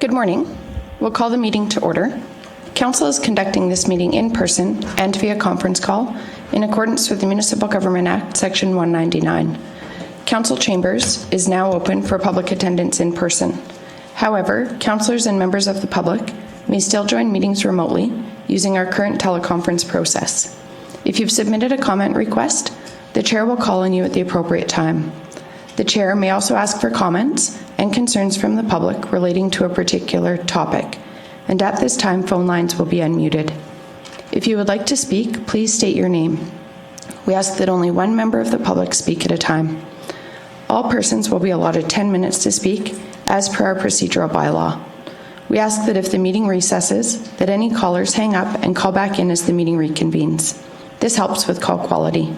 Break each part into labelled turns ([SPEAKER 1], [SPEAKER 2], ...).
[SPEAKER 1] Good morning. We'll call the meeting to order. Council is conducting this meeting in person and via conference call in accordance with the Municipal Government Act, Section 199. Council chambers is now open for public attendance in person. However, councillors and members of the public may still join meetings remotely using our current teleconference process. If you've submitted a comment request, the chair will call on you at the appropriate time. The chair may also ask for comments and concerns from the public relating to a particular topic, and at this time, phone lines will be unmuted. If you would like to speak, please state your name. We ask that only one member of the public speak at a time. All persons will be allotted 10 minutes to speak, as per our procedural bylaw. We ask that if the meeting recesses, that any callers hang up and call back in as the meeting reconvenes. This helps with call quality.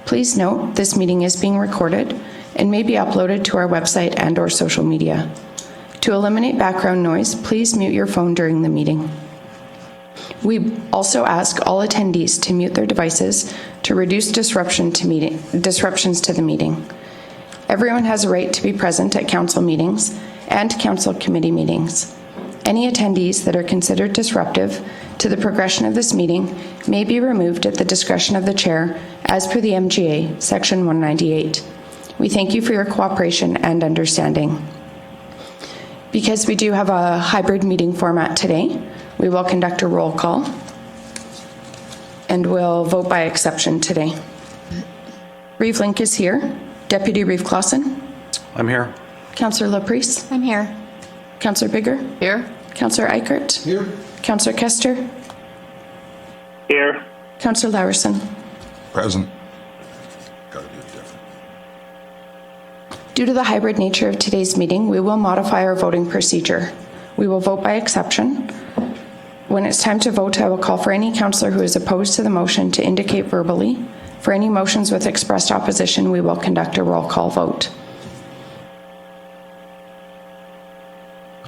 [SPEAKER 1] Please note, this meeting is being recorded and may be uploaded to our website and/or social media. To eliminate background noise, please mute your phone during the meeting. We also ask all attendees to mute their devices to reduce disruptions to the meeting. Everyone has a right to be present at council meetings and council committee meetings. Any attendees that are considered disruptive to the progression of this meeting may be removed at the discretion of the chair as per the MGA, Section 198. We thank you for your cooperation and understanding. Because we do have a hybrid meeting format today, we will conduct a roll call and we'll vote by exception today. Reeve Link is here. Deputy Reeve Clausen.
[SPEAKER 2] I'm here.
[SPEAKER 1] Councillor Laprise.
[SPEAKER 3] I'm here.
[SPEAKER 1] Councillor Bigger.
[SPEAKER 3] Here.
[SPEAKER 1] Councillor Eichert.
[SPEAKER 4] Here.
[SPEAKER 1] Councillor Kester.
[SPEAKER 5] Here.
[SPEAKER 1] Councillor Laurson.
[SPEAKER 4] Present. Gotta be different.
[SPEAKER 1] Due to the hybrid nature of today's meeting, we will modify our voting procedure. We will vote by exception. When it's time to vote, I will call for any councillor who is opposed to the motion to indicate verbally. For any motions with expressed opposition, we will conduct a roll call vote.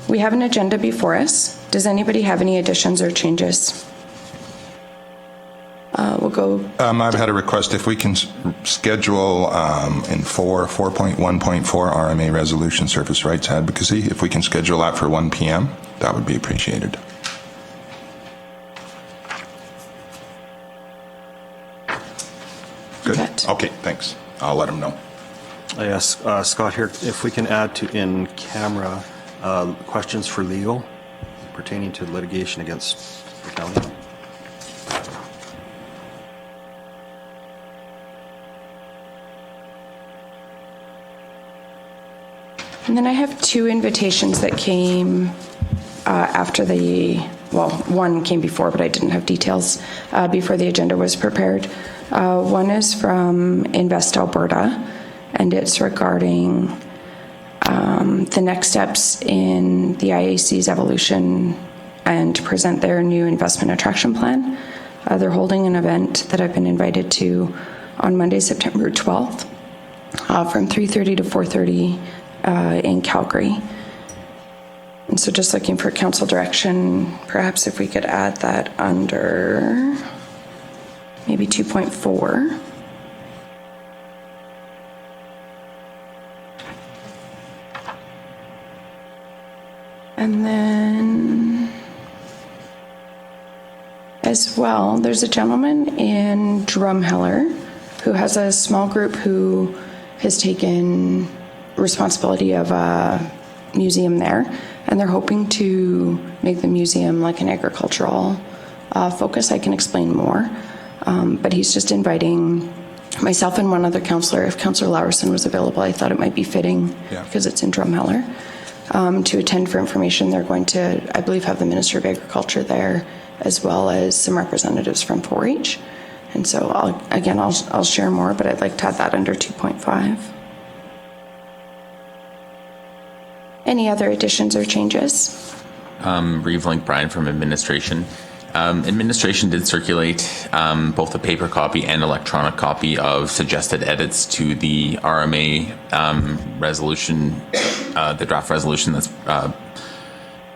[SPEAKER 1] We have an agenda before us. Does anybody have any additions or changes? We'll go.
[SPEAKER 4] I've had a request if we can schedule in 4.1.4 RMA Resolution Surface Rights Advocacy. If we can schedule that for 1 p.m., that would be appreciated. Good. Okay, thanks. I'll let him know.
[SPEAKER 2] I asked Scott here if we can add to in camera questions for legal pertaining to litigation against the county.
[SPEAKER 1] And then I have two invitations that came after one came before, but I didn't have details before the agenda was prepared. One is from Invest Alberta, and it's regarding the next steps in the IAC's evolution and to present their new investment attraction plan. They're holding an event that I've been invited to on Monday, September 12th from 3:30 to 4:30 in Calgary. And so just looking for council direction, perhaps if we could add that under maybe 2.4. And then as well, there's a gentleman in Drumheller who has a small group who has taken responsibility of a museum there, and they're hoping to make the museum like an agricultural focus. I can explain more, but he's just inviting myself and one other councillor. If Councillor Laurson was available, I thought it might be fitting because it's in Drumheller to attend for information. They're going to, I believe, have the Minister of Agriculture there, as well as some representatives from 4-H. And so I'll share more, but I'd like to add that under 2.5. Any other additions or changes?
[SPEAKER 6] Reeve Link Brian from administration. Administration did circulate both a paper copy and electronic copy of suggested edits to the RMA resolution, the draft resolution that's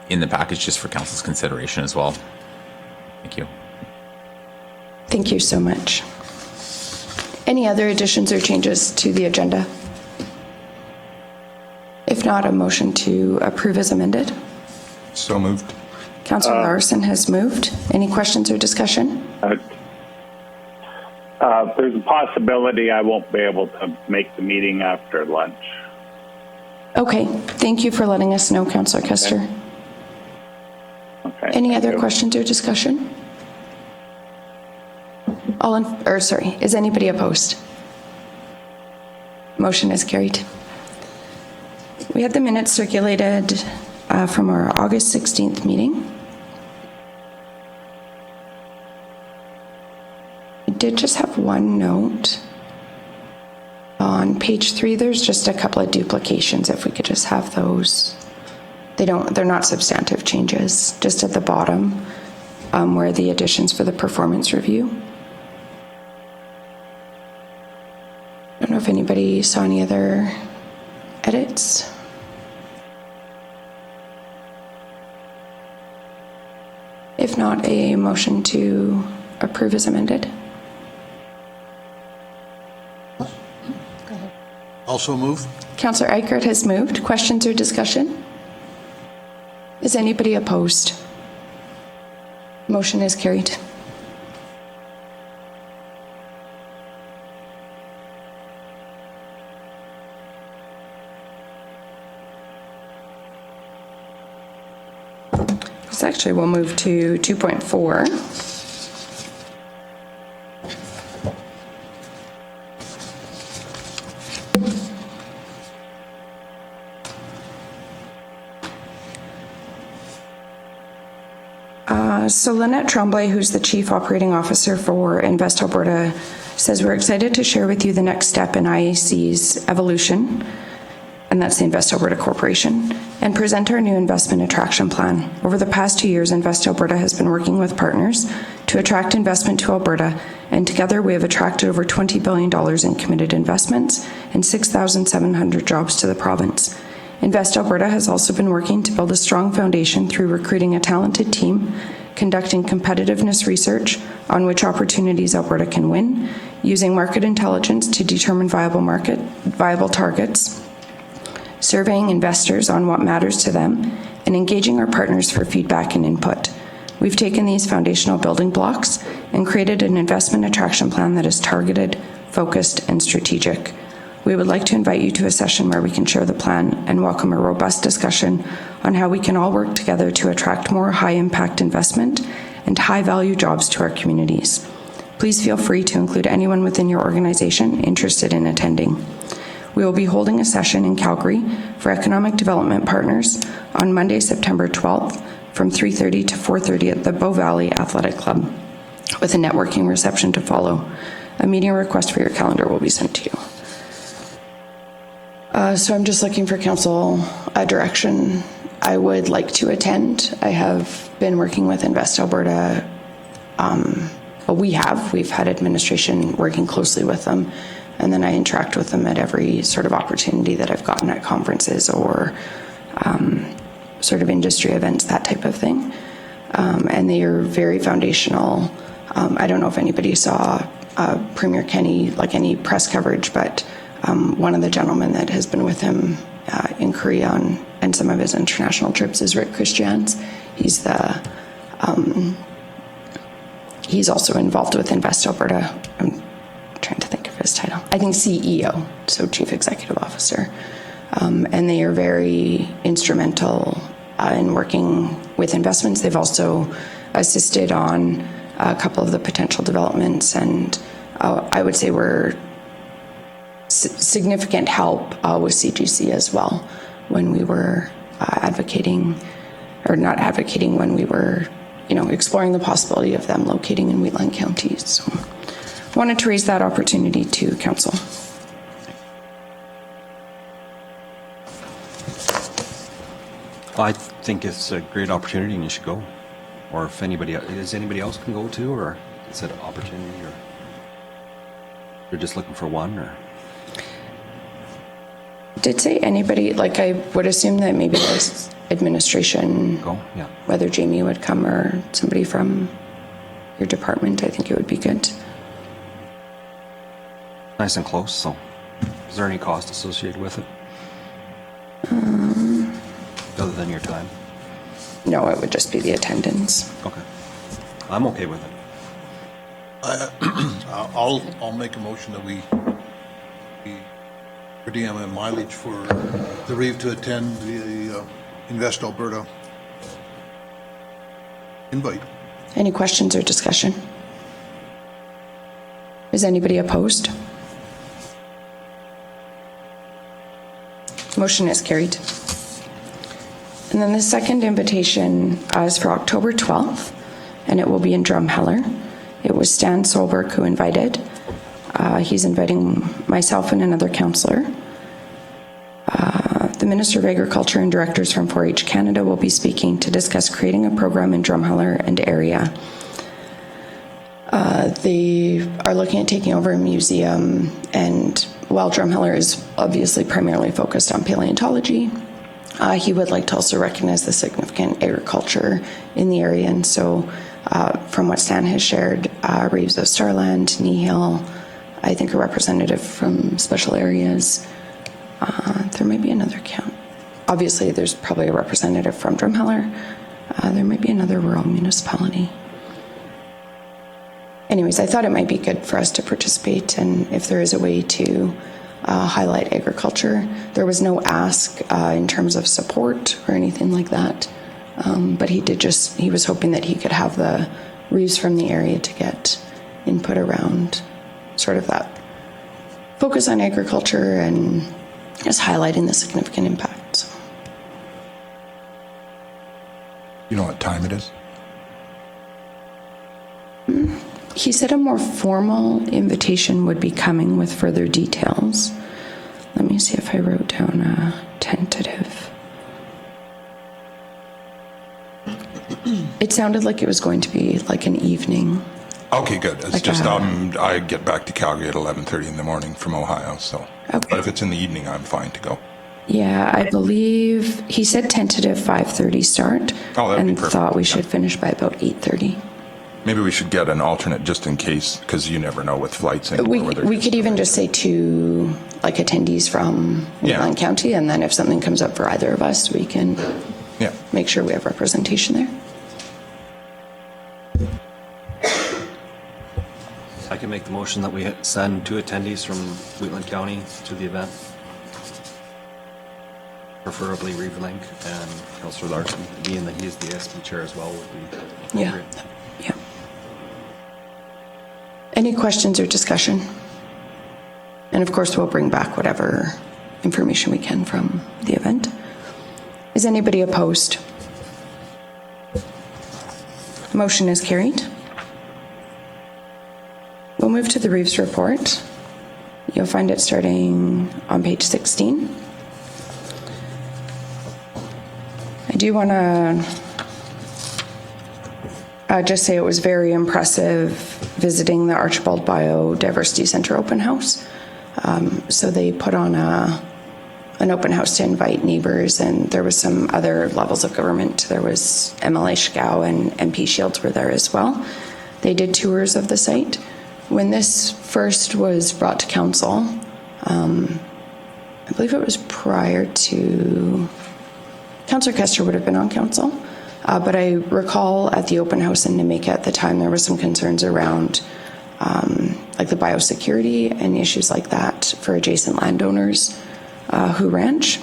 [SPEAKER 6] in the package just for council's consideration as well. Thank you.
[SPEAKER 1] Thank you so much. Any other additions or changes to the agenda? If not, a motion to approve as amended.
[SPEAKER 4] So moved.
[SPEAKER 1] Councillor Larson has moved. Any questions or discussion?
[SPEAKER 5] There's a possibility I won't be able to make the meeting after lunch.
[SPEAKER 1] Okay, thank you for letting us know, Councillor Kester.
[SPEAKER 5] Okay.
[SPEAKER 1] Any
[SPEAKER 5] thank
[SPEAKER 1] other
[SPEAKER 5] you.
[SPEAKER 1] questions or discussion? Is anybody opposed? Motion is carried. We had the minutes circulated from our August 16th meeting. I did just have one note. On page 3, there's just a couple of duplications. If we could just have those. They're not substantive changes, just at the bottom where the additions for the performance review. I don't know if anybody saw any other edits. If not, a motion to approve is amended.
[SPEAKER 3] Also move.
[SPEAKER 1] Councillor Eichert has moved. Questions or discussion? Is anybody opposed? Motion is carried. This actually will move to 2.4. So Lynette Tremblay, who's the Chief Operating Officer for Invest Alberta, says we're excited to share with you the next step in IAC's evolution, and that's the Invest Alberta Corporation, and present our new investment attraction plan. Over the past 2 years, Invest Alberta has been working with partners to attract investment to Alberta, and together we have attracted over $20 billion in committed investments and 6,700 jobs to the province. Invest Alberta has also been working to build a strong foundation through recruiting a talented team, conducting competitiveness research on which opportunities Alberta can win, using market intelligence to determine viable targets, surveying investors on what matters to them, and engaging our partners for feedback and input. We've taken these foundational building blocks and created an investment attraction plan that is targeted, focused, and strategic. We would like to invite you to a session where we can share the plan and welcome a robust discussion on how we can all work together to attract more high-impact investment and high-value jobs to our communities. Please feel free to include anyone within your organization interested in attending. We will be holding a session in Calgary for economic development partners on Monday, September 12th from 3:30 to 4:30 at the Bow Valley Athletic Club, with a networking reception to follow. A meeting request for your calendar will be sent to you. So I'm just looking for council direction. I would like to attend. I have been working with Invest Alberta. We've had administration working closely with them, and then I interact with them at every sort of opportunity that I've gotten at conferences or sort of industry events, that type of thing. And they are very foundational. I don't know if anybody saw Premier Kenney, like any press coverage, but one of the gentlemen that has been with him in Korea and some of his international trips is Rick Christians. He's also involved with Invest Alberta. I'm trying to think of his title. I think CEO, so Chief Executive Officer. And they are very instrumental in working with investments. They've also assisted on a couple of the potential developments, and I would say we're significant help with Cgc as well when we were when we were, exploring the possibility of them locating in Wheatland County. So wanted to raise that opportunity to council.
[SPEAKER 2] I think it's a great opportunity and you should go. Or if anybody else can go too, or is it an opportunity, or you're just looking for one, or?
[SPEAKER 1] Did say anybody, like I would assume that maybe there's administration,
[SPEAKER 2] Go, yeah.
[SPEAKER 1] whether Jamie would come or somebody from your department. I think it would be good.
[SPEAKER 2] Nice and close, so is there any cost associated with it? Other than your time?
[SPEAKER 1] No, it would just be the attendance.
[SPEAKER 2] Okay. I'm okay with it.
[SPEAKER 3] I'll make a motion that we per diem and mileage for the Reeve to attend the Invest Alberta invite.
[SPEAKER 1] Any questions or discussion? Is anybody opposed? Motion is carried. And then the second invitation is for October 12th, and it will be in Drumheller. It was Stan Solberg who invited. He's inviting myself and another councillor. The Minister of Agriculture and directors from 4-H Canada will be speaking to discuss creating a program in Drumheller and area. They are looking at taking over a museum, and while Drumheller is obviously primarily focused on paleontology, he would like to also recognize the significant agriculture in the area. And so from what Stan has shared, Reeves of Starland, Nehill, I think a representative from special areas. There may be another count. Obviously, there's probably a representative from Drumheller. There may be another rural municipality. Anyways, I thought it might be good for us to participate, and if there is a way to highlight agriculture. There was no ask in terms of support or anything like that, but he was hoping that he could have the Reeves from the area to get input around sort of that focus on agriculture and just highlighting the significant impact. So.
[SPEAKER 4] You know what time it is?
[SPEAKER 1] He said a more formal invitation would be coming with further details. Let me see if I wrote down a tentative. It sounded like it was going to be like an evening.
[SPEAKER 4] Okay, good. It's
[SPEAKER 1] Like
[SPEAKER 4] just I get back to Calgary at 11:30 in the morning from Ohio, so.
[SPEAKER 1] Okay.
[SPEAKER 4] But if it's in the evening, I'm fine to go.
[SPEAKER 1] Yeah, I believe he said tentative 5:30 start,
[SPEAKER 4] Oh, that'd be
[SPEAKER 1] and
[SPEAKER 4] perfect.
[SPEAKER 1] thought we should finish by about 8:30.
[SPEAKER 4] Maybe we should get an alternate just in case, because you never know with flights. anymore whether
[SPEAKER 1] We
[SPEAKER 4] it's
[SPEAKER 1] could even
[SPEAKER 4] delayed.
[SPEAKER 1] just say two like attendees from
[SPEAKER 4] Yeah.
[SPEAKER 1] Wheatland County, and then if something comes up for either of us, we can
[SPEAKER 4] Yeah.
[SPEAKER 1] make sure we have representation there.
[SPEAKER 2] I can make the motion that we send 2 attendees from Wheatland County to the event. Preferably Reeve Link and Councillor Larson, being that he is the SP chair as well, would be
[SPEAKER 1] Yeah.
[SPEAKER 2] great.
[SPEAKER 1] Yeah. Any questions or discussion? And of course, we'll bring back whatever information we can from the event. Is anybody opposed? Motion is carried. We'll move to the Reeves report. You'll find it starting on page 16. I do want to just say it was very impressive visiting the Archibald Biodiversity Center open house. So they put on an open house to invite neighbors, and there was some other levels of government. There was MLA Schgau and MP Shields were there as well. They did tours of the site. When this first was brought to council, I believe it was prior to, Councillor Kester would have been on council, but I recall at the open house in Namica at the time there were some concerns around like the biosecurity and issues like that for adjacent landowners who ranch.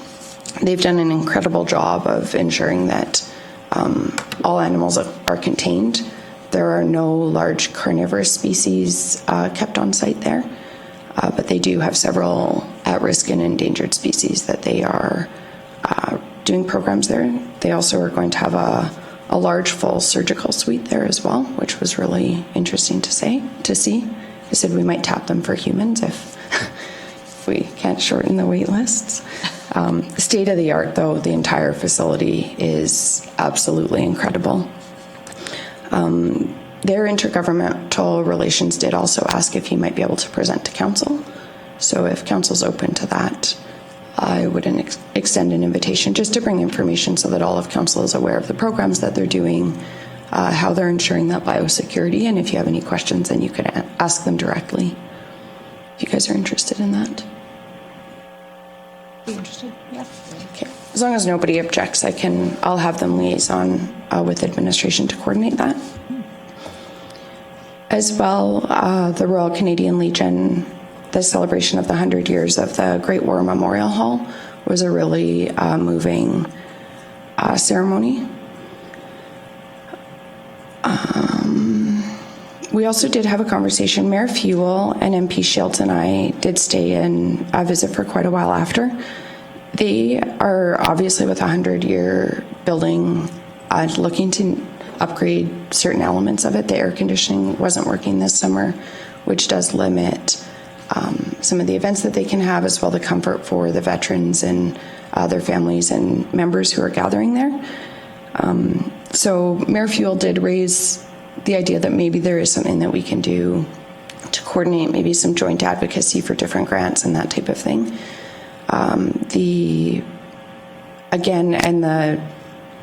[SPEAKER 1] They've done an incredible job of ensuring that all animals are contained. There are no large carnivorous species kept on site there, but they do have several at-risk and endangered species that they are doing programs there. They also are going to have a large full surgical suite there as well, which was really interesting to see. I said we might tap them for humans if we can't shorten the wait lists. State of the art though, the entire facility is absolutely incredible. Their intergovernmental relations did also ask if he might be able to present to council. So if council's open to that, I would extend an invitation just to bring information so that all of council is aware of the programs that they're doing, how they're ensuring that biosecurity, and if you have any questions, then you could ask them directly if you guys are interested in that. Be interested? Yeah. Okay. As long as nobody objects, I'll have them liaison with administration to coordinate that. As well, the Royal Canadian Legion, the celebration of the 100 years of the Great War Memorial Hall was a really moving ceremony. We also did have a conversation. Mayor Fewell and MP Shields and I did stay and visit for quite a while after. They are obviously with a 100-year building looking to upgrade certain elements of it. The air conditioning wasn't working this summer, which does limit some of the events that they can have, as well the comfort for the veterans and their families and members who are gathering there. So Mayor Fewell did raise the idea that maybe there is something that we can do to coordinate maybe some joint advocacy for different grants and that type of thing.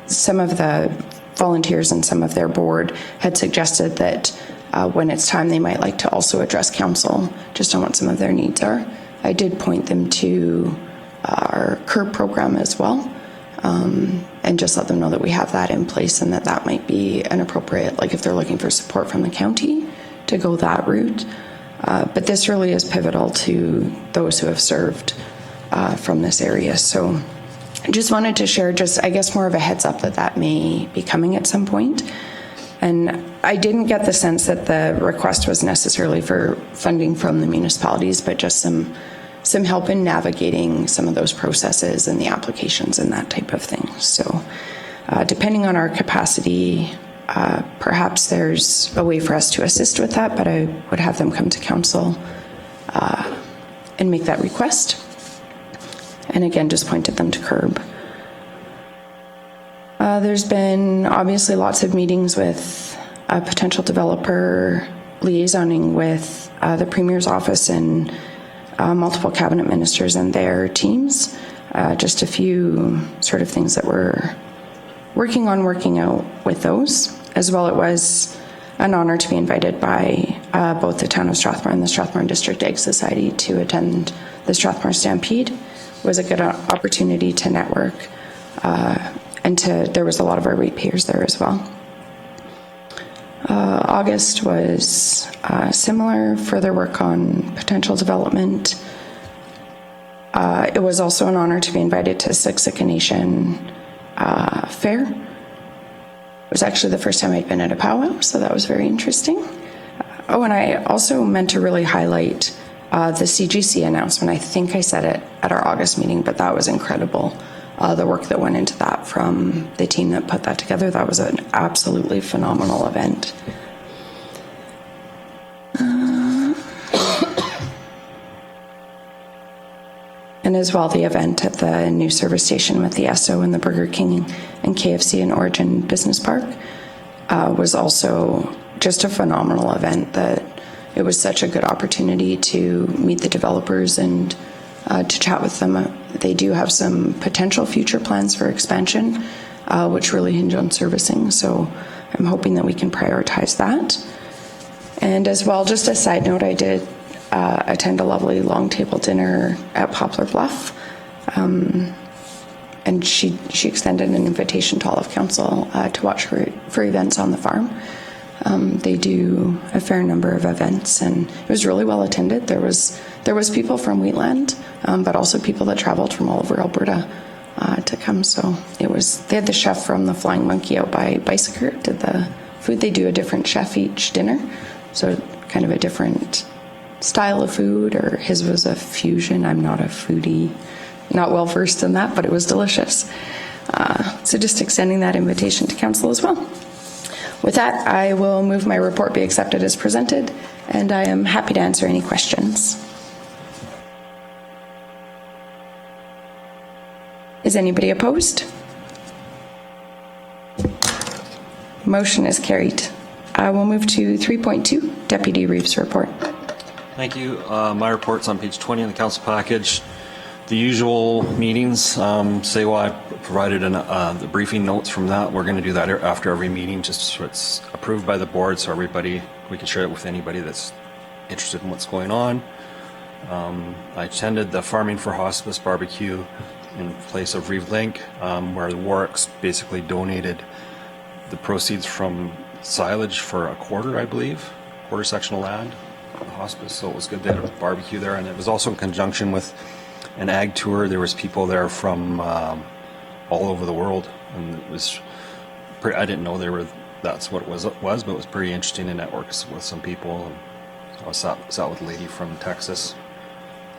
[SPEAKER 1] Some of the volunteers and some of their board had suggested that when it's time, they might like to also address council just on what some of their needs are. I did point them to our CURB program as well, and just let them know that we have that in place and that might be an appropriate, like if they're looking for support from the county, to go that route. But this really is pivotal to those who have served from this area. So I just wanted to share I guess more of a heads up that may be coming at some point. And I didn't get the sense that the request was necessarily for funding from the municipalities, but just some help in navigating some of those processes and the applications and that type of thing. So depending on our capacity, perhaps there's a way for us to assist with that, but I would have them come to council and make that request. And again, just pointed them to CURB. There's been obviously lots of meetings with a potential developer, liaisoning with the Premier's office and multiple cabinet ministers and their teams. Just a few sort of things that we're working out with those. As well, it was an honor to be invited by both the town of Strathmore and the Strathmore District Egg Society to attend the Strathmore Stampede. It was a good opportunity to network, and there was a lot of our ratepayers there as well. August was similar, further work on potential development. It was also an honor to be invited to Cgc Nation Fair. It was actually the first time I'd been at a powwow, so that was very interesting. And I also meant to really highlight the Cgc announcement. I think I said it at our August meeting, but that was incredible. The work that went into that from the team that put that together, that was an absolutely phenomenal event. And as well, the event at the new service station with the Esso and the Burger King and KFC and Origin Business Park was also just a phenomenal event. That it was such a good opportunity to meet the developers and to chat with them. They do have some potential future plans for expansion, which really hinge on servicing. So I'm hoping that we can prioritize that. And as well, just a side note, I did attend a lovely long table dinner at Poplar Bluff. And she extended an invitation to all of council to watch for events on the farm. They do a fair number of events, and it was really well attended. There was people from Wheatland, but also people that traveled from all over Alberta to come. So they had the chef from the Flying Monkey out by Bicycle did the food. They do a different chef each dinner, so kind of a different style of food, or his was a fusion. I'm not a foodie, not well versed in that, but it was delicious. So just extending that invitation to council as well. With that, I will move my report be accepted as presented, and I am happy to answer any questions. Is anybody opposed? Motion is carried. I will move to 3.2, Deputy Reeves' report.
[SPEAKER 2] Thank you. My report's on page 20 in the council package. The usual meetings, I provided the briefing notes from that. We're going to do that after every meeting, just so it's approved by the board, so we can share it with anybody that's interested in what's going on. I attended the Farming for Hospice barbecue in place of Reeve Link, where the Warwicks basically donated the proceeds from silage for a quarter, I believe, quarter section of land, the hospice. So it was good. They had a barbecue there, and it was also in conjunction with an ag tour. There was people there from all over the world, and it was pretty, I didn't know that's what it was, but it was pretty interesting to network with some people. And I was sat with a lady from Texas.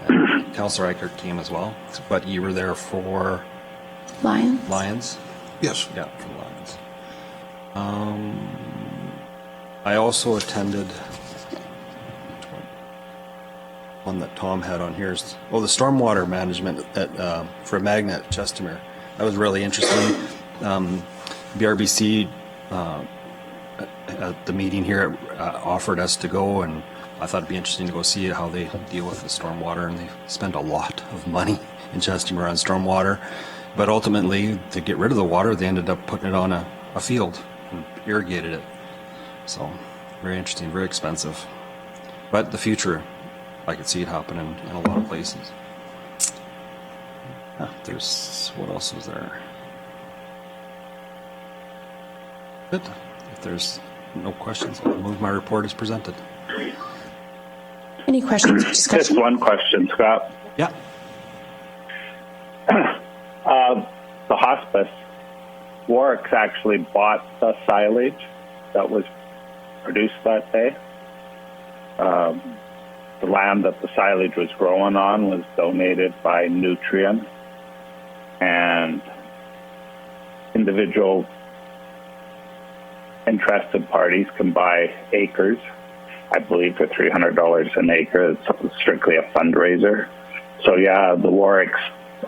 [SPEAKER 2] And Councillor Eichert came as well, but you were there for Lions.
[SPEAKER 3] Yes.
[SPEAKER 2] Yeah, from Lions. I also attended one that Tom had on here. The stormwater management for Magna at Chestermere. That was really interesting. BRBC at the meeting here offered us to go, and I thought it'd be interesting to go see how they deal with the stormwater, and they spend a lot of money in Chestermere on stormwater. But ultimately, to get rid of the water, they ended up putting it on a field and irrigated it. So, very interesting, very expensive. But the future, I could see it happening in a lot of places. What else was there? Good. If there's no questions, I'll move my report as presented.
[SPEAKER 1] Any questions or
[SPEAKER 5] Just
[SPEAKER 1] discussion?
[SPEAKER 5] one question, Scott.
[SPEAKER 2] Yeah.
[SPEAKER 5] The hospice, Warwick's actually bought the silage that was produced that day. The land that the silage was growing on was donated by Nutrien, and individual interested parties can buy acres, I believe, for $300 an acre. It's strictly a fundraiser. So yeah, the Warwicks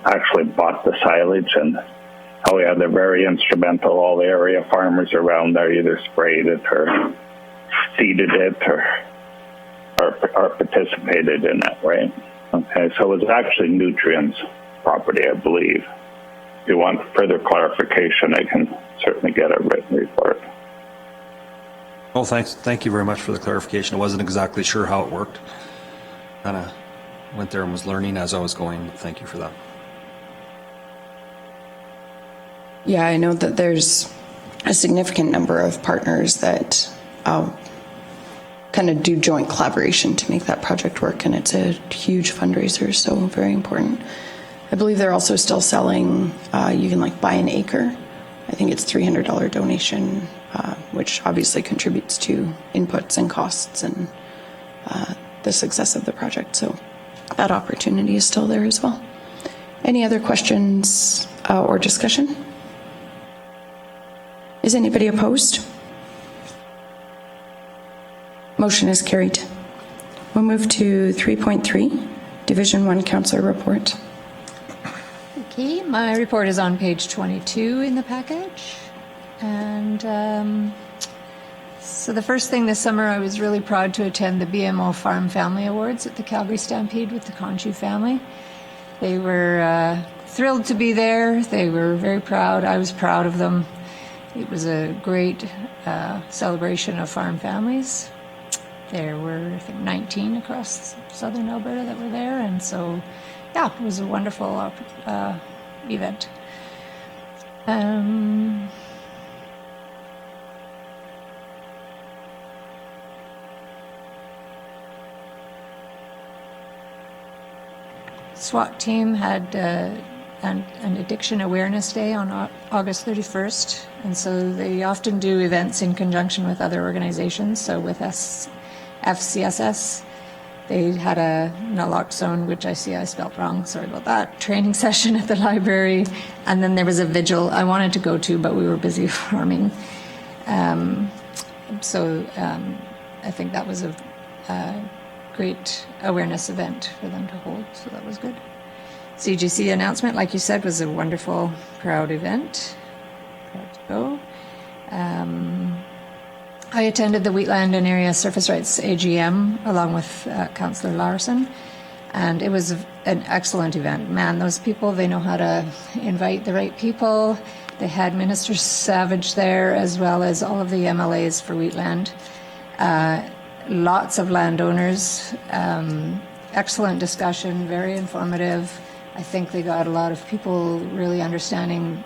[SPEAKER 5] actually bought the silage, and they're very instrumental. All the area farmers around there either sprayed it or seeded it or participated in it, right? Okay, so it was actually Nutrien's property, I believe. If you want further clarification, I can certainly get a written report.
[SPEAKER 2] Well, thank you very much for the clarification. I wasn't exactly sure how it worked. Kind of went there and was learning as I was going. Thank you for that.
[SPEAKER 1] Yeah, I know that there's a significant number of partners that kind of do joint collaboration to make that project work, and it's a huge fundraiser, so very important. I believe they're also still selling, you can buy an acre. I think it's $300 donation, which obviously contributes to inputs and costs and the success of the project. So that opportunity is still there as well. Any other questions or discussion? Is anybody opposed? Motion is carried. We'll move to 3.3, Division 1 Councillor Report.
[SPEAKER 7] Okay, my report is on page 22 in the package. And so the first thing this summer, I was really proud to attend the BMO Farm Family Awards at the Calgary Stampede with the Conchu family. They were thrilled to be there. They were very proud. I was proud of them. It was a great celebration of farm families. There were, I think, 19 across southern Alberta that were there. And so, yeah, it was a wonderful event. SWAT team had an Addiction Awareness Day on August 31st, and so they often do events in conjunction with other organizations. So with FCSS, they had a naloxone, which I see I spelled wrong, sorry about that, training session at the library, and then there was a vigil I wanted to go to, but we were busy farming. So I think that was a great awareness event for them to hold, so that was good. Cgc Announcement, like you said, was a wonderful, proud event. Proud to go. I attended the Wheatland and Area Surface Rights AGM along with Councillor Larson, and it was an excellent event. Man, those people, they know how to invite the right people. They had Minister Savage there, as well as all of the MLAs for Wheatland. Lots of landowners, excellent discussion, very informative. I think they got a lot of people really understanding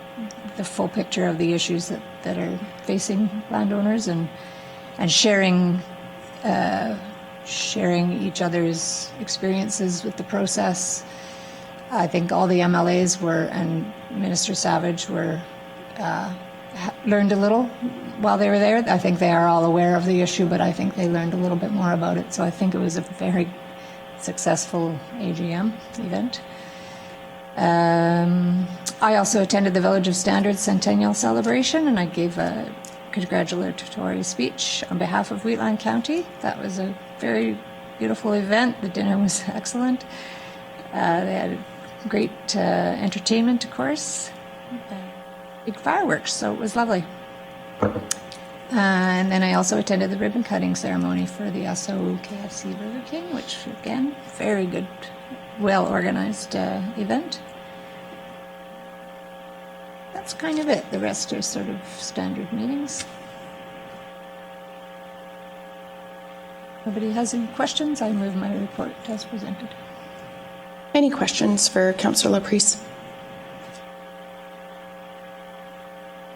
[SPEAKER 7] the full picture of the issues that are facing landowners and sharing each other's experiences with the process. I think all the MLAs and Minister Savage learned a little while they were there. I think they are all aware of the issue, but I think they learned a little bit more about it. So I think it was a very successful AGM event. I also attended the Village of Standards Centennial Celebration, and I gave a congratulatory speech on behalf of Wheatland County. That was a very beautiful event. The dinner was excellent. They had great entertainment, of course. Big fireworks, so it was lovely. And then I also attended the ribbon cutting ceremony for the SO KFC Burger King, which again, very good, well-organized event. That's kind of it. The rest are sort of standard meetings. Nobody has any questions? I move my report as presented.
[SPEAKER 1] Any questions for Councillor Laprise?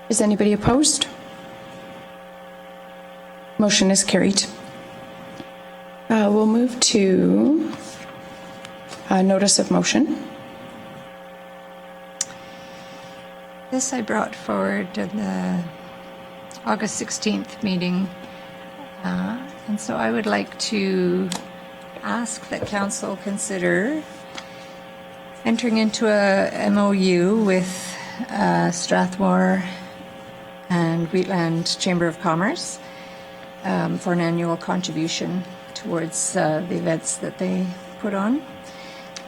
[SPEAKER 1] Is anybody opposed? Motion is carried. We'll move to a notice of motion.
[SPEAKER 7] This I brought forward in the August 16th meeting, and so I would like to ask that Council consider entering into a MOU with Strathmore and Wheatland Chamber of Commerce for an annual contribution towards the events that they put on.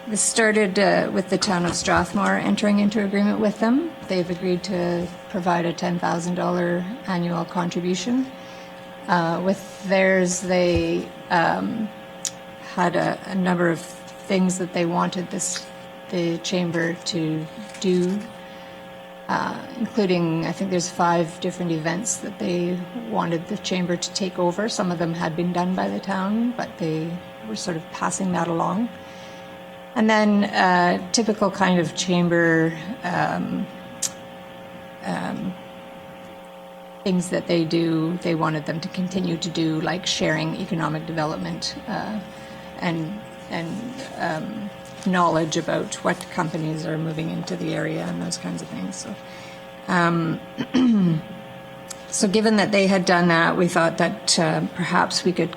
[SPEAKER 7] This started with the town of Strathmore entering into agreement with them. They've agreed to provide a $10,000 annual contribution. With theirs, they had a number of things that they wanted the chamber to do, including, I think there's 5 different events that they wanted the chamber to take over. Some of them had been done by the town, but they were sort of passing that along. And then typical kind of chamber things that they do, they wanted them to continue to do, like sharing economic development and knowledge about what companies are moving into the area and those kinds of things. So, so given that they had done that, we thought that perhaps we could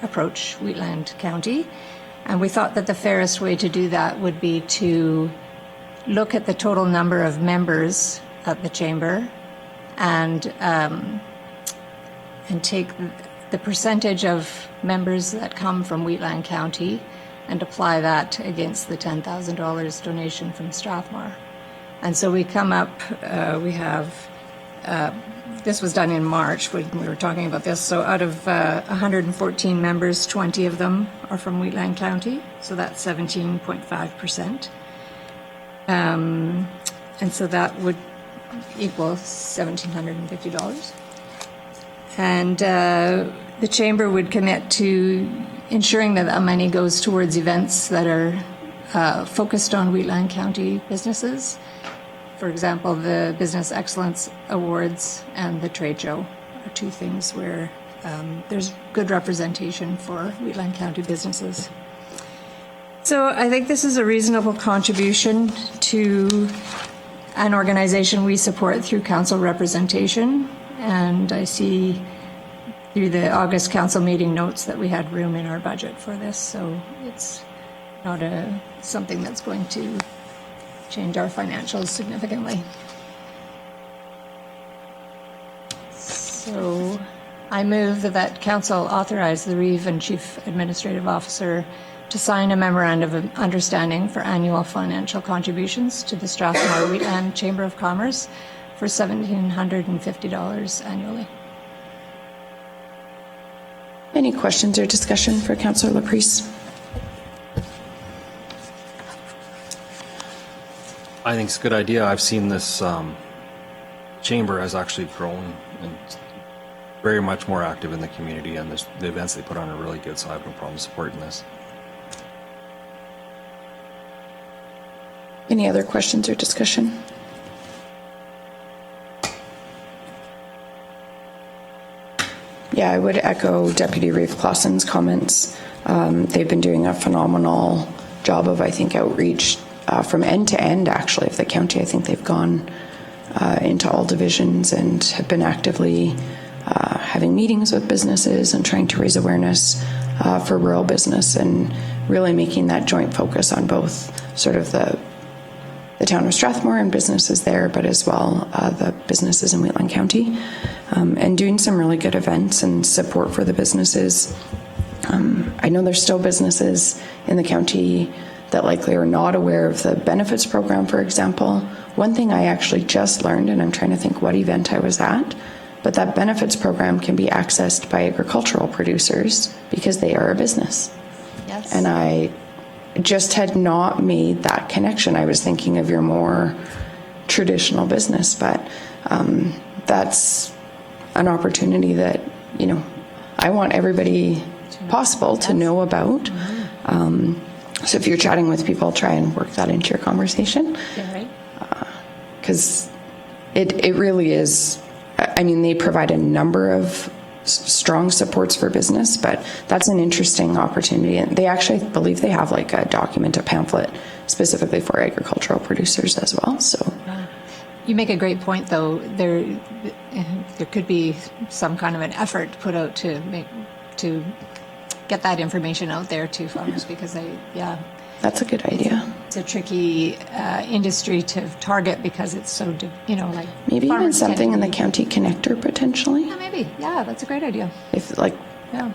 [SPEAKER 7] approach Wheatland County. And we thought that the fairest way to do that would be to look at the total number of members at the chamber and take the percentage of members that come from Wheatland County and apply that against the $10,000 donation from Strathmore. And so we come up, we have, this was done in March when we were talking about this, so out of 114 members, 20 of them are from Wheatland County, so that's 17.5%. And so that would equal $1,750. And the chamber would commit to ensuring that that money goes towards events that are focused on Wheatland County businesses. For example, the Business Excellence Awards and the trade show are 2 things where there's good representation for Wheatland County businesses. So I think this is a reasonable contribution to an organization we support through council representation. And I see through the August council meeting notes that we had room in our budget for this. So it's not something that's going to change our financials significantly. So I move that Council authorize the Reeve and Chief Administrative Officer to sign a memorandum of understanding for annual financial contributions to the Strathmore Wheatland Chamber of Commerce for $1,750 annually.
[SPEAKER 1] Any questions or discussion for Councillor Laprise?
[SPEAKER 2] I think it's a good idea. I've seen this chamber has actually grown and very much more active in the community, and the events they put on are really good, so I have no problem supporting this.
[SPEAKER 1] Any other questions or discussion? Yeah, I would echo Deputy Reeve Clausen's comments. They've been doing a phenomenal job of, I think, outreach from end to end, actually, of the county. I think they've gone into all divisions and have been actively having meetings with businesses and trying to raise awareness for rural business and really making that joint focus on both sort of the town of Strathmore and businesses there, but as well the businesses in Wheatland County, and doing some really good events and support for the businesses. I know there's still businesses in the county that likely are not aware of the benefits program, for example. One thing I actually just learned, and I'm trying to think what event I was at, but that benefits program can be accessed by agricultural producers because they are a business.
[SPEAKER 7] Yes.
[SPEAKER 1] And I just had not made that connection. I was thinking of your more traditional business, but that's an opportunity that, you know, I want everybody possible to know about. So if you're chatting with people, try and work that into your conversation.
[SPEAKER 7] Yeah, right.
[SPEAKER 1] Because it really is, I mean, they provide a number of strong supports for business, but that's an interesting opportunity. And they actually believe they have like a document, a pamphlet specifically for agricultural producers as well. So
[SPEAKER 7] You make a great point, though. There could be some kind of an effort put out to get that information out there to farmers, because
[SPEAKER 1] that's a good idea.
[SPEAKER 7] it's a tricky industry to target because it's so like
[SPEAKER 1] Maybe even
[SPEAKER 7] farmers tend
[SPEAKER 1] something
[SPEAKER 7] to
[SPEAKER 1] in the
[SPEAKER 7] be-
[SPEAKER 1] county connector potentially.
[SPEAKER 7] Yeah, maybe. Yeah, that's a great idea.
[SPEAKER 1] If like
[SPEAKER 7] Yeah.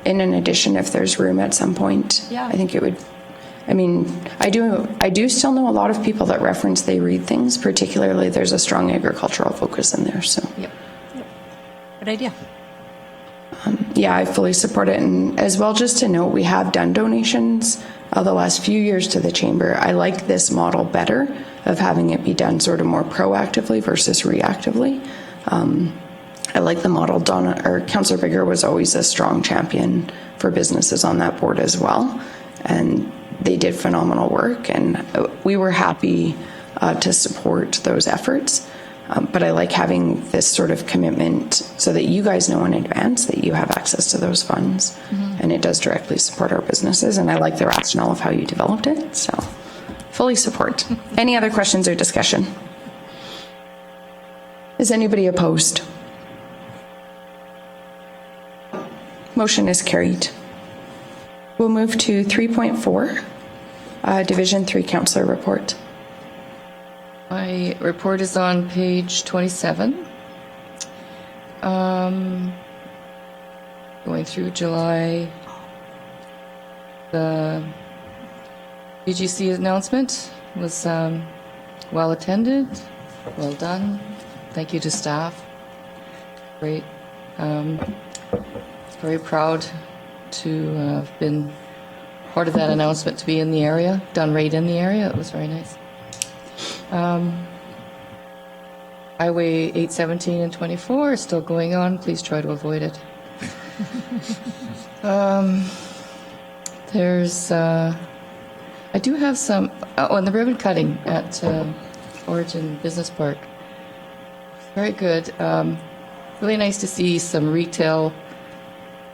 [SPEAKER 1] in an addition, if there's room at some point,
[SPEAKER 7] Yeah.
[SPEAKER 1] I think it would. I mean, I do still know a lot of people that reference they read things, particularly there's a strong agricultural focus in there. So
[SPEAKER 7] Yep. Good idea.
[SPEAKER 1] yeah, I fully support it. And as well, just to note, we have done donations the last few years to the chamber. I like this model better of having it be done sort of more proactively versus reactively. I like the model. Councillor Bigger was always a strong champion for businesses on that board as well. And they did phenomenal work, and we were happy to support those efforts. But I like having this sort of commitment so that you guys know in advance that you have access to those funds, and it does directly support our businesses. And I like the rationale of how you developed it, so fully support. Any other questions or discussion? Is anybody opposed? Motion is carried. We'll move to 3.4, Division 3 Councillor Report.
[SPEAKER 8] My report is on page 27. Going through July, the Cgc announcement was well attended, well done. Thank you to staff. Great. Very proud to have been part of that announcement, to be in the area, done right in the area. It was very nice. Highway 817 and 24 is still going on. Please try to avoid it. I do have some, and the ribbon cutting at Origin Business Park. Very good. Really nice to see some retail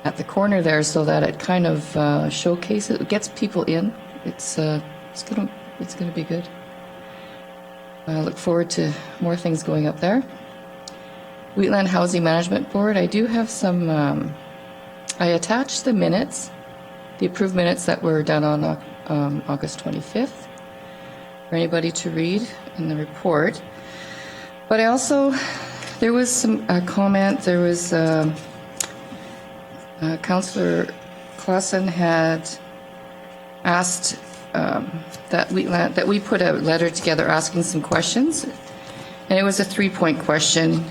[SPEAKER 8] at the corner there, so that it kind of showcases, it gets people in. It's gonna be good. I look forward to more things going up there. Wheatland Housing Management Board, I do have some, I attached the minutes, the approved minutes that were done on August 25th for anybody to read in the report. But I also, there was some comment, there was Councillor Clausen had asked that we put a letter together asking some questions, and it was a 3-point question.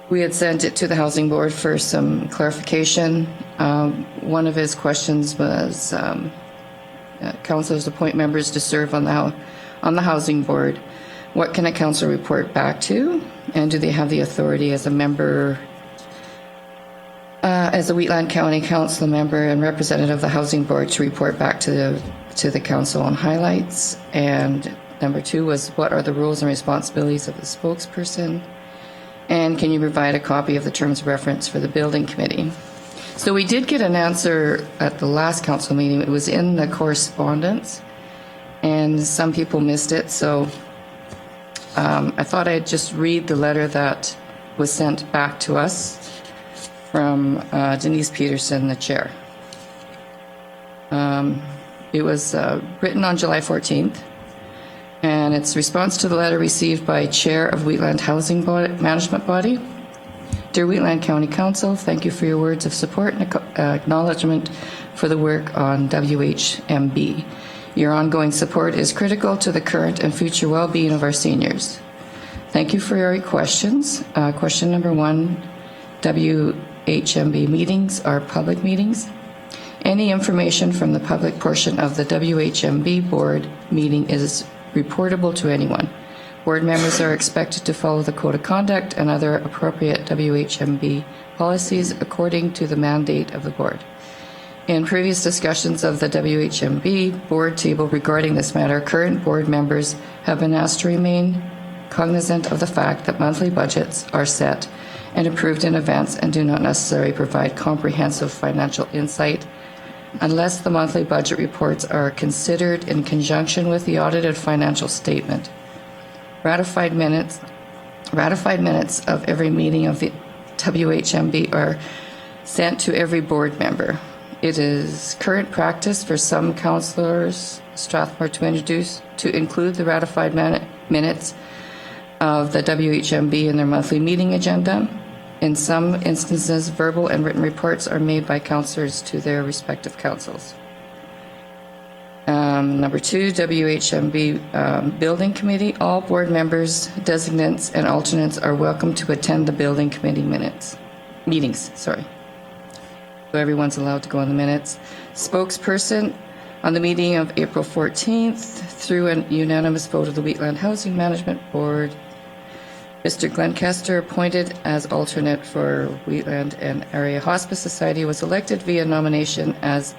[SPEAKER 8] We had sent it to the Housing Board for some clarification. One of his questions was, councillors appoint members to serve on the Housing Board. What can a councillor report back to, and do they have the authority as a member, as a Wheatland County Council member and representative of the Housing Board, to report back to the council on highlights? And Number 2 was, what are the roles and responsibilities of the spokesperson? And can you provide a copy of the terms of reference for the building committee? So we did get an answer at the last council meeting. It was in the correspondence, and some people missed it. So I thought I'd just read the letter that was sent back to us from Denise Peterson, the chair. It was written on July 14th, and it's response to the letter received by Chair of Wheatland Housing Management Body. Dear Wheatland County Council, thank you for your words of support and acknowledgement for the work on WHMB. Your ongoing support is critical to the current and future well-being of our seniors. Thank you for your questions. Question number 1, WHMB meetings are public meetings. Any information from the public portion of the WHMB board meeting is reportable to anyone. Board members are expected to follow the Code of Conduct and other appropriate WHMB policies according to the mandate of the board. In previous discussions of the WHMB board table regarding this matter, current board members have been asked to remain cognizant of the fact that monthly budgets are set and approved in advance and do not necessarily provide comprehensive financial insight unless the monthly budget reports are considered in conjunction with the audited financial statement. Ratified minutes of every meeting of the WHMB are sent to every board member. It is current practice for some councillors, Strathmore, to include the ratified minutes of the WHMB in their monthly meeting agenda. In some instances, verbal and written reports are made by councillors to their respective councils. Number 2, WHMB Building Committee. All board members, designates, and alternates are welcome to attend the Building Committee meetings. So everyone's allowed to go on the minutes. Spokesperson. On the meeting of April 14th, through a unanimous vote of the Wheatland Housing Management Board, Mr. Glenn Kester, appointed as alternate for Wheatland and Area Hospice Society, was elected via nomination as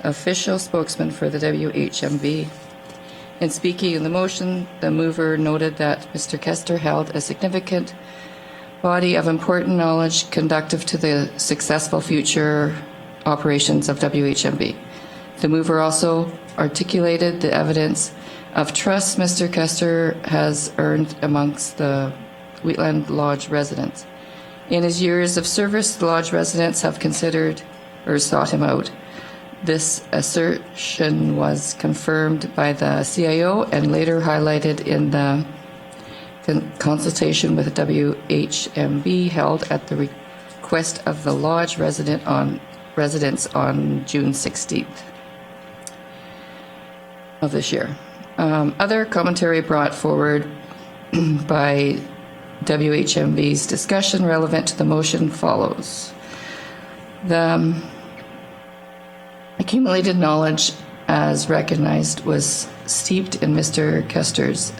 [SPEAKER 8] official spokesman for the WHMB. In speaking in the motion, the mover noted that Mr. Kester held a significant body of important knowledge conducive to the successful future operations of WHMB. The mover also articulated the evidence of trust Mr. Kester has earned amongst the Wheatland Lodge residents. In his years of service, the Lodge residents have considered or sought him out. This assertion was confirmed by the CIO and later highlighted in the consultation with the WHMB held at the request of the Lodge residents on June 16th of this year. Other commentary brought forward by WHMB's discussion relevant to the motion follows. The accumulated knowledge, as recognized, was steeped in Mr. Kester's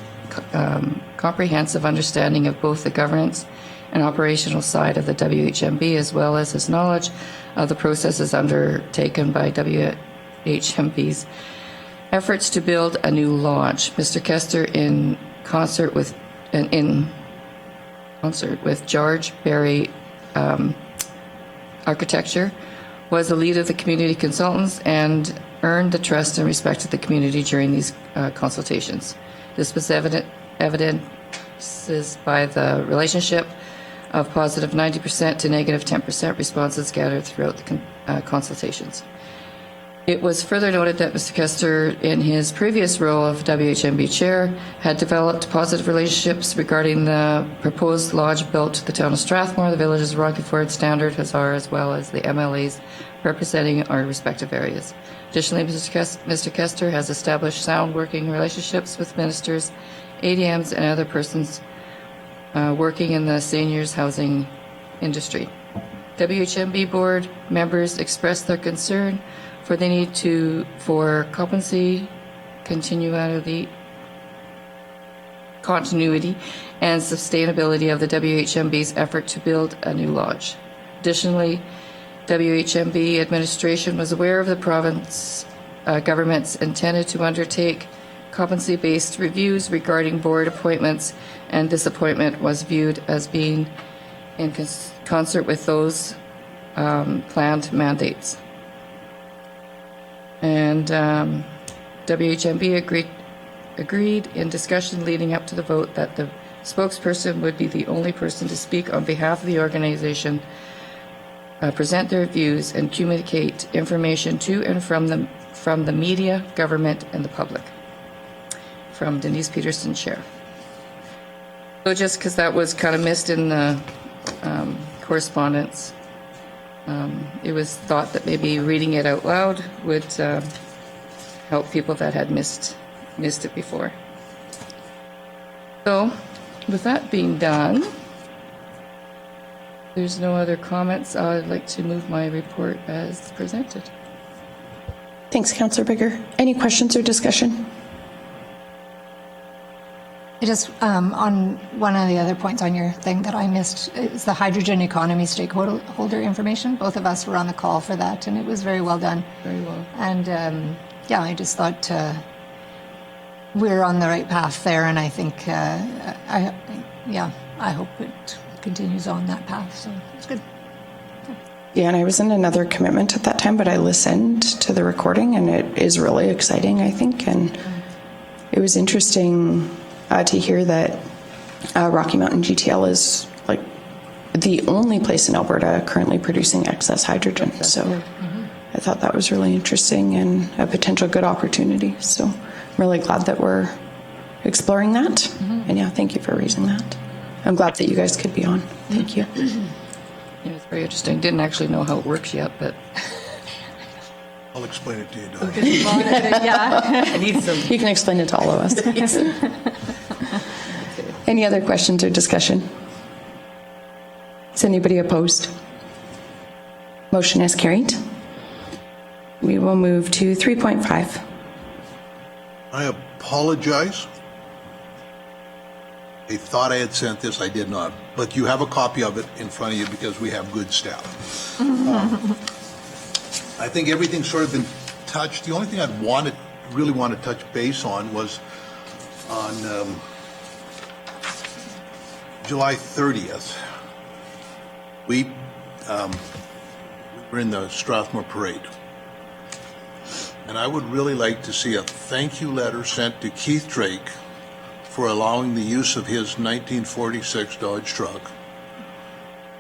[SPEAKER 8] comprehensive understanding of both the governance and operational side of the WHMB, as well as his knowledge of the processes undertaken by WHMB's efforts to build a new lodge. Mr. Kester, in concert with George Berry Architecture, was the lead of the community consultants and earned the trust and respect of the community during these consultations. This was evidenced by the relationship of positive 90% to negative 10% responses gathered throughout the consultations. It was further noted that Mr. Kester, in his previous role of WHMB chair, had developed positive relationships regarding the proposed lodge built to the town of Strathmore, the villages of Rockford, Standard, Hazard, as well as the MLAs representing our respective areas. Additionally, Mr. Kester has established sound working relationships with ministers, ADMs, and other persons working in the seniors housing industry. WHMB board members expressed their concern for the need for continuity and sustainability of the WHMB's effort to build a new lodge. Additionally, WHMB administration was aware of the province government's intended to undertake competency-based reviews regarding board appointments, and this appointment was viewed as being in concert with those planned mandates. And WHMB agreed in discussion leading up to the vote that the spokesperson would be the only person to speak on behalf of the organization, present their views, and communicate information to and from the media, government, and the public. From Denise Peterson, Chair. So just because that was kind of missed in the correspondence, it was thought that maybe reading it out loud would help people that had missed it before. So, with that being done, there's no other comments. I'd like to move my report as presented.
[SPEAKER 1] Thanks, Councillor Bigger. Any questions or discussion?
[SPEAKER 7] Just on one of the other points on your thing that I missed is the hydrogen economy stakeholder information. Both of us were on the call for that, and it was very well done.
[SPEAKER 8] Very well.
[SPEAKER 7] And yeah, I just thought we're on the right path there, and I think I hope it continues on that path. So it's good.
[SPEAKER 1] Yeah, and I was in another commitment at that time, but I listened to the recording, and it is really exciting, I think. And it was interesting to hear that Rocky Mountain GTL is like the only place in Alberta currently producing excess hydrogen. So I thought that was really interesting and a potential good opportunity. So I'm really glad that we're exploring that. And yeah, thank you for raising that. I'm glad that you guys could be on. Thank you.
[SPEAKER 8] It was very interesting. Didn't actually know how it works yet, but
[SPEAKER 3] I'll explain it to you, Doug.
[SPEAKER 7] Yeah.
[SPEAKER 8] I need some.
[SPEAKER 1] You can explain it to all of us. Any other questions or discussion? Is anybody opposed? Motion is carried. We will move to 3.5.
[SPEAKER 3] I apologize. I thought I had sent this, I did not. But you have a copy of it in front of you because we have good staff. I think everything's sort of been touched. The only thing I'd really want to touch base on was on July 30th. We were in the Strathmore Parade. And I would really like to see a thank you letter sent to Keith Drake for allowing the use of his 1946 Dodge truck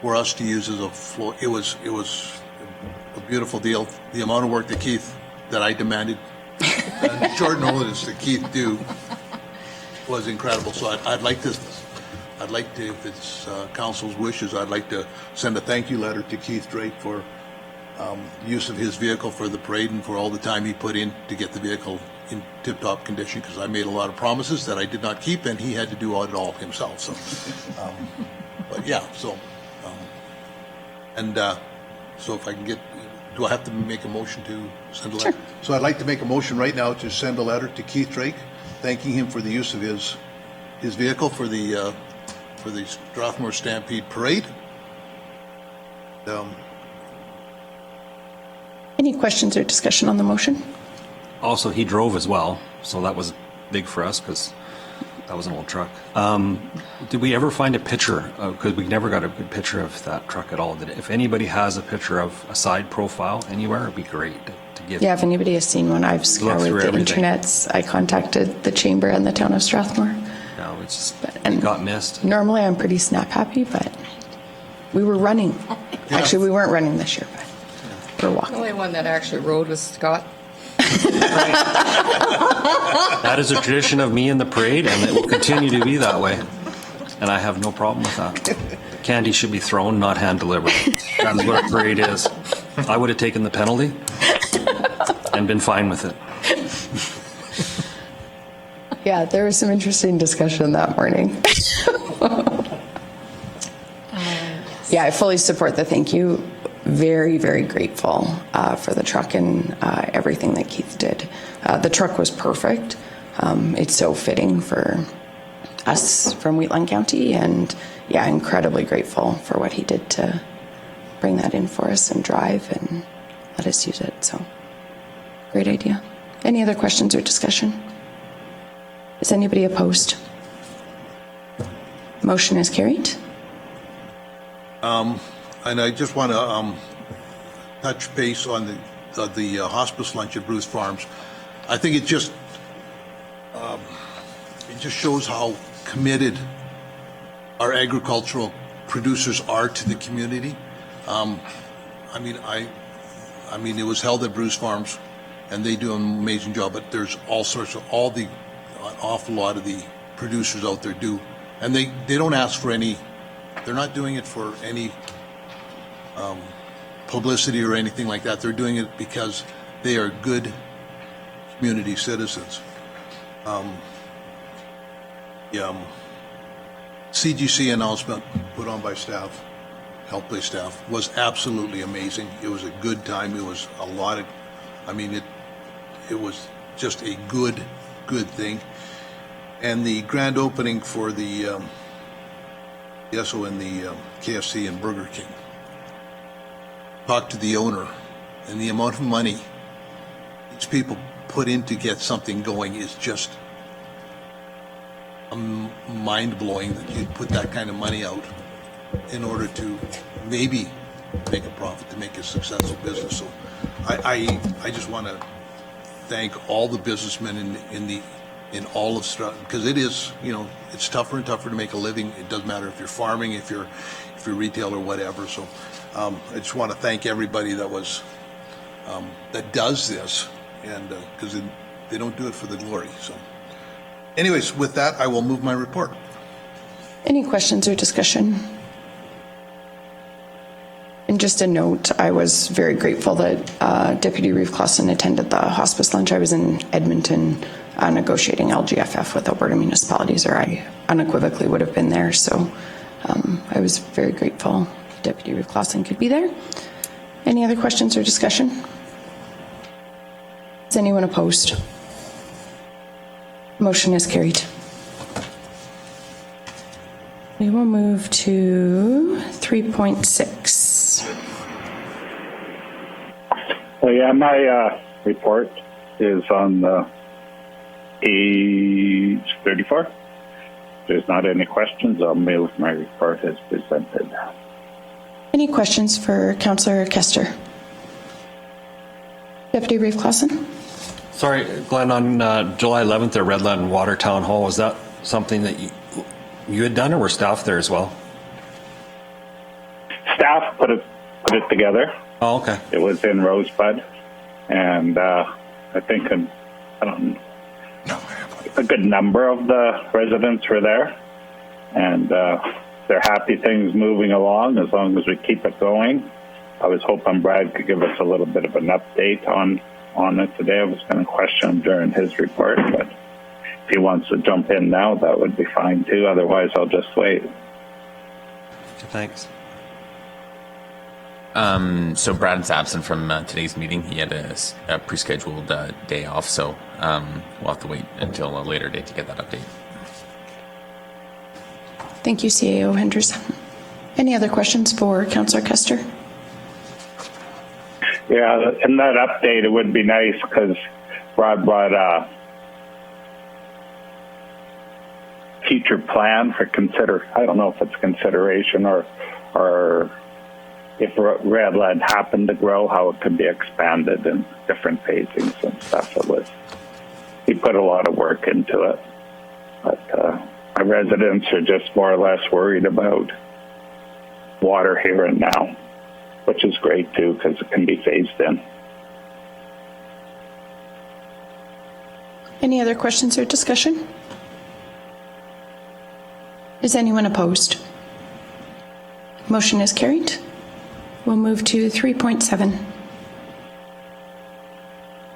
[SPEAKER 3] for us to use as a floor. It was a beautiful deal. The amount of work that I demanded and short notice that Keith do was incredible. So I'd like to, if it's council's wishes, I'd like to send a thank you letter to Keith Drake for use of his vehicle for the parade and for all the time he put in to get the vehicle in tip-top condition, because I made a lot of promises that I did not keep, and he had to do it all himself. So, but yeah, so, so if I can get, do I have to make a motion to send a letter?
[SPEAKER 1] Sure.
[SPEAKER 3] So I'd like to make a motion right now to send a letter to Keith Drake, thanking him for the use of his vehicle for the Strathmore Stampede Parade.
[SPEAKER 1] Any questions or discussion on the motion?
[SPEAKER 2] Also, he drove as well, so that was big for us because that was an old truck. Did we ever find a picture? Because we never got a good picture of that truck at all. If anybody has a picture of a side profile anywhere, it'd be great to give.
[SPEAKER 1] Yeah, if anybody has seen one, I've scoured
[SPEAKER 2] through
[SPEAKER 1] the
[SPEAKER 2] everything.
[SPEAKER 1] internets. I contacted the chamber and the town of Strathmore.
[SPEAKER 2] No, it's just
[SPEAKER 1] and
[SPEAKER 2] it got missed.
[SPEAKER 1] Normally, I'm pretty snap happy, but we were running.
[SPEAKER 3] Yeah.
[SPEAKER 1] Actually, we weren't running this year, but we're
[SPEAKER 8] the
[SPEAKER 1] walking.
[SPEAKER 8] only one that actually rode was Scott.
[SPEAKER 2] That is a tradition of me in the parade, and it will continue to be that way. And I have no problem with that. Candy should be thrown, not hand delivered. That's what a parade is. I would have taken the penalty and been fine with it.
[SPEAKER 1] Yeah, there was some interesting discussion that morning. Yeah, I fully support the thank you. Very, very grateful for the truck and everything that Keith did. The truck was perfect. It's so fitting for us from Wheatland County, and yeah, incredibly grateful for what he did to bring that in for us and drive and let us use it. So, great idea. Any other questions or discussion? Is anybody opposed? Motion is carried.
[SPEAKER 3] And I just want to touch base on the hospice lunch at Bruce Farms. I think it just shows how committed our agricultural producers are to the community. I mean, it was held at Bruce Farms, and they do an amazing job. But there's an awful lot of the producers out there do, and they don't ask for any. They're not doing it for any publicity or anything like that. They're doing it because they are good community citizens. Cgc announcement put on by staff, helped by staff, was absolutely amazing. It was a good time. It was a lot of, it was just a good thing. And the grand opening for the Esso and the KFC and Burger King. Talked to the owner, and the amount of money these people put in to get something going is just mind-blowing that you'd put that kind of money out in order to maybe make a profit, to make a successful business. So I just want to thank all the businessmen in all of Stratton, because it is, it's tougher and tougher to make a living. It doesn't matter if you're farming, if you're retail or whatever. So I just want to thank everybody that does this, and because they don't do it for the glory. So anyways, with that, I will move my report.
[SPEAKER 1] Any questions or discussion? And just a note, I was very grateful that Deputy Reeve Clausen attended the hospice lunch. I was in Edmonton negotiating LGFF with Alberta municipalities, or I unequivocally would have been there. So I was very grateful Deputy Reeve Clausen could be there. Any other questions or discussion? Is anyone opposed? Motion is carried. We will move to 3.6.
[SPEAKER 5] Well, yeah, my report is on page 34. If there's not any questions, I'll move my report as presented.
[SPEAKER 1] Any questions for Councillor Kester? Deputy Reeve Clausen?
[SPEAKER 2] Sorry, Glenn, on July 11th at Redland Water Town Hall, was that something that you had done, or were staff there as well?
[SPEAKER 5] Staff put it together.
[SPEAKER 2] Oh, okay.
[SPEAKER 5] It was in Rosebud, and I think a good number of the residents were there, and they're happy things moving along as long as we keep it going. I was hoping Brad could give us a little bit of an update on it today. I was going to question him during his report, but if he wants to jump in now, that would be fine too. Otherwise, I'll just wait.
[SPEAKER 2] Thanks.
[SPEAKER 6] So Brad's absent from today's meeting. He had a pre-scheduled day off, so we'll have to wait until a later date to get that update.
[SPEAKER 1] Thank you, CAO Henderson. Any other questions for Councillor Kester?
[SPEAKER 5] Yeah, in that update, it would be nice because Brad brought a future plan for I don't know if it's consideration or if Redland happened to grow, how it could be expanded in different phasings and stuff. He put a lot of work into it, but our residents are just more or less worried about water here and now, which is great too because it can be phased in.
[SPEAKER 1] Any other questions or discussion? Is anyone opposed? Motion is carried. We'll move to 3.7.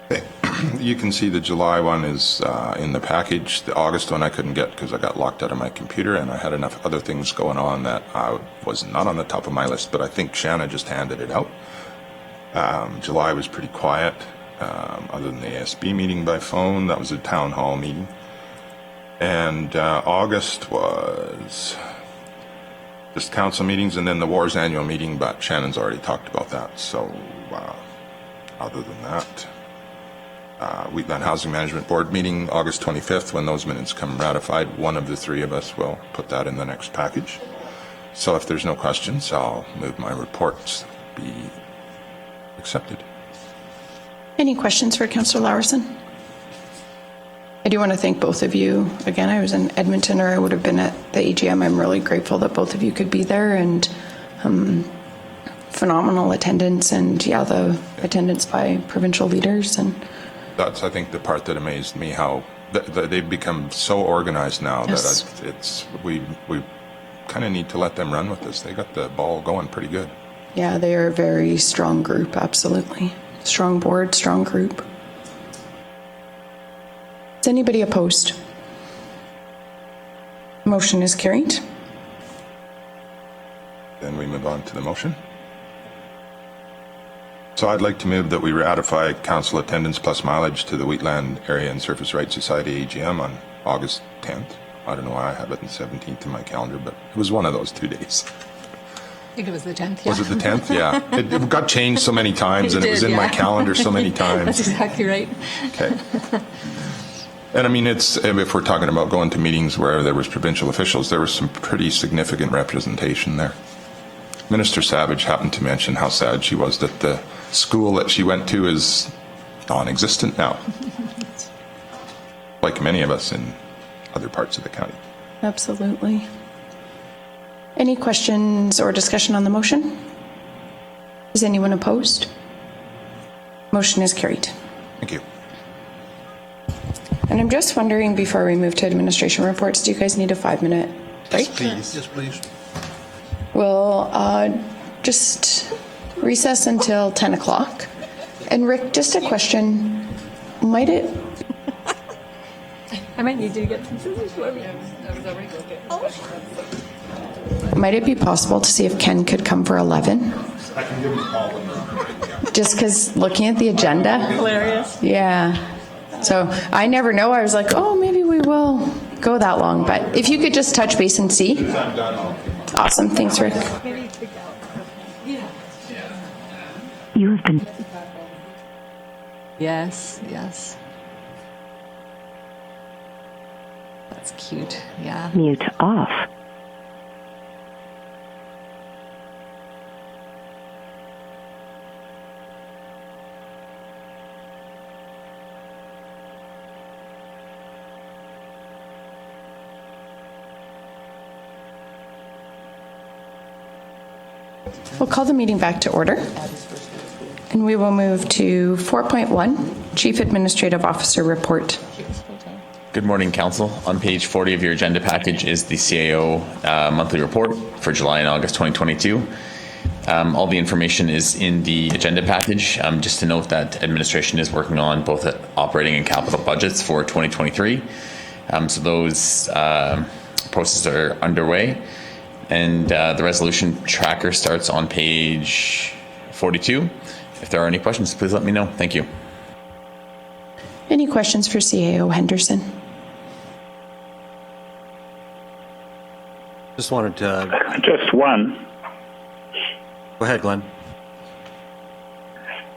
[SPEAKER 4] Okay. You can see the July one is in the package. The August one I couldn't get because I got locked out of my computer and I had enough other things going on that was not on the top of my list, but I think Shanna just handed it out. July was pretty quiet, other than the ASB meeting by phone. That was a town hall meeting. And August was just council meetings and then the Wars annual meeting, but Shannon's already talked about that. So other than that, Wheatland Housing Management Board meeting, August 25th. When those minutes come ratified, one of the three of us will put that in the next package. So if there's no questions, I'll move my reports be accepted.
[SPEAKER 1] Any questions for Councillor Lawerson? I do want to thank both of you. Again, I was in Edmonton, or I would have been at the AGM. I'm really grateful that both of you could be there, and phenomenal attendance, and yeah, the attendance by provincial leaders. And
[SPEAKER 4] that's, I think, the part that amazed me, how they've become so organized now.
[SPEAKER 1] Yes.
[SPEAKER 4] That it's we kind of need to let them run with this. They got the ball going pretty good.
[SPEAKER 1] yeah, they are a very strong group, absolutely. Strong board, strong group. Is anybody opposed? Motion is carried.
[SPEAKER 4] Then we move on to the motion. So I'd like to move that we ratify council attendance plus mileage to the Wheatland Area and Surface Rights Society AGM on August 10th. I don't know why I have it in 17th in my calendar, but it was one of those 2 days.
[SPEAKER 7] I think it was the 10th.
[SPEAKER 4] Was it the 10th? Yeah. It got changed so many times, and it was in my calendar so many times.
[SPEAKER 7] That's exactly right.
[SPEAKER 4] Okay. And I mean, if we're talking about going to meetings where there was provincial officials, there was some pretty significant representation there. Minister Savage happened to mention how sad she was that the school that she went to is non-existent now, like many of us in other parts of the county.
[SPEAKER 1] Absolutely. Any questions or discussion on the motion? Is anyone opposed? Motion is carried.
[SPEAKER 4] Thank you.
[SPEAKER 1] And I'm just wondering, before we move to administration reports, do you guys need a 5-minute break?
[SPEAKER 3] Yes, please.
[SPEAKER 1] We'll just recess until 10 o'clock. And Rick, just a question. Might it
[SPEAKER 7] I might need you to get some scissors for me.
[SPEAKER 1] be possible to see if Ken could come for 11?
[SPEAKER 4] I can give you a call.
[SPEAKER 1] Just because looking at the agenda.
[SPEAKER 7] Hilarious.
[SPEAKER 1] Yeah. So I never know. I was like, oh, maybe we will go that long. But if you could just touch base and see. Awesome. Thanks, Rick.
[SPEAKER 9] You have been.
[SPEAKER 7] Yes, yes. That's cute. Yeah.
[SPEAKER 9] Mute off.
[SPEAKER 1] We'll call the meeting back to order. And we will move to 4.1, Chief Administrative Officer Report.
[SPEAKER 6] Good morning, Council. On page 40 of your agenda package is the CAO monthly report for July and August 2022. All the information is in the agenda package. Just to note that administration is working on both operating and capital budgets for 2023. So those processes are underway. And the resolution tracker starts on page 42. If there are any questions, please let me know. Thank you.
[SPEAKER 1] Any questions for CAO Henderson?
[SPEAKER 2] Just wanted to...
[SPEAKER 5] Just one.
[SPEAKER 2] Go ahead, Glenn.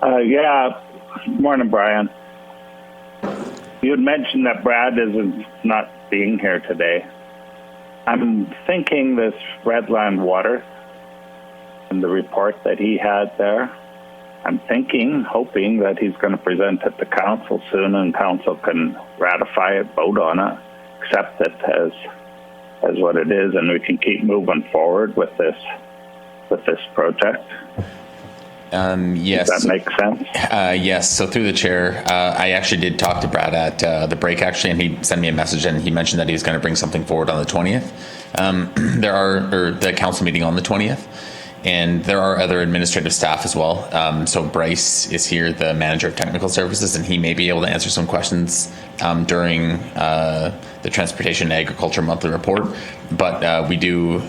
[SPEAKER 5] Yeah. Morning, Brian. You had mentioned that Brad is not being here today. I'm thinking this Redland water and the report that he had there, I'm hoping that he's going to present it to council soon, and council can ratify it, vote on it, accept it as what it is, and we can keep moving forward with this project.
[SPEAKER 6] Yes.
[SPEAKER 5] Does that make sense?
[SPEAKER 6] Yes. So through the chair, I actually did talk to Brad at the break, actually, and he sent me a message, and he mentioned that he was going to bring something forward on the 20th. The council meeting on the 20th, and there are other administrative staff as well. So Bryce is here, the manager of technical services, and he may be able to answer some questions during the transportation and agriculture monthly report. But we do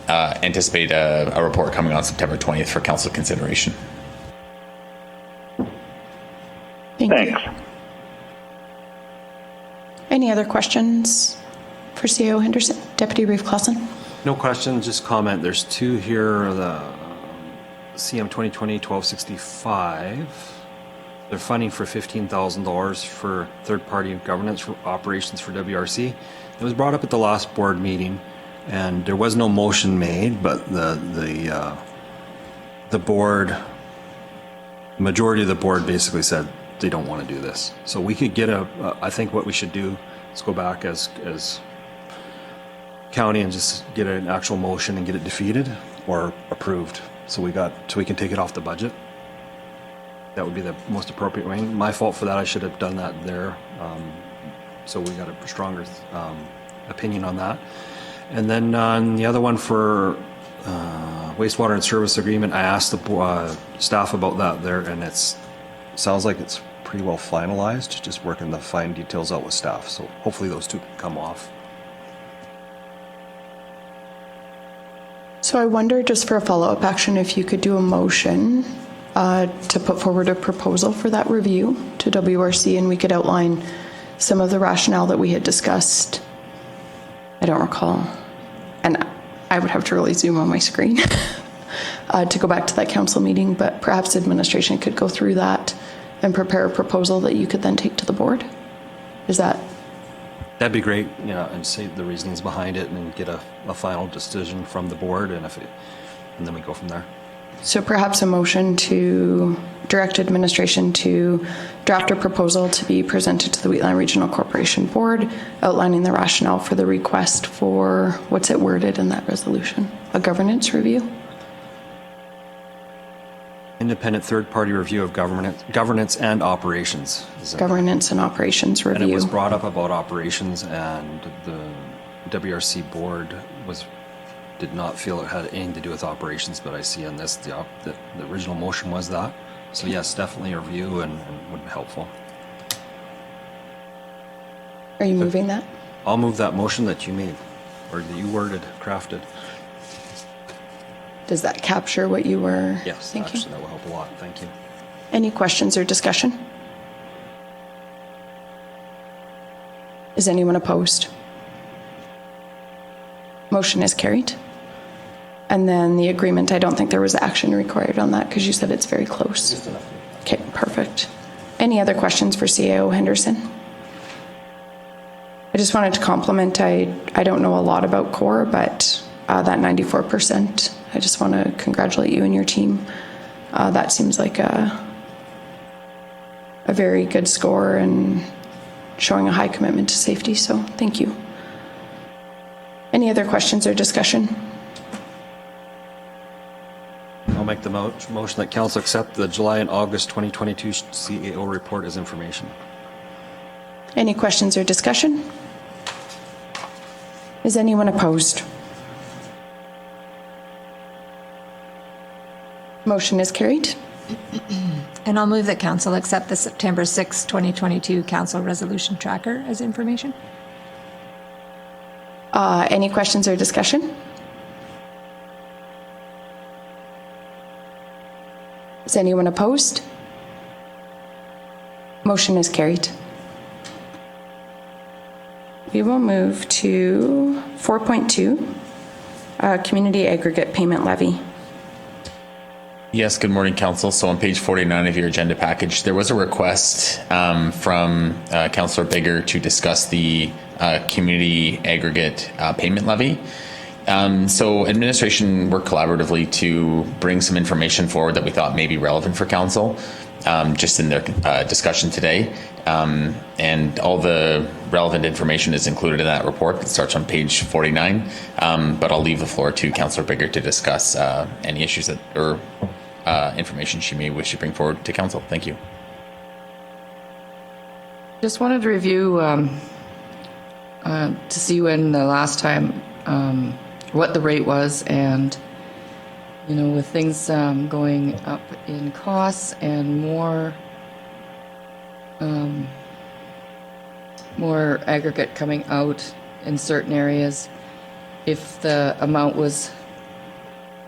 [SPEAKER 6] anticipate a report coming on September 20th for council consideration.
[SPEAKER 5] Thanks.
[SPEAKER 1] Any other questions for CAO Henderson? Deputy Reeve Clausen?
[SPEAKER 2] No questions, just comment. There's two here, the CM 2020-1265. They're funding for $15,000 for third-party governance operations for WRC. It was brought up at the last board meeting, and there was no motion made, but the board, majority of the board basically said they don't want to do this. So we could get I think what we should do is go back as county and just get an actual motion and get it defeated or approved. So we can take it off the budget. That would be the most appropriate way. My fault for that. I should have done that there. So we got a stronger opinion on that. And then on the other one for wastewater and service agreement, I asked the staff about that there, and sounds like it's pretty well finalized, just working the fine details out with staff. So hopefully those two can come off.
[SPEAKER 1] So I wonder, just for a follow-up action, if you could do a motion to put forward a proposal for that review to WRC, and we could outline some of the rationale that we had discussed. I don't recall. And I would have to really zoom on my screen to go back to that council meeting, but perhaps administration could go through that and prepare a proposal that you could then take to the board.
[SPEAKER 2] That'd be great, and say the reasonings behind it and get a final decision from the board, and then we go from there.
[SPEAKER 1] So perhaps a motion to direct administration to draft a proposal to be presented to the Wheatland Regional Corporation Board, outlining the rationale for the request for, what's it worded in that resolution? A governance review?
[SPEAKER 2] Independent third-party review of governance and operations.
[SPEAKER 1] Governance and operations review.
[SPEAKER 2] And it was brought up about operations, and the WRC board did not feel it had anything to do with operations, but I see on this the original motion was that. So yes, definitely a review and would be helpful.
[SPEAKER 1] Are you moving that?
[SPEAKER 2] I'll move that motion that you made, or that you crafted.
[SPEAKER 1] Does that capture what you were
[SPEAKER 2] Yes,
[SPEAKER 1] thinking?
[SPEAKER 2] actually, that will help a lot. Thank you.
[SPEAKER 1] Any questions or discussion? Is anyone opposed? Motion is carried. And then the agreement, I don't think there was action required on that because you said it's very close. Okay, perfect. Any other questions for CAO Henderson? I just wanted to compliment, I don't know a lot about CORE, but that 94%, I just want to congratulate you and your team. That seems like a very good score and showing a high commitment to safety, so thank you. Any other questions or discussion?
[SPEAKER 2] I'll make the motion that council accept the July and August 2022 CAO report as information.
[SPEAKER 1] Any questions or discussion? Is anyone opposed? Motion is carried.
[SPEAKER 7] And I'll move that council accept the September 6, 2022 council resolution tracker as information.
[SPEAKER 1] Any questions or discussion? Is anyone opposed? Motion is carried. We will move to 4.2, community aggregate payment levy.
[SPEAKER 6] Yes, good morning, Council. So on page 49 of your agenda package, there was a request from Councillor Bigger to discuss the community aggregate payment levy. So administration worked collaboratively to bring some information forward that we thought may be relevant for Council, just in their discussion today. And all the relevant information is included in that report. It starts on page 49, but I'll leave the floor to Councillor Bigger to discuss any issues or information she may wish to bring forward to Council. Thank you.
[SPEAKER 8] Just wanted to review to see when the last time, what the rate was, and with things going up in costs and more aggregate coming out in certain areas, if the amount was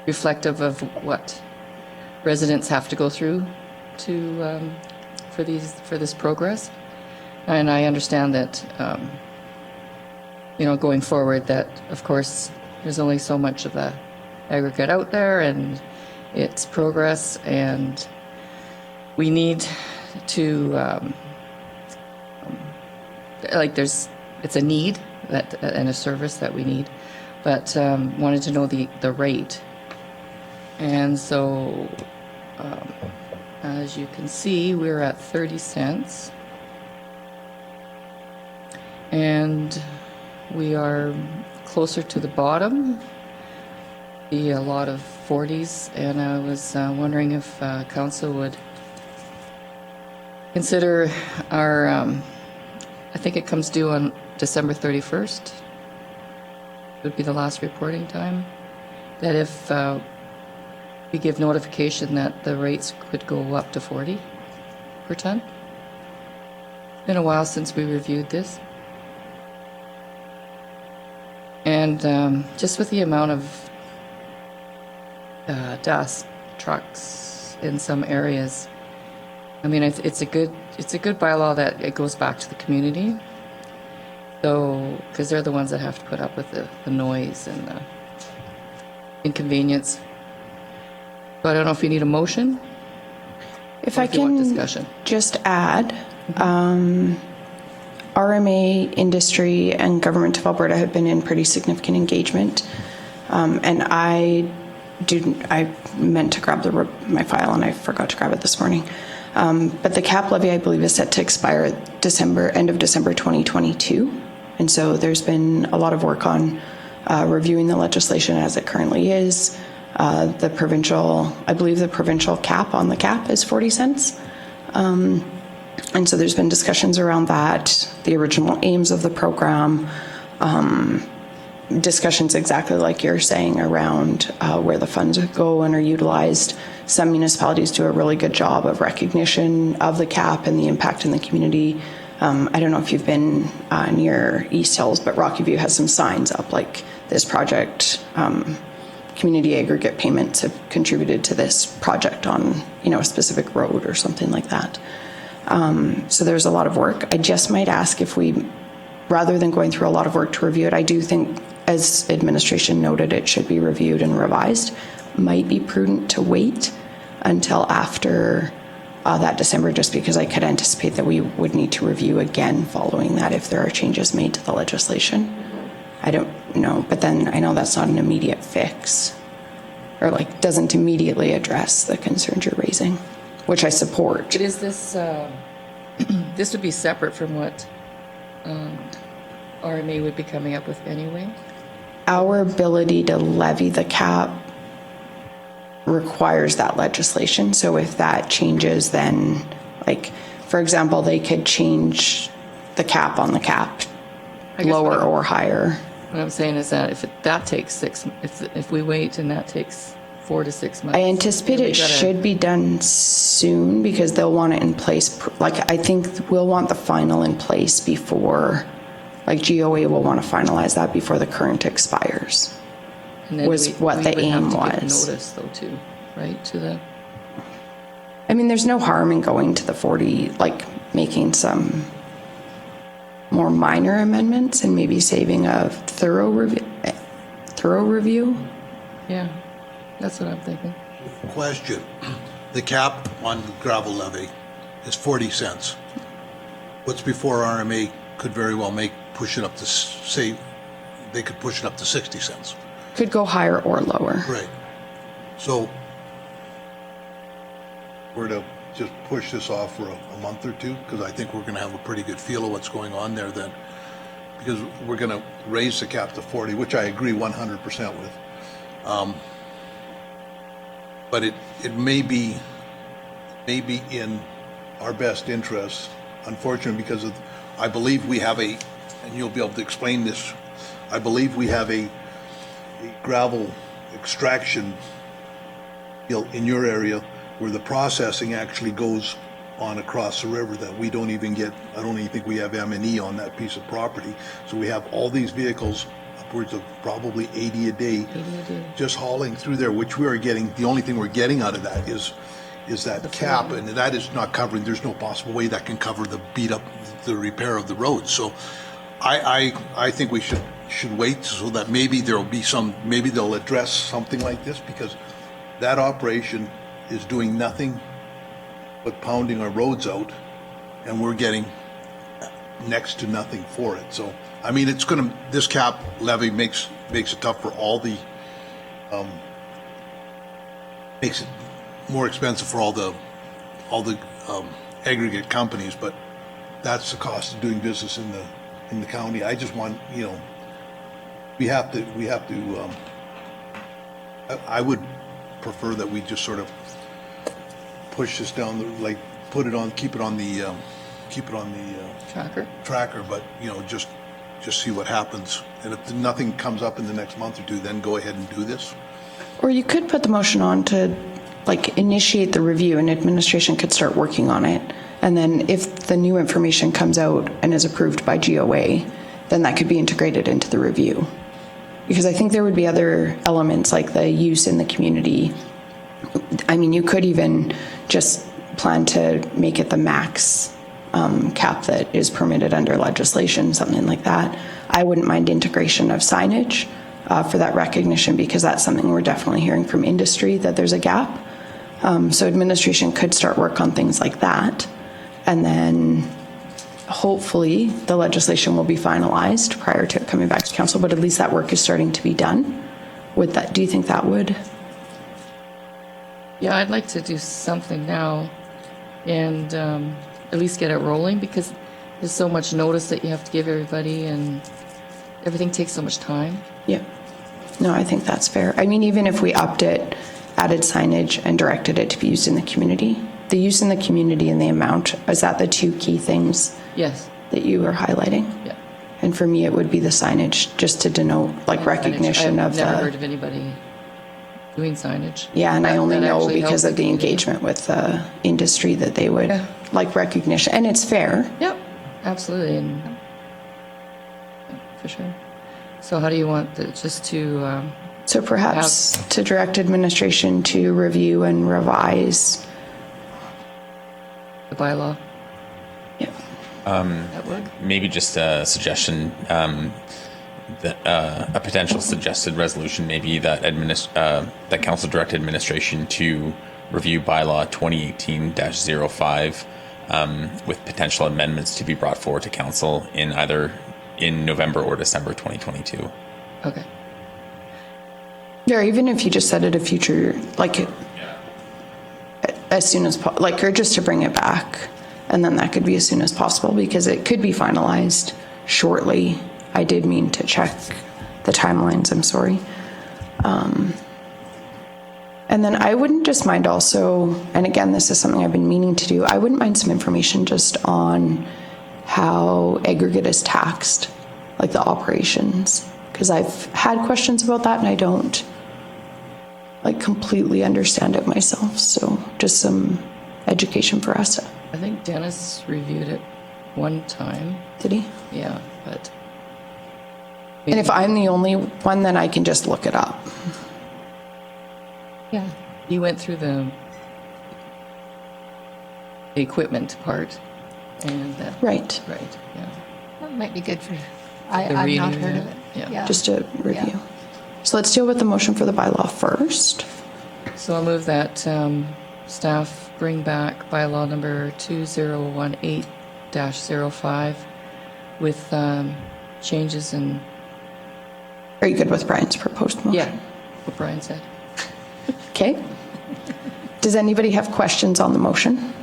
[SPEAKER 8] reflective of what residents have to go through for this progress. And I understand that going forward, that of course there's only so much of the aggregate out there and its progress, and we need to, it's a need and a service that we need, but wanted to know the rate. And so, as you can see, we're at 30 cents. And we are closer to the bottom, a lot of 40s, and I was wondering if council would consider our, I think it comes due on December 31st, would be the last reporting time, that if we give notification that the rates could go up to 40 per ton. It's been a while since we reviewed this. And just with the amount of dust trucks in some areas, I mean, it's a good bylaw that it goes back to the community. So, because they're the ones that have to put up with the noise and the inconvenience. So I don't know if you need a motion.
[SPEAKER 1] If I can
[SPEAKER 8] discussion.
[SPEAKER 1] Just add, RMA, industry, and Government of Alberta have been in pretty significant engagement. And I meant to grab my file and I forgot to grab it this morning. But the cap levy, I believe, is set to expire end of December 2022. And so there's been a lot of work on reviewing the legislation as it currently is. I believe the provincial cap on the cap is 40 cents. And so there's been discussions around that, the original aims of the program, discussions exactly like you're saying around where the funds go and are utilized. Some municipalities do a really good job of recognition of the cap and the impact in the community. I don't know if you've been near East Hills, but Rocky View has some signs up like this project, community aggregate payments have contributed to this project on, a specific road or something like that. So there's a lot of work. I just might ask if we, rather than going through a lot of work to review it, I do think, as administration noted, it should be reviewed and revised. Might be prudent to wait until after that December, just because I could anticipate that we would need to review again following that if there are changes made to the legislation. I don't know, but then I know that's not an immediate fix, or doesn't immediately address the concerns you're raising, which I support.
[SPEAKER 8] But is this, this would be separate from what RMA would be coming up with anyway?
[SPEAKER 1] Our ability to levy the cap requires that legislation. So if that changes, then, for example, they could change the cap on the cap, lower or higher.
[SPEAKER 8] What I'm saying is that that takes if we wait and that takes 4 to 6 months.
[SPEAKER 1] I anticipate it should be done soon because they'll want it in place. I think we'll want the final in place before, GOA will want to finalize that before the current expires.
[SPEAKER 8] And then
[SPEAKER 1] was what the aim was.
[SPEAKER 8] Notice though too, right? To the.
[SPEAKER 1] I mean, there's no harm in going to the 40, making some more minor amendments and maybe saving a thorough review.
[SPEAKER 8] Yeah, that's what I'm thinking.
[SPEAKER 3] Question. The cap on gravel levy is 40 cents. What's before RMA could very well push it up to, say, they could push it up to 60 cents.
[SPEAKER 1] Could go higher or lower.
[SPEAKER 3] Right. So we're to just push this off for a month or two, because I think we're going to have a pretty good feel of what's going on there then, because we're going to raise the cap to 40, which I agree 100% with. But it may be in our best interest, unfortunately, because I believe we have and you'll be able to explain this, I believe we have a gravel extraction in your area where the processing actually goes on across the river that we don't even get. I don't even think we have M&E on that piece of property. So we have all these vehicles, upwards of probably 80 a day, just hauling through there, which we are getting. The only thing we're getting out of that is that cap, and that is not covering. There's no possible way that can cover the repair of the road. So I think we should wait so that maybe they'll address something like this, because that operation is doing nothing but pounding our roads out, and we're getting next to nothing for it. So, I mean, this cap levy makes it tough for all the, makes it more expensive for all the aggregate companies, but that's the cost of doing business in the county. I just want, we have to, I would prefer that we just sort of push this down, keep it on the tracker, but, just see what happens. And if nothing comes up in the next month or two, then go ahead and do this.
[SPEAKER 1] Or you could put the motion on to initiate the review, and administration could start working on it. And then if the new information comes out and is approved by GOA, then that could be integrated into the review. Because I think there would be other elements like the use in the community. I mean, you could even just plan to make it the max cap that is permitted under legislation, something like that. I wouldn't mind integration of signage for that recognition, because that's something we're definitely hearing from industry, that there's a gap. So administration could start work on things like that. And then hopefully the legislation will be finalized prior to it coming back to council, but at least that work is starting to be done. With that, do you think that would?
[SPEAKER 8] Yeah, I'd like to do something now and at least get it rolling, because there's so much notice that you have to give everybody and everything takes so much time.
[SPEAKER 1] Yeah. No, I think that's fair. I mean, even if we upped it, added signage, and directed it to be used in the community, the use in the community and the amount, is that the two key things?
[SPEAKER 8] Yes.
[SPEAKER 1] That you were highlighting?
[SPEAKER 8] Yeah.
[SPEAKER 1] And for me, it would be the signage, just to denote recognition of the.
[SPEAKER 8] I've never heard of anybody doing signage.
[SPEAKER 1] Yeah, and I only know
[SPEAKER 8] actually
[SPEAKER 1] because
[SPEAKER 8] helps
[SPEAKER 1] of the engagement with the industry that they would like recognition, and it's fair.
[SPEAKER 8] Yep, absolutely, and for sure. So how do you want just to?
[SPEAKER 1] So perhaps to direct administration to review and revise
[SPEAKER 8] the bylaw.
[SPEAKER 1] Yeah.
[SPEAKER 8] That work?
[SPEAKER 6] Maybe just a suggestion, that a potential suggested resolution, maybe that that council direct administration to review bylaw 2018-05 with potential amendments to be brought forward to council in either in November or December 2022.
[SPEAKER 8] Okay.
[SPEAKER 1] Yeah, even if you just said at a future, as soon as, or just to bring it back, and then that could be as soon as possible, because it could be finalized shortly. I did mean to check the timelines, I'm sorry. And then I wouldn't just mind also, and again, this is something I've been meaning to do, I wouldn't mind some information just on how Aggregate is taxed, like the operations, because I've had questions about that and I don't completely understand it myself. So just some education for us.
[SPEAKER 8] I think Dennis reviewed it one time.
[SPEAKER 1] Did he?
[SPEAKER 8] Yeah, but.
[SPEAKER 1] And if I'm the only one, then I can just look it up.
[SPEAKER 8] Yeah. You went through the equipment part and that.
[SPEAKER 1] Right.
[SPEAKER 8] Right, yeah.
[SPEAKER 7] That might be good for, I've not heard of it.
[SPEAKER 8] Yeah.
[SPEAKER 1] Just a review.
[SPEAKER 7] Yeah.
[SPEAKER 1] So let's deal with the motion for the bylaw first.
[SPEAKER 8] So I'll move that staff bring back bylaw number 2018-05 with changes in.
[SPEAKER 1] Are you good with Brian's proposed motion?
[SPEAKER 8] Yeah, what Brian said.
[SPEAKER 1] Okay. Does anybody have questions on the motion?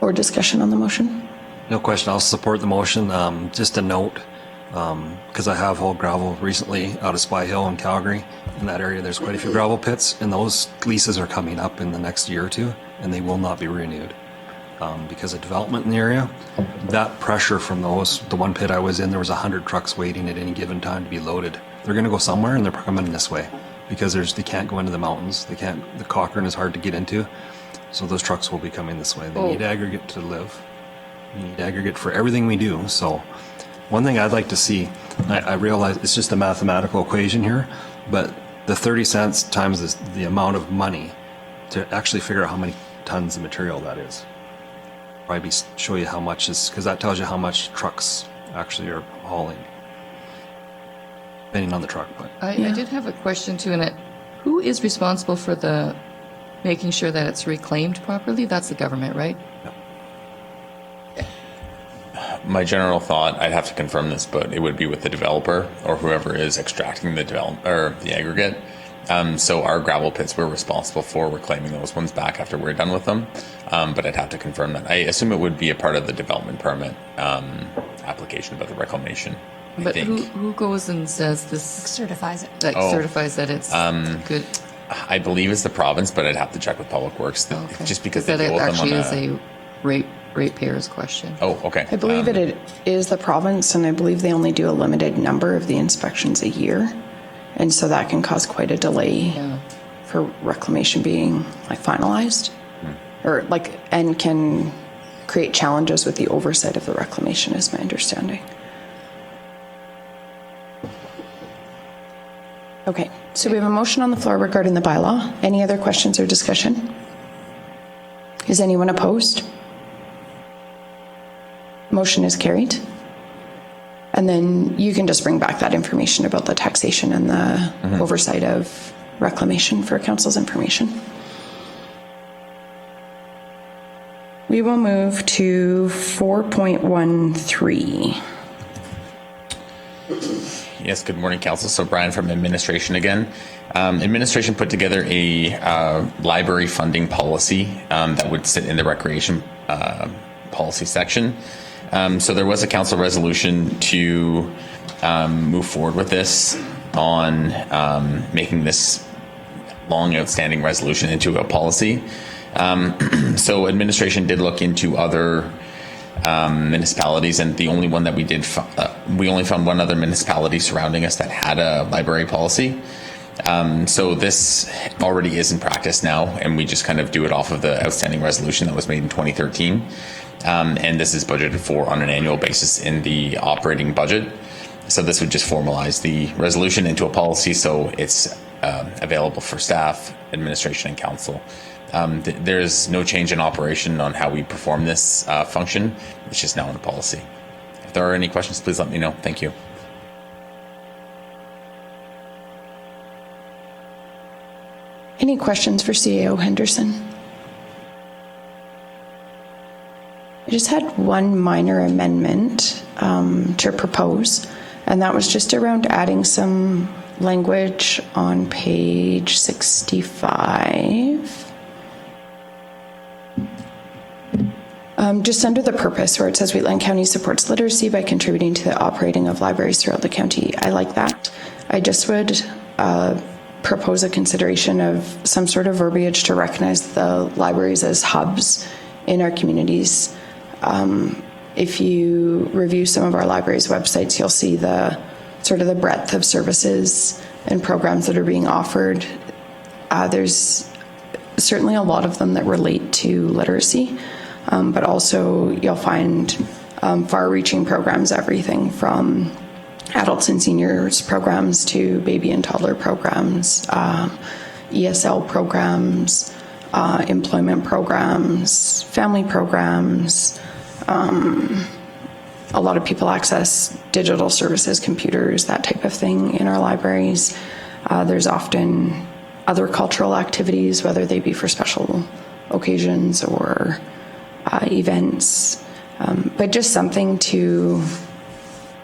[SPEAKER 1] Or discussion on the motion?
[SPEAKER 2] No question. I'll support the motion. Just a note, because I have hauled gravel recently out of Spy Hill in Calgary. In that area, there's quite a few gravel pits, and those leases are coming up in the next year or two, and they will not be renewed because of development in the area. That pressure from those, the one pit I was in, there was 100 trucks waiting at any given time to be loaded. They're going to go somewhere, and they're coming this way because they can't go into the mountains. They can't. The Cochrane is hard to get into, so those trucks will be coming this way. They need aggregate to live. We need aggregate for everything we do. So one thing I'd like to see, I realize it's just a mathematical equation here, but the 30 cents times the amount of money to actually figure out how many tons of material that is. Probably show you how much is, because that tells you how much trucks actually are hauling, depending on the truck. But
[SPEAKER 8] I did have a question too, in it. Who is responsible for the making sure that it's reclaimed properly? That's the government, right?
[SPEAKER 6] My general thought, I'd have to confirm this, but it would be with the developer or whoever is extracting the the aggregate. So our gravel pits, we're responsible for reclaiming those ones back after we're done with them. But I'd have to confirm that. I assume it would be a part of the development permit application about the reclamation.
[SPEAKER 8] But who goes and says this?
[SPEAKER 7] Certifies it.
[SPEAKER 8] Like certifies that it's good.
[SPEAKER 6] I believe it's the province, but I'd have to check with Public Works.
[SPEAKER 8] Okay.
[SPEAKER 6] Just because
[SPEAKER 8] that
[SPEAKER 6] they
[SPEAKER 8] it
[SPEAKER 6] deal with them on
[SPEAKER 8] actually is a ratepayers question.
[SPEAKER 6] Oh, okay.
[SPEAKER 1] I believe it is the province, and I believe they only do a limited number of the inspections a year. And so that can cause quite a delay for reclamation being like finalized or like, and can create challenges with the oversight of the reclamation is my understanding. Okay, so we have a motion on the floor regarding the bylaw. Any other questions or discussion? Is anyone opposed? Motion is carried. And then you can just bring back that information about the taxation and the oversight of reclamation for council's information. We will move to 4.13.
[SPEAKER 6] Yes, good morning, Council. So Brian from Administration again. Administration put together a library funding policy that would sit in the recreation policy section. So there was a council resolution to move forward with this on making this long outstanding resolution into a policy. So administration did look into other municipalities, and the only one that we did, we only found one other municipality surrounding us that had a library policy. So this already is in practice now, and we just kind of do it off of the outstanding resolution that was made in 2013. And this is budgeted for on an annual basis in the operating budget. So this would just formalize the resolution into a policy, so it's available for staff, administration, and council. There is no change in operation on how we perform this function. It's just now in the policy. If there are any questions, please let me know. Thank you.
[SPEAKER 1] Any questions for CAO Henderson? I just had one minor amendment to propose, and that was just around adding some language on page 65. Just under the purpose where it says Wheatland County supports literacy by contributing to the operating of libraries throughout the county. I like that. I just would propose a consideration of some sort of verbiage to recognize the libraries as hubs in our communities. If you review some of our libraries' websites, you'll see the sort of the breadth of services and programs that are being offered. There's certainly a lot of them that relate to literacy, but also you'll find far-reaching programs, everything from adults and seniors programs to baby and toddler programs, ESL programs, employment programs, family programs. A lot of people access digital services, computers, that type of thing in our libraries. There's often other cultural activities, whether they be for special occasions or events, but just something to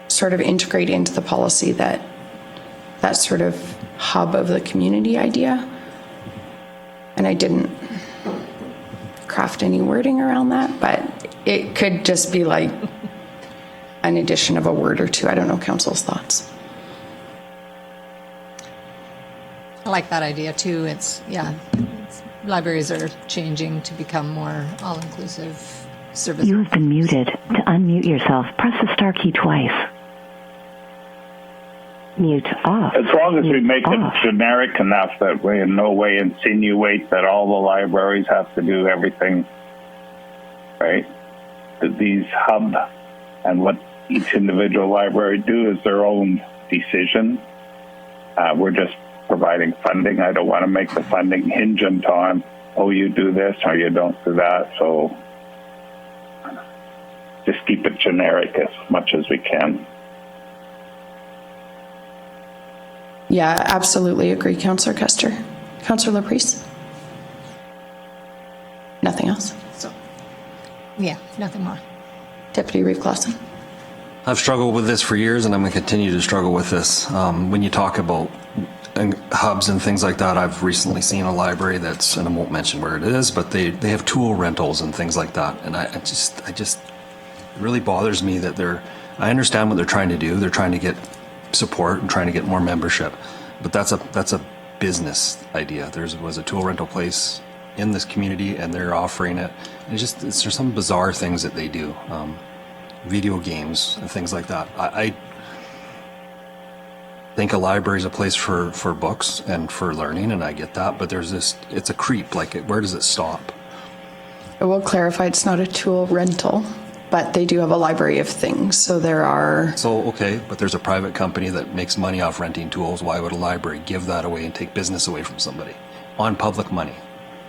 [SPEAKER 1] sort of integrate into the policy that sort of hub of the community idea. And I didn't craft any wording around that, but it could just be like an addition of a word or two. I don't know council's thoughts.
[SPEAKER 7] I like that idea too. Libraries are changing to become more all-inclusive services.
[SPEAKER 9] You have been muted. To unmute yourself, press the star key twice. Mute off.
[SPEAKER 5] As long as we
[SPEAKER 9] Mute
[SPEAKER 5] make
[SPEAKER 9] off.
[SPEAKER 5] it generic enough that we in no way insinuate that all the libraries have to do everything, right? That these hub and what each individual library do is their own decision. We're just providing funding. I don't want to make the funding hingent on, oh, you do this or you don't do that. So just keep it generic as much as we can.
[SPEAKER 1] Yeah, absolutely agree, Councillor Custer. Councillor LaPrice? nothing else.
[SPEAKER 7] So, yeah, nothing more.
[SPEAKER 1] Deputy Reeve Clausen.
[SPEAKER 2] I've struggled with this for years, and I'm going to continue to struggle with this. When you talk about hubs and things like that, I've recently seen a library that's, and I won't mention where it is, but they have tool rentals and things like that. And I just, it really bothers me that I understand what they're trying to do. They're trying to get support and trying to get more membership, but that's a business idea. There was a tool rental place in this community, and they're offering it. There's some bizarre things that they do. Video games and things like that. I think a library is a place for books and for learning, and I get that, but it's a creep. Like, where does it stop?
[SPEAKER 1] I will clarify, it's not a tool rental, but they do have a library of things. So there are...
[SPEAKER 2] So, okay, but there's a private company that makes money off renting tools. Why would a library give that away and take business away from somebody on public money?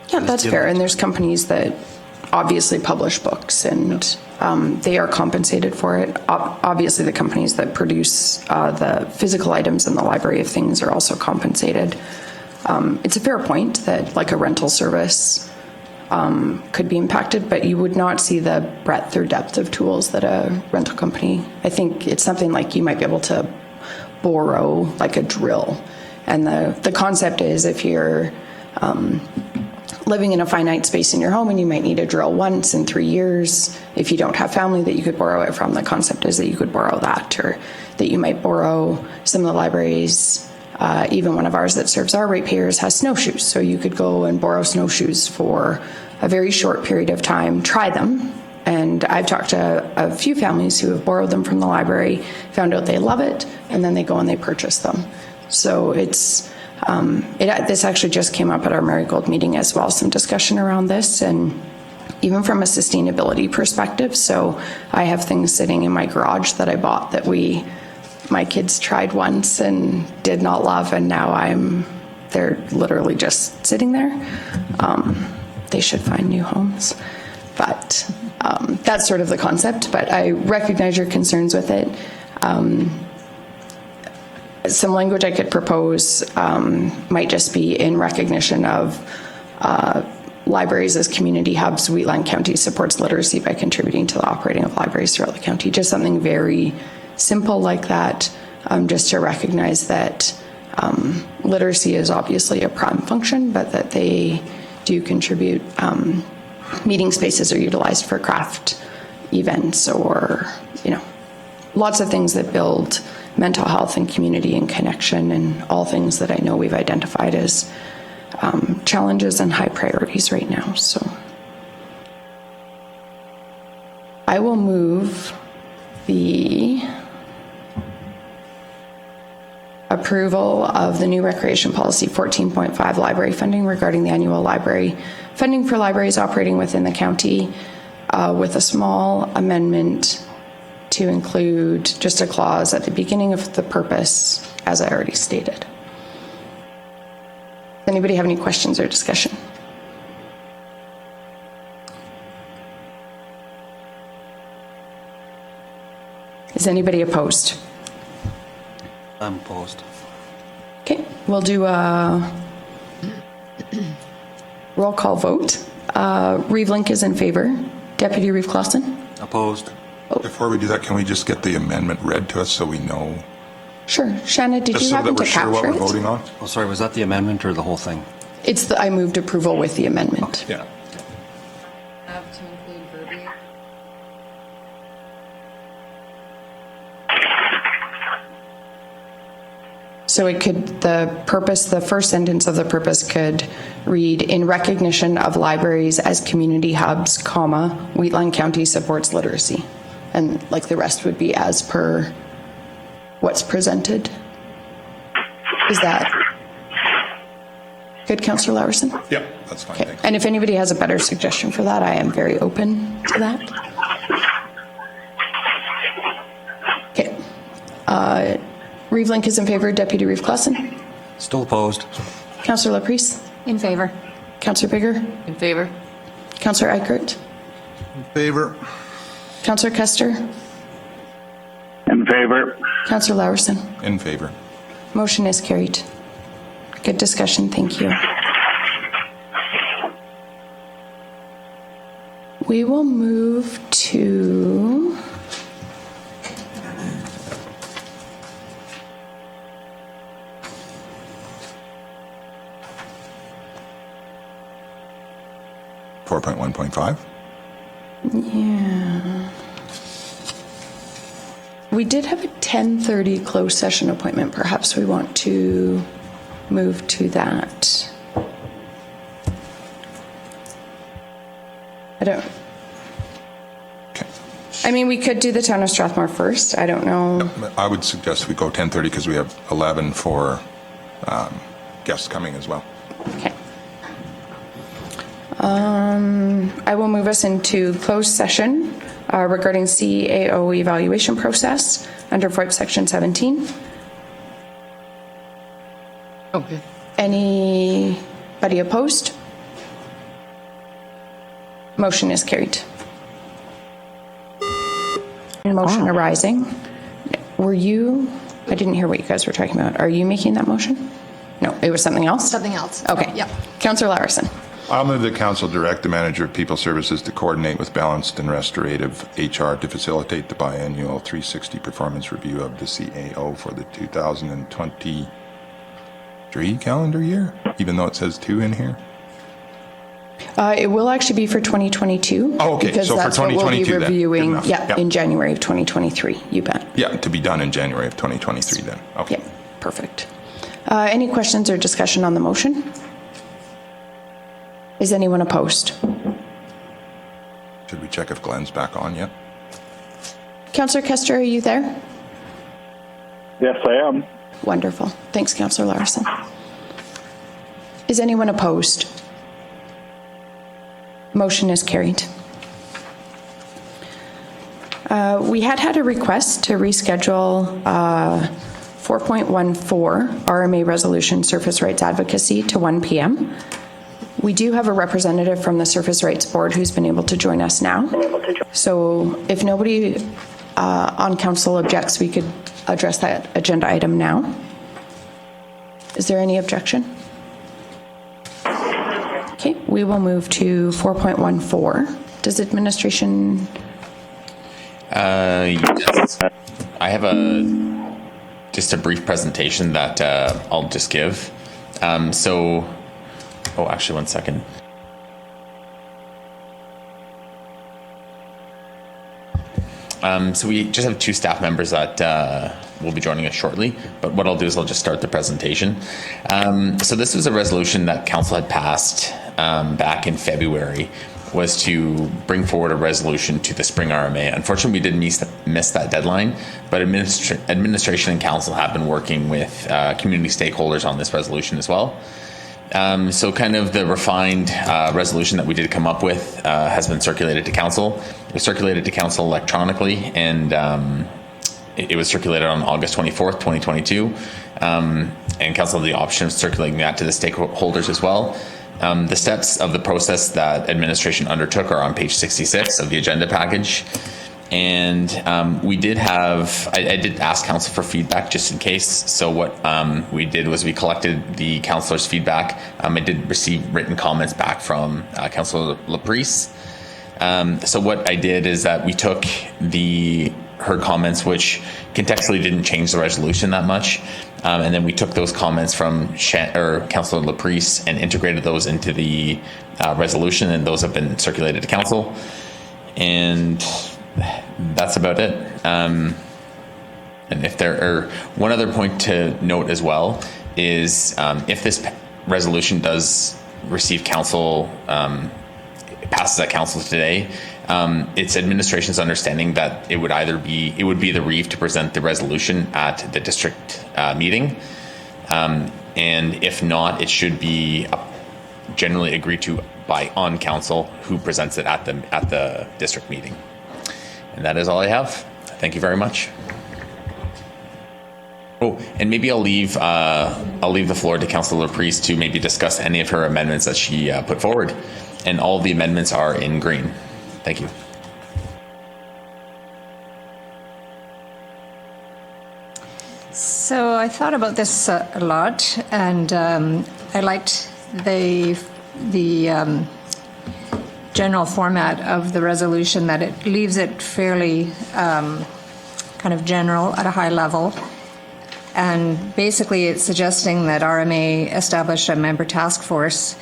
[SPEAKER 1] Yeah, that's fair. And there's companies that obviously publish books, and they are compensated for it. Obviously, the companies that produce the physical items in the library of things are also compensated. It's a fair point that, like, a rental service could be impacted, but you would not see the breadth or depth of tools that a rental company. I think it's something like you might be able to borrow, like, a drill. And the concept is, if you're living in a finite space in your home and you might need a drill once in 3 years, if you don't have family that you could borrow it from, the concept is that you could borrow that, or that you might borrow some of the libraries. Even one of ours that serves our ratepayers has snowshoes, so you could go and borrow snowshoes for a very short period of time, try them. And I've talked to a few families who have borrowed them from the library, found out they love it, and then they go and they purchase them. So it's this actually just came up at our Marigold meeting as well, some discussion around this, and even from a sustainability perspective. So I have things sitting in my garage that I bought that my kids tried once and did not love, and now they're literally just sitting there. They should find new homes. But that's sort of the concept, but I recognize your concerns with it. Some language I could propose might just be in recognition of libraries as community hubs. Wheatland County supports literacy by contributing to the operating of libraries throughout the county. Just something very simple like that, just to recognize that literacy is obviously a prime function, but that they do contribute. Meeting spaces are utilized for craft events, or, lots of things that build mental health and community and connection, and all things that I know we've identified as challenges and high priorities right now. So I will move the approval of the new recreation policy 14.5 library funding regarding the annual library funding for libraries operating within the county, with a small amendment to include just a clause at the beginning of the purpose, as I already stated. Does anybody have any questions or discussion? Is anybody opposed?
[SPEAKER 2] I'm opposed.
[SPEAKER 1] Okay, we'll do a roll call vote. Reeve Link is in favor. Deputy Reeve Clausen?
[SPEAKER 2] Opposed.
[SPEAKER 4] Before we do that, can we just get the amendment read to us so we know?
[SPEAKER 1] Sure. Shanna, did
[SPEAKER 4] Just
[SPEAKER 1] you
[SPEAKER 4] so
[SPEAKER 1] happen
[SPEAKER 4] that
[SPEAKER 1] to
[SPEAKER 4] we're sure what
[SPEAKER 1] capture
[SPEAKER 4] we're
[SPEAKER 1] it?
[SPEAKER 4] voting on?
[SPEAKER 2] Oh, sorry, was that the amendment or the whole thing?
[SPEAKER 1] I moved approval with the amendment.
[SPEAKER 4] Yeah.
[SPEAKER 8] Have to include verbiage.
[SPEAKER 1] So the first sentence of the purpose could read, in recognition of libraries as community hubs, comma, Wheatland County supports literacy. And like the rest would be as per what's presented. Is that good, Councillor Laverson?
[SPEAKER 4] Yeah, that's fine.
[SPEAKER 1] Okay.
[SPEAKER 4] Thanks.
[SPEAKER 1] And if anybody has a better suggestion for that, I am very open to that. Okay. Reeve Link is in favor. Deputy Reeve Clausen?
[SPEAKER 2] Still opposed.
[SPEAKER 1] Councillor Laprise?
[SPEAKER 7] In favor.
[SPEAKER 1] Councillor Bigger?
[SPEAKER 8] In favor?
[SPEAKER 1] Councillor Eichert?
[SPEAKER 3] In favor.
[SPEAKER 1] Councillor Kester?
[SPEAKER 5] In favor.
[SPEAKER 1] Councillor Laverson?
[SPEAKER 4] In favor.
[SPEAKER 1] Motion is carried. Good discussion. Thank you. We will move to
[SPEAKER 4] Yeah.
[SPEAKER 1] We did have a 10:30 closed session appointment. Perhaps we want to move to that. I don't.
[SPEAKER 4] Okay.
[SPEAKER 1] I mean, we could do the town of Strathmore first. I don't know.
[SPEAKER 4] I would suggest we go 10:30 because we have 11 for guests coming as well.
[SPEAKER 1] Okay. I will move us into closed session regarding CAO evaluation process under VoIP section 17.
[SPEAKER 8] Okay.
[SPEAKER 1] Anybody opposed? Motion is carried. Motion arising. Were you, I didn't hear what you guys were talking about. Are you making that motion? No, it was something else?
[SPEAKER 7] Something else.
[SPEAKER 1] Okay.
[SPEAKER 7] Yep.
[SPEAKER 1] Councillor Larson.
[SPEAKER 4] I'll move the council direct the manager of people services to coordinate with balanced and restorative HR to facilitate the biannual 360 performance review of the CAO for the 2023 calendar year, even though it says 2 in here.
[SPEAKER 1] It will actually be for 2022.
[SPEAKER 4] Oh, okay.
[SPEAKER 1] Because
[SPEAKER 4] So for
[SPEAKER 1] that's what we'll be
[SPEAKER 4] 2022 then. Good
[SPEAKER 1] reviewing.
[SPEAKER 4] enough.
[SPEAKER 1] Yeah,
[SPEAKER 4] Yep.
[SPEAKER 1] in January of 2023. You bet.
[SPEAKER 4] Yeah, to be done in January of 2023 then. Okay.
[SPEAKER 1] Yeah, perfect. Any questions or discussion on the motion? Is anyone opposed?
[SPEAKER 4] Should we check if Glenn's back on yet?
[SPEAKER 1] Councillor Kester, are you there?
[SPEAKER 5] Yes, I am.
[SPEAKER 1] Wonderful. Thanks, Councillor Larson. Is anyone opposed? Motion is carried. We had a request to reschedule 4.14 RMA resolution surface rights advocacy to 1 p.m. We do have a representative from the Surface Rights Board who's been able to join us now. So if nobody on council objects, we could address that agenda item now. Is there any objection? Okay, we will move to 4.14. Does administration?
[SPEAKER 6] Yes. I have just a brief presentation that I'll just give. Oh, actually, one second. So we just have 2 staff members that will be joining us shortly, but what I'll do is I'll just start the presentation. So this was a resolution that council had passed back in February, was to bring forward a resolution to the spring RMA. Unfortunately, we did miss that deadline, but administration and council have been working with community stakeholders on this resolution as well. So kind of the refined resolution that we did come up with has been circulated to council. It was circulated to council electronically, and it was circulated on August 24th, 2022. And council had the option of circulating that to the stakeholders as well. The steps of the process that administration undertook are on page 66 of the agenda package. And we did have, I did ask council for feedback just in case. So what we did was we collected the councillors' feedback. I did receive written comments back from Councillor Laprise. So what I did is that we took her comments, which contextually didn't change the resolution that much. And then we took those comments from Councillor Laprise and integrated those into the resolution, and those have been circulated to council. And that's about it. And if there are, one other point to note as well is if this resolution does receive council, passes at council today, it's administration's understanding that it would be the reeve to present the resolution at the district meeting. And if not, it should be generally agreed to on council who presents it at the district meeting. And that is all I have. Thank you very much. Oh, and maybe I'll leave the floor to Councillor Laprise to maybe discuss any of her amendments that she put forward. And all the amendments are in green. Thank you.
[SPEAKER 7] So I thought about this a lot, and I liked the general format of the resolution, that it leaves it fairly kind of general at a high level. And basically it's suggesting that RMA establish a member task force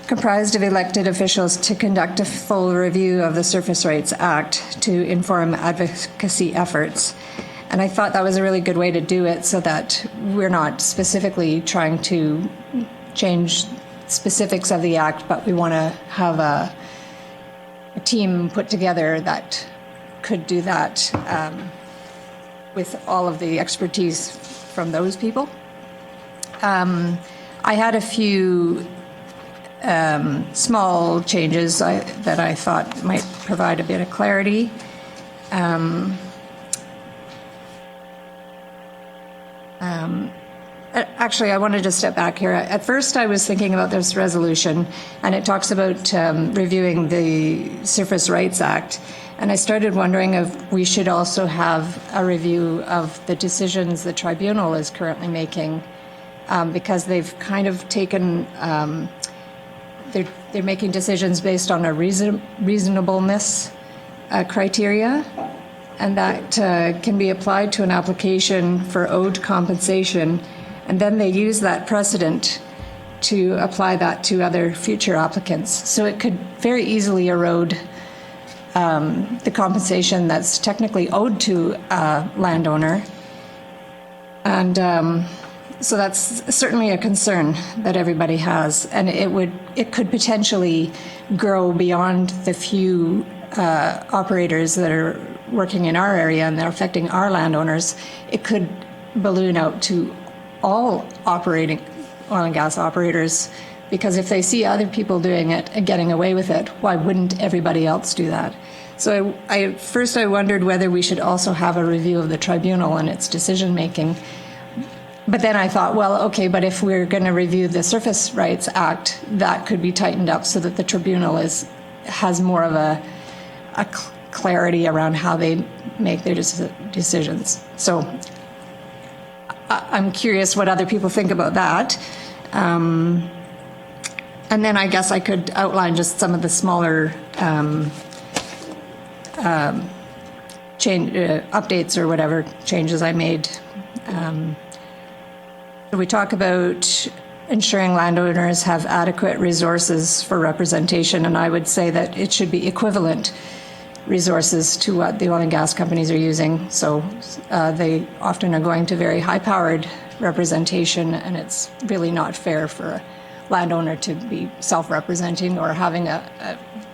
[SPEAKER 7] comprised of elected officials to conduct a full review of the Surface Rights Act to inform advocacy efforts. And I thought that was a really good way to do it, so that we're not specifically trying to change specifics of the act, but we want to have a team put together that could do that with all of the expertise from those people. I had a few small changes that I thought might provide a bit of clarity. Actually, I wanted to step back here. At first, I was thinking about this resolution, and it talks about reviewing the Surface Rights Act. And I started wondering if we should also have a review of the decisions the tribunal is currently making, because they've kind of taken, they're making decisions based on a reasonableness criteria, and that can be applied to an application for owed compensation. And then they use that precedent to apply that to other future applicants. So it could very easily erode the compensation that's technically owed to a landowner. And so that's certainly a concern that everybody has. And it could potentially grow beyond the few operators that are working in our area and they're affecting our landowners. It could balloon out to all operating oil and gas operators, because if they see other people doing it and getting away with it, why wouldn't everybody else do that? So first I wondered whether we should also have a review of the tribunal and its decision making. But then I thought, well, okay, but if we're going to review the Surface Rights Act, that could be tightened up so that the tribunal has more of a clarity around how they make their decisions. So I'm curious what other people think about that. And then I guess I could outline just some of the smaller updates or whatever changes I made. We talk about ensuring landowners have adequate resources for representation, and I would say that it should be equivalent resources to what the oil and gas companies are using. So they often are going to very high-powered representation, and it's really not fair for a landowner to be self-representing or having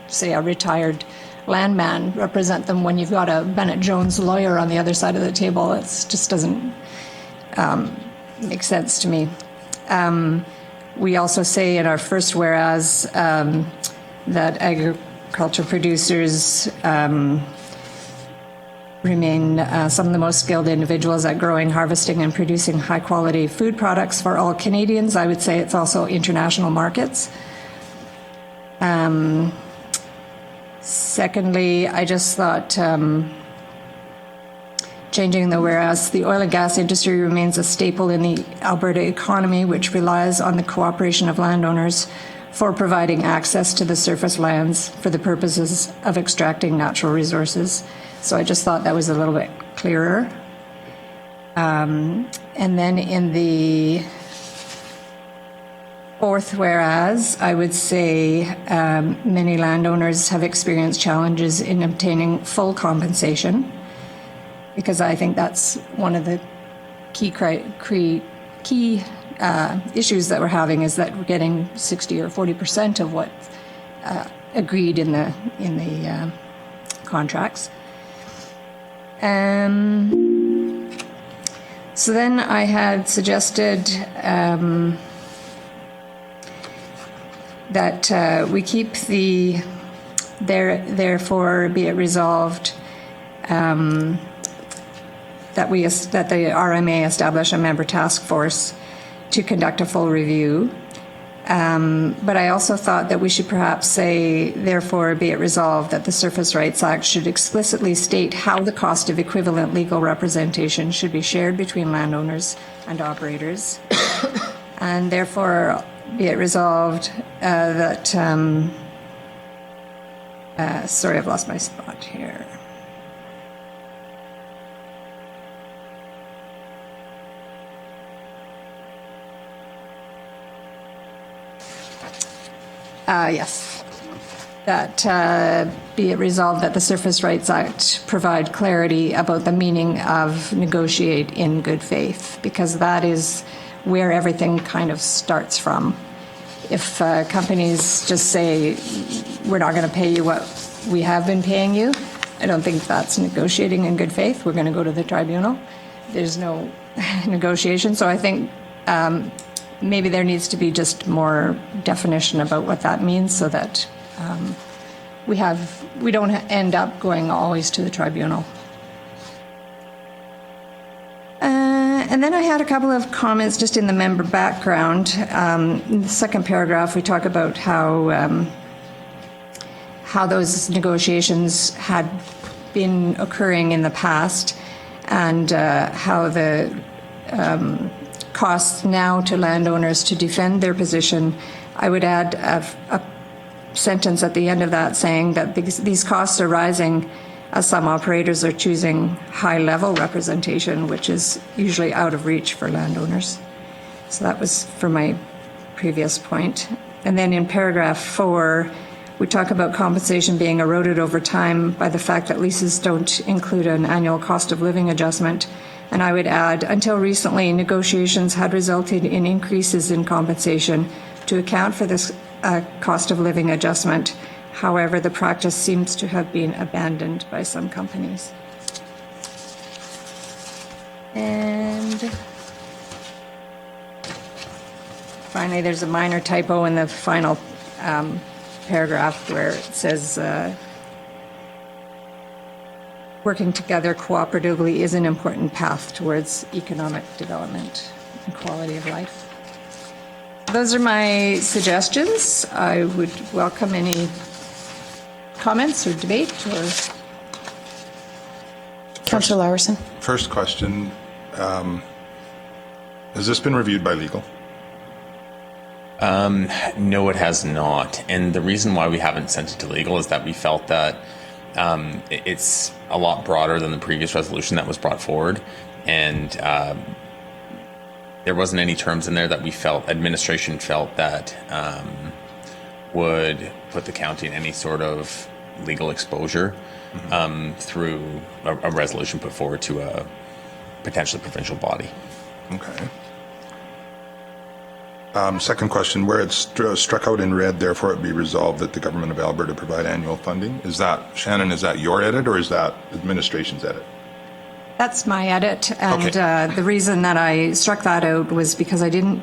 [SPEAKER 7] say a retired landman represent them when you've got a Bennett Jones lawyer on the other side of the table. It just doesn't make sense to me. We also say in our first whereas that agriculture producers remain some of the most skilled individuals at growing, harvesting, and producing high-quality food products for all Canadians. I would say it's also international markets. Secondly, I just thought changing the whereas, the oil and gas industry remains a staple in the Alberta economy, which relies on the cooperation of landowners for providing access to the surface lands for the purposes of extracting natural resources. So I just thought that was a little bit clearer. And then in the fourth whereas, I would say many landowners have experienced challenges in obtaining full compensation, because I think that's one of the key issues that we're having, is that we're getting 60 or 40% of what agreed in the contracts. So then I had suggested that we keep the therefore be it resolved that the RMA establish a member task force to conduct a full review. But I also thought that we should perhaps say, therefore, be it resolved that the Surface Rights Act should explicitly state how the cost of equivalent legal representation should be shared between landowners and operators. And therefore, be it resolved that Sorry, I've lost my spot here. Yes. That be it resolved that the Surface Rights Act provide clarity about the meaning of negotiate in good faith, because that is where everything kind of starts from. If companies just say, we're not going to pay you what we have been paying you, I don't think that's negotiating in good faith. We're going to go to the tribunal. There's no negotiation. So I think maybe there needs to be just more definition about what that means so that we don't end up going always to the tribunal. And then I had a couple of comments just in the member background. In the second paragraph, we talk about how those negotiations had been occurring in the past, and how the costs now to landowners to defend their position. I would add a sentence at the end of that saying that these costs are rising as some operators are choosing high-level representation, which is usually out of reach for landowners. So that was for my previous point. And then in paragraph 4, we talk about compensation being eroded over time by the fact that leases don't include an annual cost of living adjustment. And I would add, until recently, negotiations had resulted in increases in compensation to account for this cost of living adjustment. However, the practice seems to have been abandoned by some companies. And finally, there's a minor typo in the final paragraph where it says, working together cooperatively is an important path towards economic development and quality of life. Those are my suggestions. I would welcome any comments or debate or...
[SPEAKER 1] Councillor Lawerson.
[SPEAKER 4] First question, has this been reviewed by legal?
[SPEAKER 6] No, it has not. And the reason why we haven't sent it to legal is that we felt that it's a lot broader than the previous resolution that was brought forward. And there wasn't any terms in there that we felt, administration felt that would put the county in any sort of legal exposure through a resolution put forward to a potentially provincial body.
[SPEAKER 4] Okay. Second question, where it's struck out in red, therefore it be resolved that the Government of Alberta provide annual funding. Is that, Shannon, is that your edit or is that administration's edit?
[SPEAKER 7] That's my edit, and
[SPEAKER 4] Okay.
[SPEAKER 7] the reason that I struck that out was because I didn't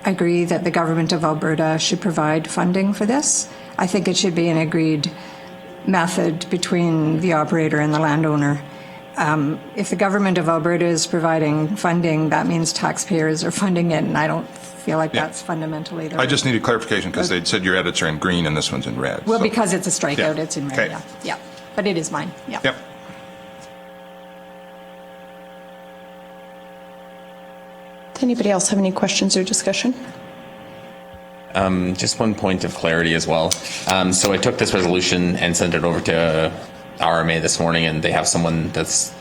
[SPEAKER 7] agree that the Government of Alberta should provide funding for this. I think it should be an agreed method between the operator and the landowner. If the Government of Alberta is providing funding, that means taxpayers are funding it, and I don't feel like that's fundamentally the
[SPEAKER 4] I just needed clarification because they'd said your edits are in green and this one's in red.
[SPEAKER 7] Well,
[SPEAKER 4] so.
[SPEAKER 7] because it's a strikeout,
[SPEAKER 4] Yeah.
[SPEAKER 7] it's in red,
[SPEAKER 4] Okay.
[SPEAKER 7] yeah. But it is mine, yeah.
[SPEAKER 4] Yep.
[SPEAKER 1] Does anybody else have any questions or discussion?
[SPEAKER 6] Just one point of clarity as well. So I took this resolution and sent it over to RMA this morning, and they have someone that's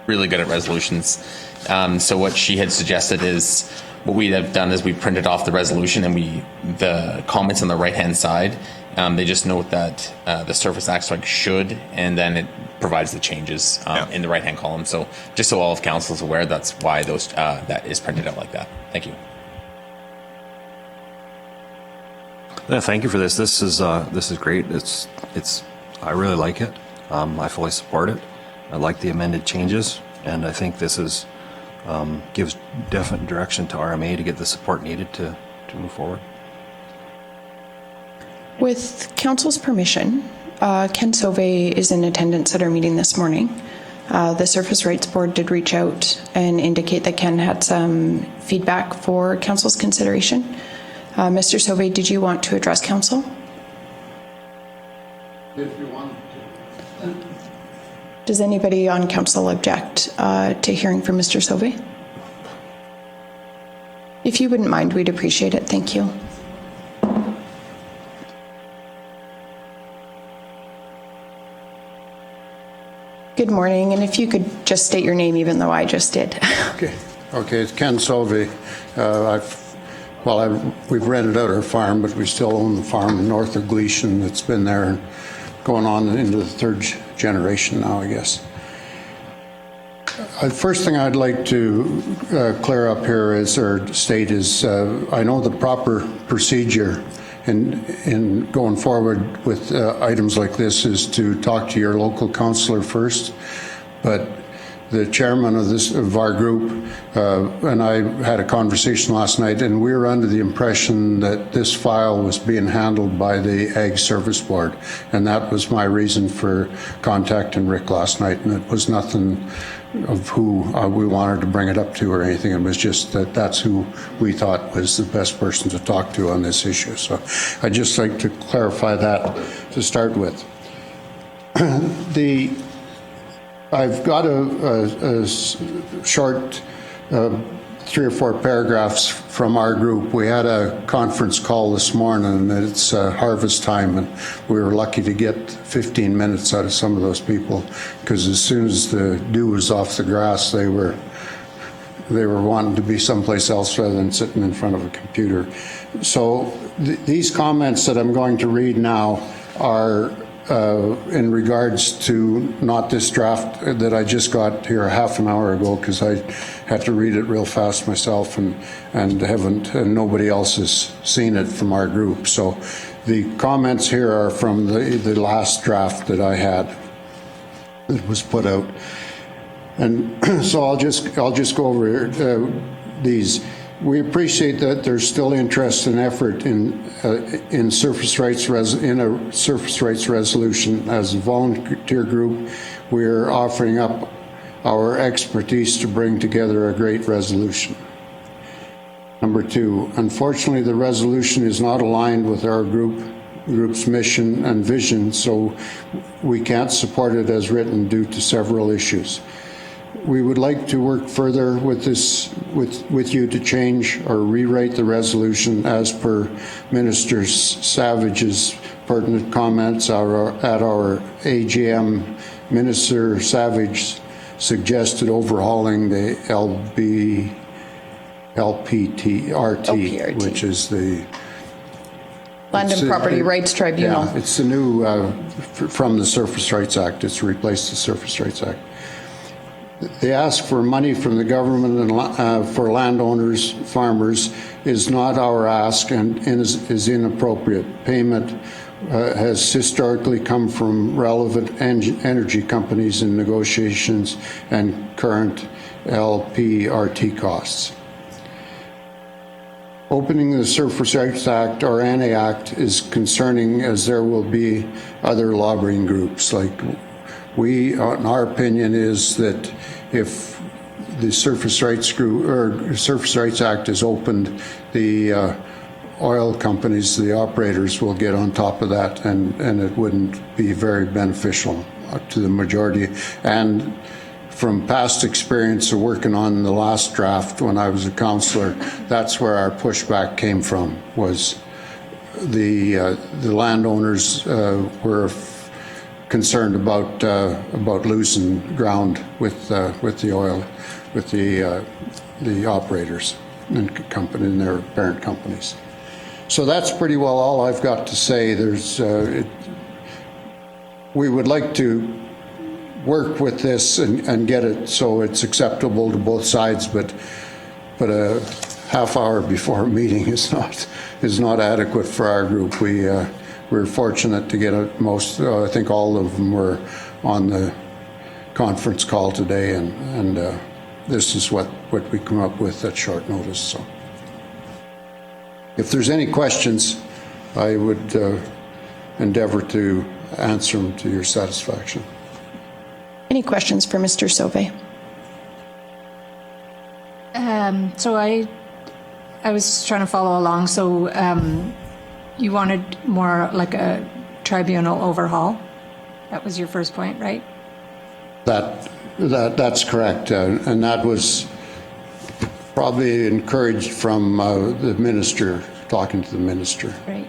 [SPEAKER 6] really good at resolutions. So what she had suggested is, what we have done is we printed off the resolution, and the comments on the right-hand side, they just note that the Surface Act strike should, and then it provides the changes in the right-hand column. So just so all of council is aware, that's why those that is printed out like that. Thank you.
[SPEAKER 2] Yeah, thank you for this. This is great. I really like it. I fully support it. I like the amended changes, and I think this gives definite direction to RMA to get the support needed to move forward.
[SPEAKER 1] With council's permission, Ken Sauvé is in attendance at our meeting this morning. The Surface Rights Board did reach out and indicate that Ken had some feedback for council's consideration. Mr. Sauvé, did you want to address council?
[SPEAKER 10] If you want to.
[SPEAKER 1] Does anybody on council object to hearing from Mr. Sauvé? If you wouldn't mind, we'd appreciate it. Thank you. Good morning, and if you could just state your name, even though I just did.
[SPEAKER 10] Okay, it's Ken Sovey. We've rented out our farm, but we still own the farm north of Gleason that's been there and going on into the third generation now, I guess. The first thing I'd like to clear up here is, or state is, I know the proper procedure in going forward with items like this is to talk to your local councillor first, but the chairman of our group and I had a conversation last night, and we were under the impression that this file was being handled by the Ag Service Board, and that was my reason for contacting Rick last night, and it was nothing of who we wanted to bring it up to or anything. It was just that that's who we thought was the best person to talk to on this issue. So I'd just like to clarify that to start with. I've got a short 3 or 4 paragraphs from our group. We had a conference call this morning, and it's harvest time, and we were lucky to get 15 minutes out of some of those people, because as soon as the dew was off the grass, they were wanting to be someplace else rather than sitting in front of a computer. So these comments that I'm going to read now are in regards to not this draft that I just got here half an hour ago, because I had to read it real fast myself, and nobody else has seen it from our group. So the comments here are from the last draft that I had that was put out, and so I'll just go over these. We appreciate that there's still interest and effort in surface rights in a surface rights resolution. As a volunteer group, we're offering up our expertise to bring together a great resolution. Number 2, unfortunately, the resolution is not aligned with our group's mission and vision, so we can't support it as written due to several issues. We would like to work further with you to change or rewrite the resolution as per Minister Savage's pertinent comments at our AGM. Minister Savage suggested overhauling the LPRT, which is the
[SPEAKER 1] Land and Property Rights Tribunal.
[SPEAKER 10] Yeah, it's the new, from the Surface Rights Act. It's replaced the Surface Rights Act. They ask for money from the government and for landowners, farmers, is not our ask and is inappropriate. Payment has historically come from relevant energy companies in negotiations and current LPRT costs. Opening the Surface Rights Act or any act is concerning, as there will be other lobbying groups. Like our opinion is that if the Surface Rights Group or Surface Rights Act is opened, the oil companies, the operators, will get on top of that, and it wouldn't be very beneficial to the majority. And from past experience of working on the last draft when I was a councillor, that's where our pushback came from, was the landowners were concerned about losing ground with the oil, with the operators and company and their parent companies. So that's pretty well all I've got to say. We would like to work with this and get it so it's acceptable to both sides, but a half hour before a meeting is not adequate for our group. We're fortunate to get I think all of them were on the conference call today, and this is what we come up with at short notice. So if there's any questions, I would endeavor to answer them to your satisfaction.
[SPEAKER 1] Any questions for Mr. Sauvé?
[SPEAKER 7] So I was trying to follow along. So you wanted more like a tribunal overhaul. That was your first point, right?
[SPEAKER 10] That's correct, and that was probably encouraged from the minister, talking to the minister.
[SPEAKER 7] Right.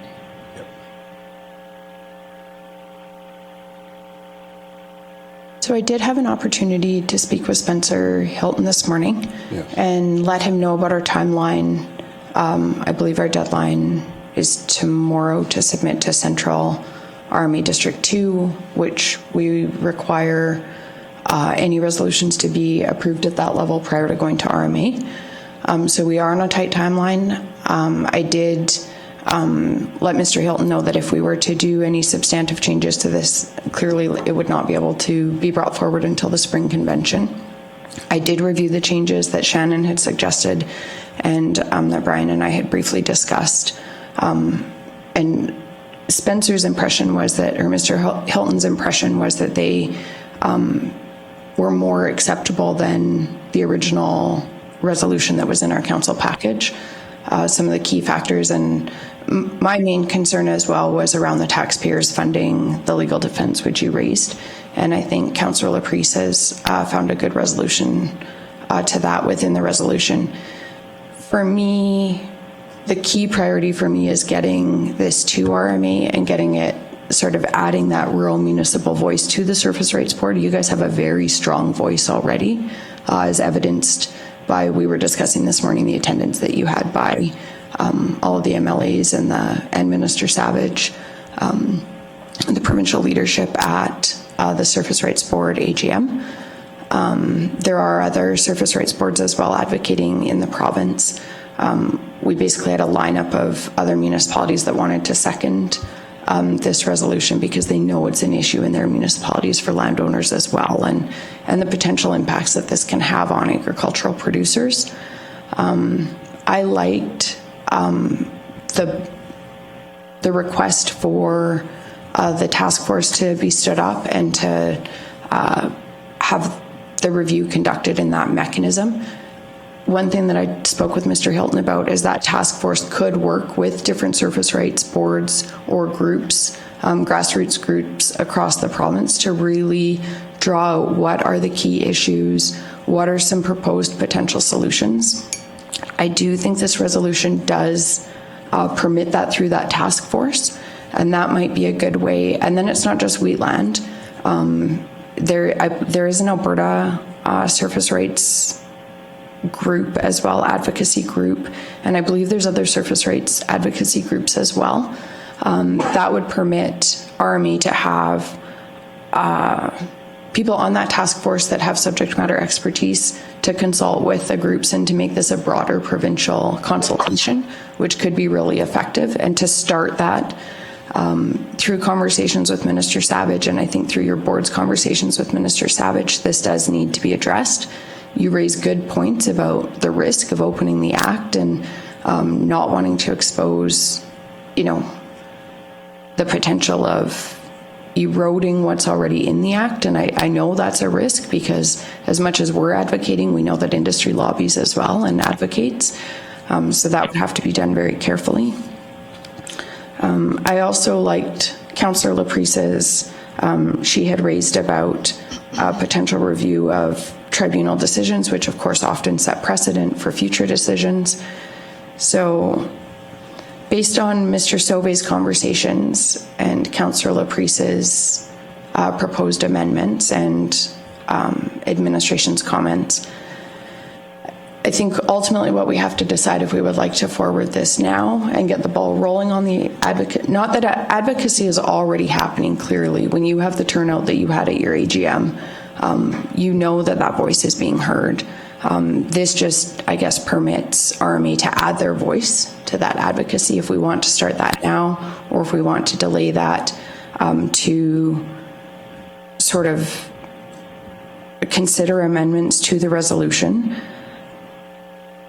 [SPEAKER 1] So So I did have an opportunity to speak with Spencer Hilton this morning and let him know about our timeline. I believe our deadline is tomorrow to submit to Central RMA District 2, which we require any resolutions to be approved at that level prior to going to RMA. So we are on a tight timeline. I did let Mr. Hilton know that if we were to do any substantive changes to this, clearly it would not be able to be brought forward until the spring convention. I did review the changes that Shannon had suggested and that Brian and I had briefly discussed. And Spencer's impression was that, or Mr. Hilton's impression was that they were more acceptable than the original resolution that was in our council package. Some of the key factors, and my main concern as well was around the taxpayers funding the legal defense, which you raised. And I think Councillor Laprise has found a good resolution to that within the resolution. For me, the key priority for me is getting this to RMA and getting it, sort of adding that rural municipal voice to the Surface Rights Board. You guys have a very strong voice already, as evidenced by, we were discussing this morning, the attendance that you had by all of the MLAs and Minister Savage, the provincial leadership at the Surface Rights Board AGM. There are other surface rights boards as well advocating in the province. We basically had a lineup of other municipalities that wanted to second this resolution because they know it's an issue in their municipalities for landowners as well, and the potential impacts that this can have on agricultural producers. I liked the request for the task force to be stood up and to have the review conducted in that mechanism. One thing that I spoke with Mr. Hilton about is that task force could work with different surface rights boards or groups, grassroots groups across the province, to really draw out what are the key issues, what are some proposed potential solutions. I do think this resolution does permit that through that task force, and that might be a good way. And then it's not just wheatland. There is an Alberta surface rights group as well, advocacy group, and I believe there's other surface rights advocacy groups as well. That would permit RMA to have people on that task force that have subject matter expertise to consult with the groups and to make this a broader provincial consultation, which could be really effective. And to start that through conversations with Minister Savage, and I think through your board's conversations with Minister Savage, this does need to be addressed. You raise good points about the risk of opening the act and not wanting to expose, the potential of eroding what's already in the act. And I know that's a risk, because as much as we're advocating, we know that industry lobbies as well and advocates. So that would have to be done very carefully. I also liked Councillor Laprise's, she had raised about potential review of tribunal decisions, which of course often set precedent for future decisions. So based on Mr. Sauvé's conversations and Councillor Laprise's proposed amendments and administration's comments, I think ultimately what we have to decide if we would like to forward this now and get the ball rolling on the advocate. Not that advocacy is already happening clearly. When you have the turnout that you had at your AGM, you know that voice is being heard. This just, I guess, permits RMA to add their voice to that advocacy if we want to start that now, or if we want to delay that to sort of consider amendments to the resolution.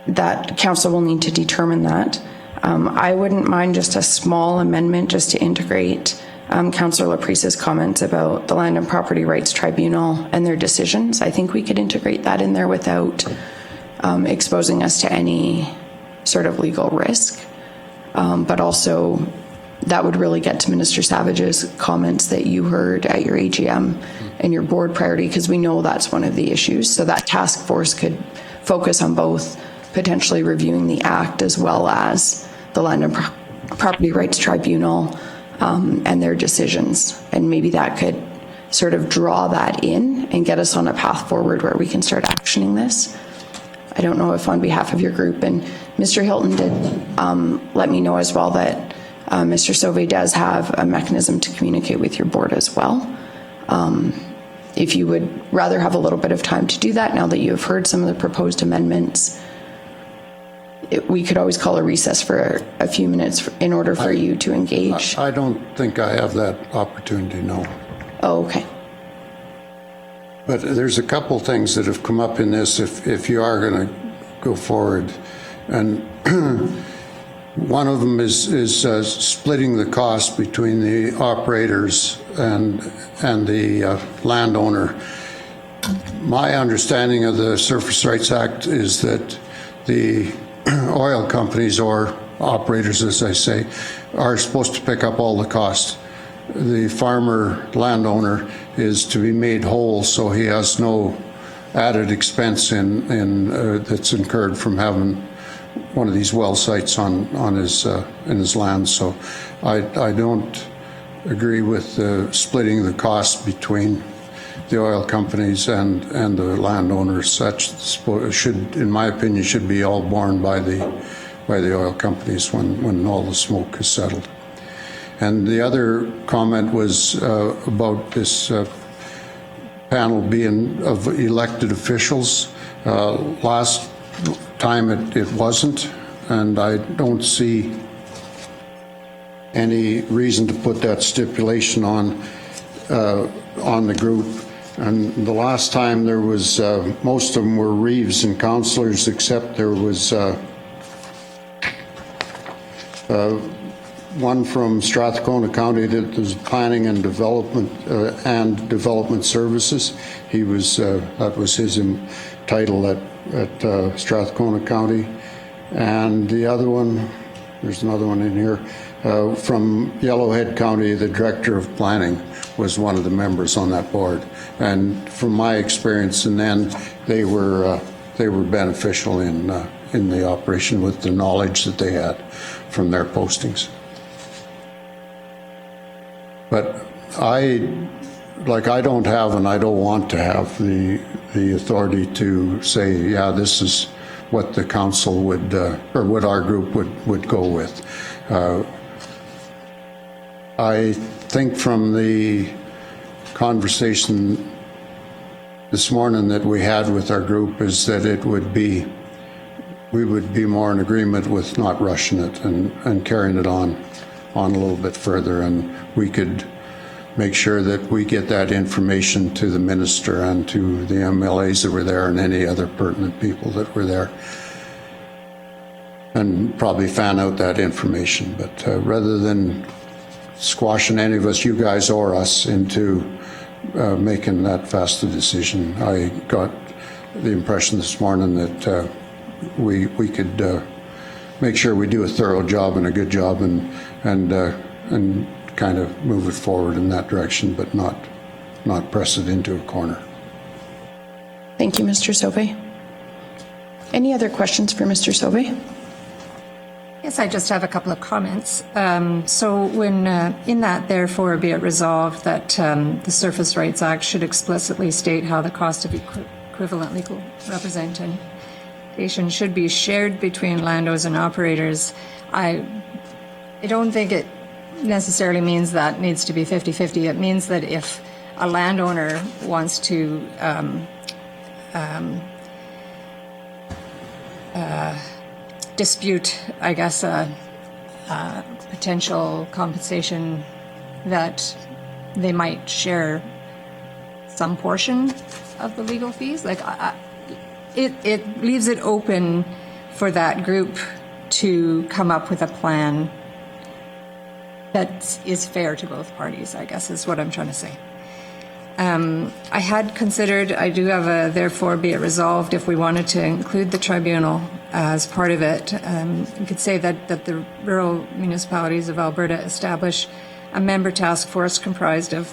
[SPEAKER 1] That council will need to determine that. I wouldn't mind just a small amendment just to integrate Councillor Laprise's comments about the Land and Property Rights Tribunal and their decisions. I think we could integrate that in there without exposing us to any sort of legal risk. But also that would really get to Minister Savage's comments that you heard at your AGM and your board priority, because we know that's one of the issues. So that task force could focus on both potentially reviewing the act as well as the Land and Property Rights Tribunal and their decisions. And maybe that could sort of draw that in and get us on a path forward where we can start actioning this. I don't know if on behalf of your group, and Mr. Hilton did let me know as well that Mr. Sauvé does have a mechanism to communicate with your board as well. If you would rather have a little bit of time to do that now that you have heard some of the proposed amendments, we could always call a recess for a few minutes in order for you to engage.
[SPEAKER 10] I don't think I have that opportunity, no.
[SPEAKER 1] Oh, okay.
[SPEAKER 10] But there's a couple things that have come up in this if you are going to go forward. And one of them is splitting the cost between the operators and the landowner. My understanding of the Surface Rights Act is that the oil companies, or operators as I say, are supposed to pick up all the costs. The farmer landowner is to be made whole, so he has no added expense that's incurred from having one of these well sites on his in his land. So I don't agree with splitting the cost between the oil companies and the landowners. Such should, in my opinion, should be all borne by the oil companies when all the smoke is settled. And the other comment was about this panel being of elected officials. Last time it wasn't, and I don't see any reason to put that stipulation on the group. And the last time there was, most of them were Reeves and councillors, except there was one from Strathcona County that was planning and development services. He was that was his title at Strathcona County, and the other one, there's another one in here from Yellowhead County. The director of planning was one of the members on that board, and from my experience, and then they were beneficial in the operation with the knowledge that they had from their postings. But I don't have, and I don't want to have the authority to say, yeah, this is what the council would, or what our group would go with. I think from the conversation this morning that we had with our group is that we would be more in agreement with not rushing it and carrying it on a little bit further, and we could make sure that we get that information to the minister and to the MLAs that were there and any other pertinent people that were there, and probably fan out that information. But rather than squashing any of us, you guys or us, into making that fast a decision, I got the impression this morning that we could make sure we do a thorough job and a good job and kind of move it forward in that direction, but not press it into a corner.
[SPEAKER 1] Thank you, Mr. Sauvé. Any other questions for Mr. Sauvé?
[SPEAKER 7] Yes, I just have a couple of comments. So when in that, therefore, be it resolved that the Surface Rights Act should explicitly state how the cost of equivalent legal representation should be shared between landowners and operators, I don't think it necessarily means that needs to be 50-50. It means that if a landowner wants to dispute, I guess, potential compensation, that they might share some portion of the legal fees. Like, it leaves it open for that group to come up with a plan that is fair to both parties, I guess, is what I'm trying to say. I had considered, I do have a therefore be it resolved, if we wanted to include the tribunal as part of it. You could say that the rural municipalities of Alberta establish a member task force comprised of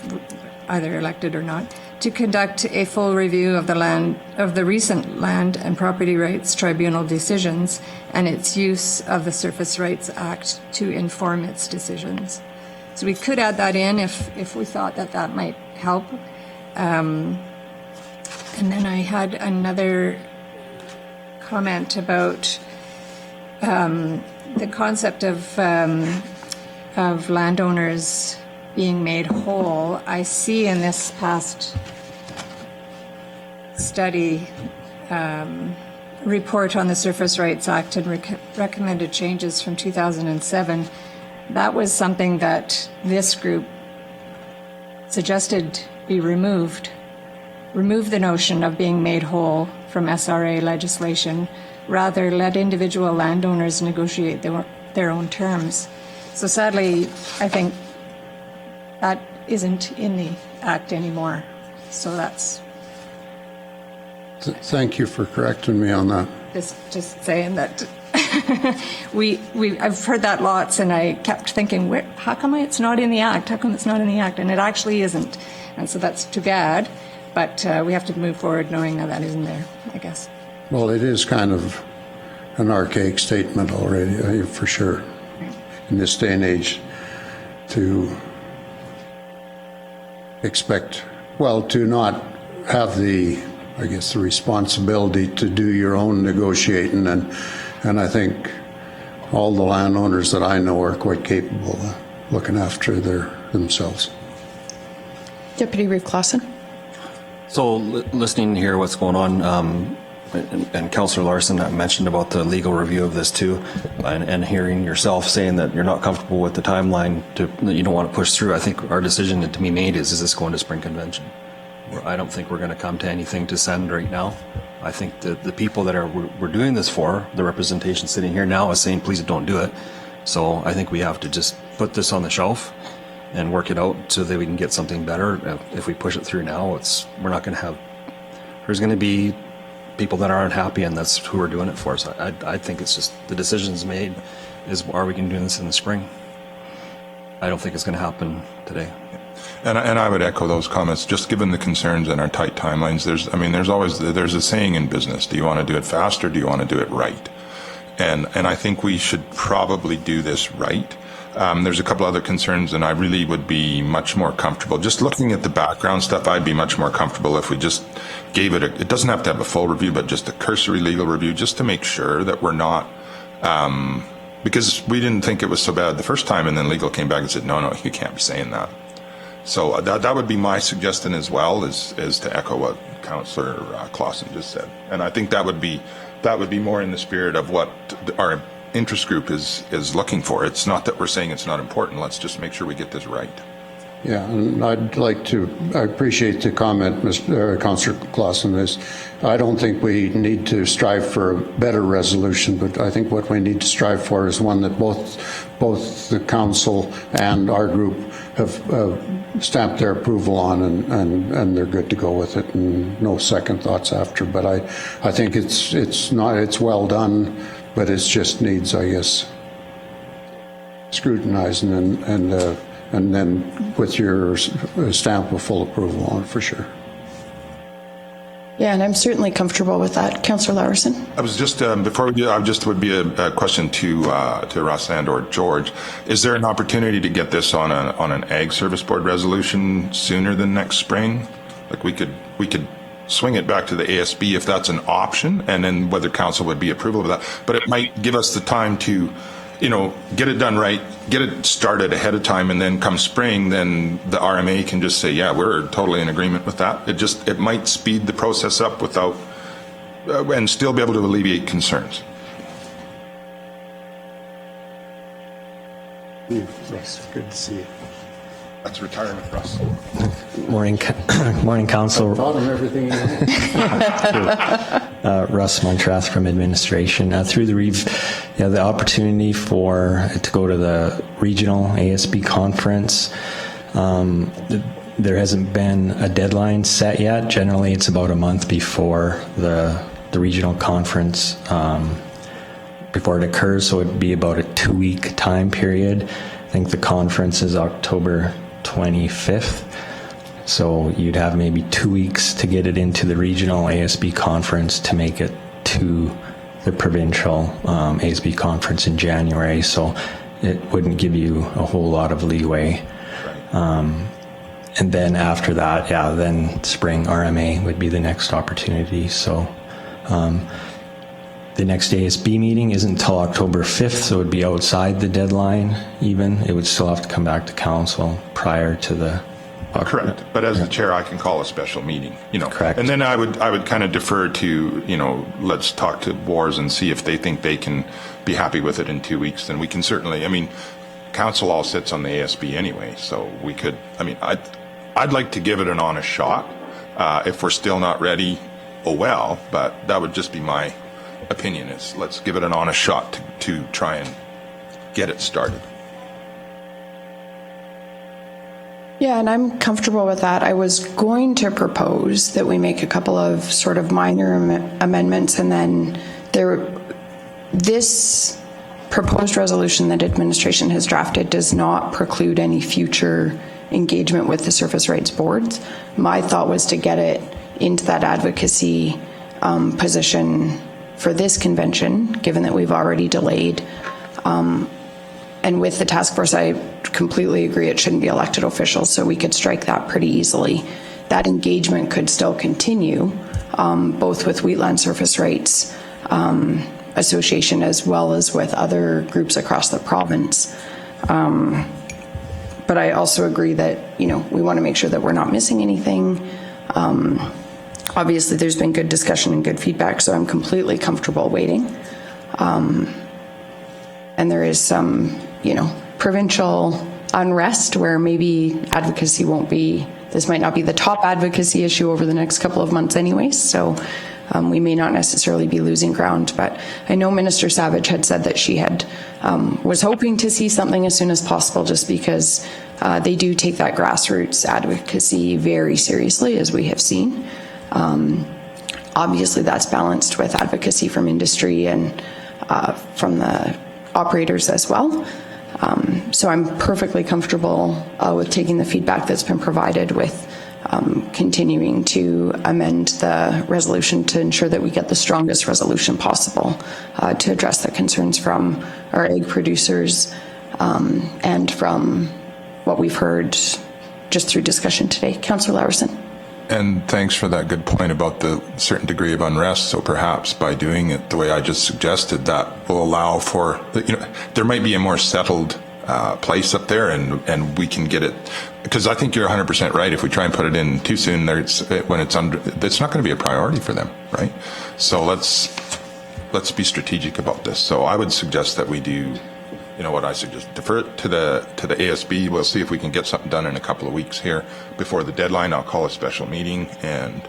[SPEAKER 7] either elected or not, to conduct a full review of the recent land and property rights tribunal decisions and its use of the Surface Rights Act to inform its decisions. So we could add that in if we thought that might help. And then I had another comment about the concept of landowners being made whole. I see in this past study report on the Surface Rights Act and recommended changes from 2007, that was something that this group suggested be removed. Remove the notion of being made whole from SRA legislation, rather let individual landowners negotiate their own terms. So sadly, I think that isn't in the Act anymore. So that's
[SPEAKER 10] Thank you for correcting me on that.
[SPEAKER 7] just saying that I've heard that lots, and I kept thinking, how come it's not in the Act? How come it's not in the Act? And it actually isn't. And so that's too bad. But we have to move forward knowing that isn't there, I guess.
[SPEAKER 10] Well, it is kind of an archaic statement already, for sure, in this day and age, to expect, well, to not have the responsibility to do your own negotiating, and I think all the landowners that I know are quite capable of looking after themselves.
[SPEAKER 1] Deputy Reeve Clausen.
[SPEAKER 2] So listening here, what's going on, and Councillor Larson mentioned about the legal review of this too, and hearing yourself saying that you're not comfortable with the timeline, that you don't want to push through. I think our decision to be made is this going to spring convention? I don't think we're going to come to anything to send right now. I think that the people that we're doing this for, the representation sitting here now is saying, please don't do it. So I think we have to just put this on the shelf and work it out so that we can get something better. If we push it through now, we're not going to have, there's going to be people that are unhappy, and that's who we're doing it for. So I think it's just the decision's made is, are we going to do this in the spring? I don't think it's going to happen today.
[SPEAKER 4] And I would echo those comments, just given the concerns and our tight timelines. There's a saying in business, do you want to do it fast or do you want to do it right? And I think we should probably do this right. There's a couple other concerns, and I really would be much more comfortable. Just looking at the background stuff, I'd be much more comfortable if we just gave it doesn't have to have a full review, but just a cursory legal review, just to make sure that we're not, because we didn't think it was so bad the first time, and then legal came back and said, no, you can't be saying that. So that would be my suggestion as well, is to echo what Councillor Clausen just said. And I think that would be more in the spirit of what our interest group is looking for. It's not that we're saying it's not important. Let's just make sure we get this right.
[SPEAKER 10] Yeah, and I appreciate the comment, Councillor Clausen, I don't think we need to strive for a better resolution, but I think what we need to strive for is one that both the council and our group have stamped their approval on, and they're good to go with it, and no second thoughts after. But I think it's well done, but it just needs, I guess, scrutinizing and then with your stamp of full approval on it, for sure.
[SPEAKER 1] Yeah, and I'm certainly comfortable with that. Councillor Larson.
[SPEAKER 4] I was just would be a question to Russ and or George. Is there an opportunity to get this on an Ag Service Board resolution sooner than next spring? Like we could swing it back to the ASB if that's an option, and then whether council would be approval of that. But it might give us the time to, get it done right, get it started ahead of time, and then come spring, then the RMA can just say, yeah, we're totally in agreement with that. It might speed the process up without, and still be able to alleviate concerns.
[SPEAKER 11] Yes, good to see you.
[SPEAKER 4] That's retirement, Russ.
[SPEAKER 11] Morning, Council.
[SPEAKER 10] Taught him everything.
[SPEAKER 11] Russ Montrath from administration. Through the Reeve, the opportunity to go to the regional ASB conference. There hasn't been a deadline set yet. Generally, it's about a month before the regional conference before it occurs, so it'd be about a 2-week time period. I think the conference is October 25th. So you'd have maybe 2 weeks to get it into the regional ASB conference to make it to the provincial ASB conference in January. So it wouldn't give you a whole lot of leeway. And then after that, yeah, then spring RMA would be the next opportunity. So the next ASB meeting isn't until October 5th, so it would be outside the deadline even. It would still have to come back to council prior to the...
[SPEAKER 4] Correct. But as the chair, I can call a special meeting,
[SPEAKER 11] Correct.
[SPEAKER 4] And then I would kind of defer to, let's talk to Wars and see if they think they can be happy with it in 2 weeks. Then we can certainly, council all sits on the ASB anyway, so we could, I'd like to give it an honest shot. If we're still not ready, oh well, but that would just be my opinion, is let's give it an honest shot to try and get it started.
[SPEAKER 1] Yeah, and I'm comfortable with that. I was going to propose that we make a couple of sort of minor amendments, and then this proposed resolution that administration has drafted does not preclude any future engagement with the surface rights boards. My thought was to get it into that advocacy position for this convention, given that we've already delayed. And with the task force, I completely agree it shouldn't be elected officials, so we could strike that pretty easily. That engagement could still continue, both with Wheatland Surface Rights Association as well as with other groups across the province. But I also agree that, we want to make sure that we're not missing anything. Obviously, there's been good discussion and good feedback, so I'm completely comfortable waiting. And there is some, provincial unrest where maybe advocacy this might not be the top advocacy issue over the next couple of months anyways, so we may not necessarily be losing ground. But I know Minister Savage had said that she was hoping to see something as soon as possible, just because they do take that grassroots advocacy very seriously, as we have seen. Obviously, that's balanced with advocacy from industry and from the operators as well. So I'm perfectly comfortable with taking the feedback that's been provided, with continuing to amend the resolution to ensure that we get the strongest resolution possible to address the concerns from our egg producers and from what we've heard just through discussion today. Councillor Laursen.
[SPEAKER 4] And thanks for that good point about the certain degree of unrest. So perhaps by doing it the way I just suggested, that will allow for, there might be a more settled place up there, and we can get it. Because I think you're 100% right. If we try and put it in too soon, it's not going to be a priority for them, right? So let's be strategic about this. So I would suggest that we do, what I suggest, defer it to the ASB. We'll see if we can get something done in a couple of weeks here before the deadline. I'll call a special meeting, and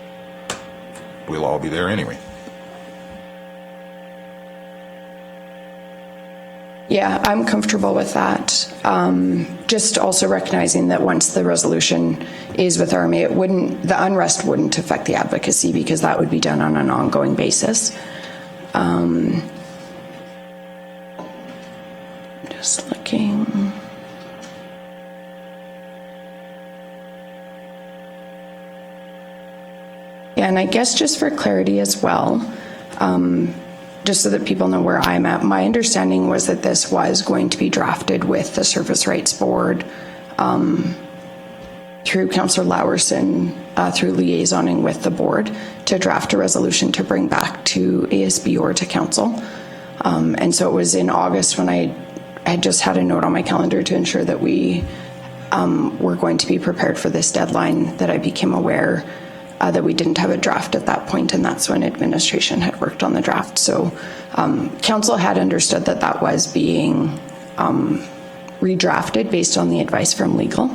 [SPEAKER 4] we'll all be there anyway.
[SPEAKER 1] Yeah, I'm comfortable with that. Just also recognizing that once the resolution is with RMA, the unrest wouldn't affect the advocacy, because that would be done on an ongoing basis. Just looking. Yeah, and I guess just for clarity as well, just so that people know where I'm at, my understanding was that this was going to be drafted with the Surface Rights Board through Councillor Laursen, through liaisoning with the board, to draft a resolution to bring back to ASB or to council. And so it was in August when I had just had a note on my calendar to ensure that we were going to be prepared for this deadline, that I became aware that we didn't have a draft at that point, and that's when administration had worked on the draft. So council had understood that that was being redrafted based on the advice from legal.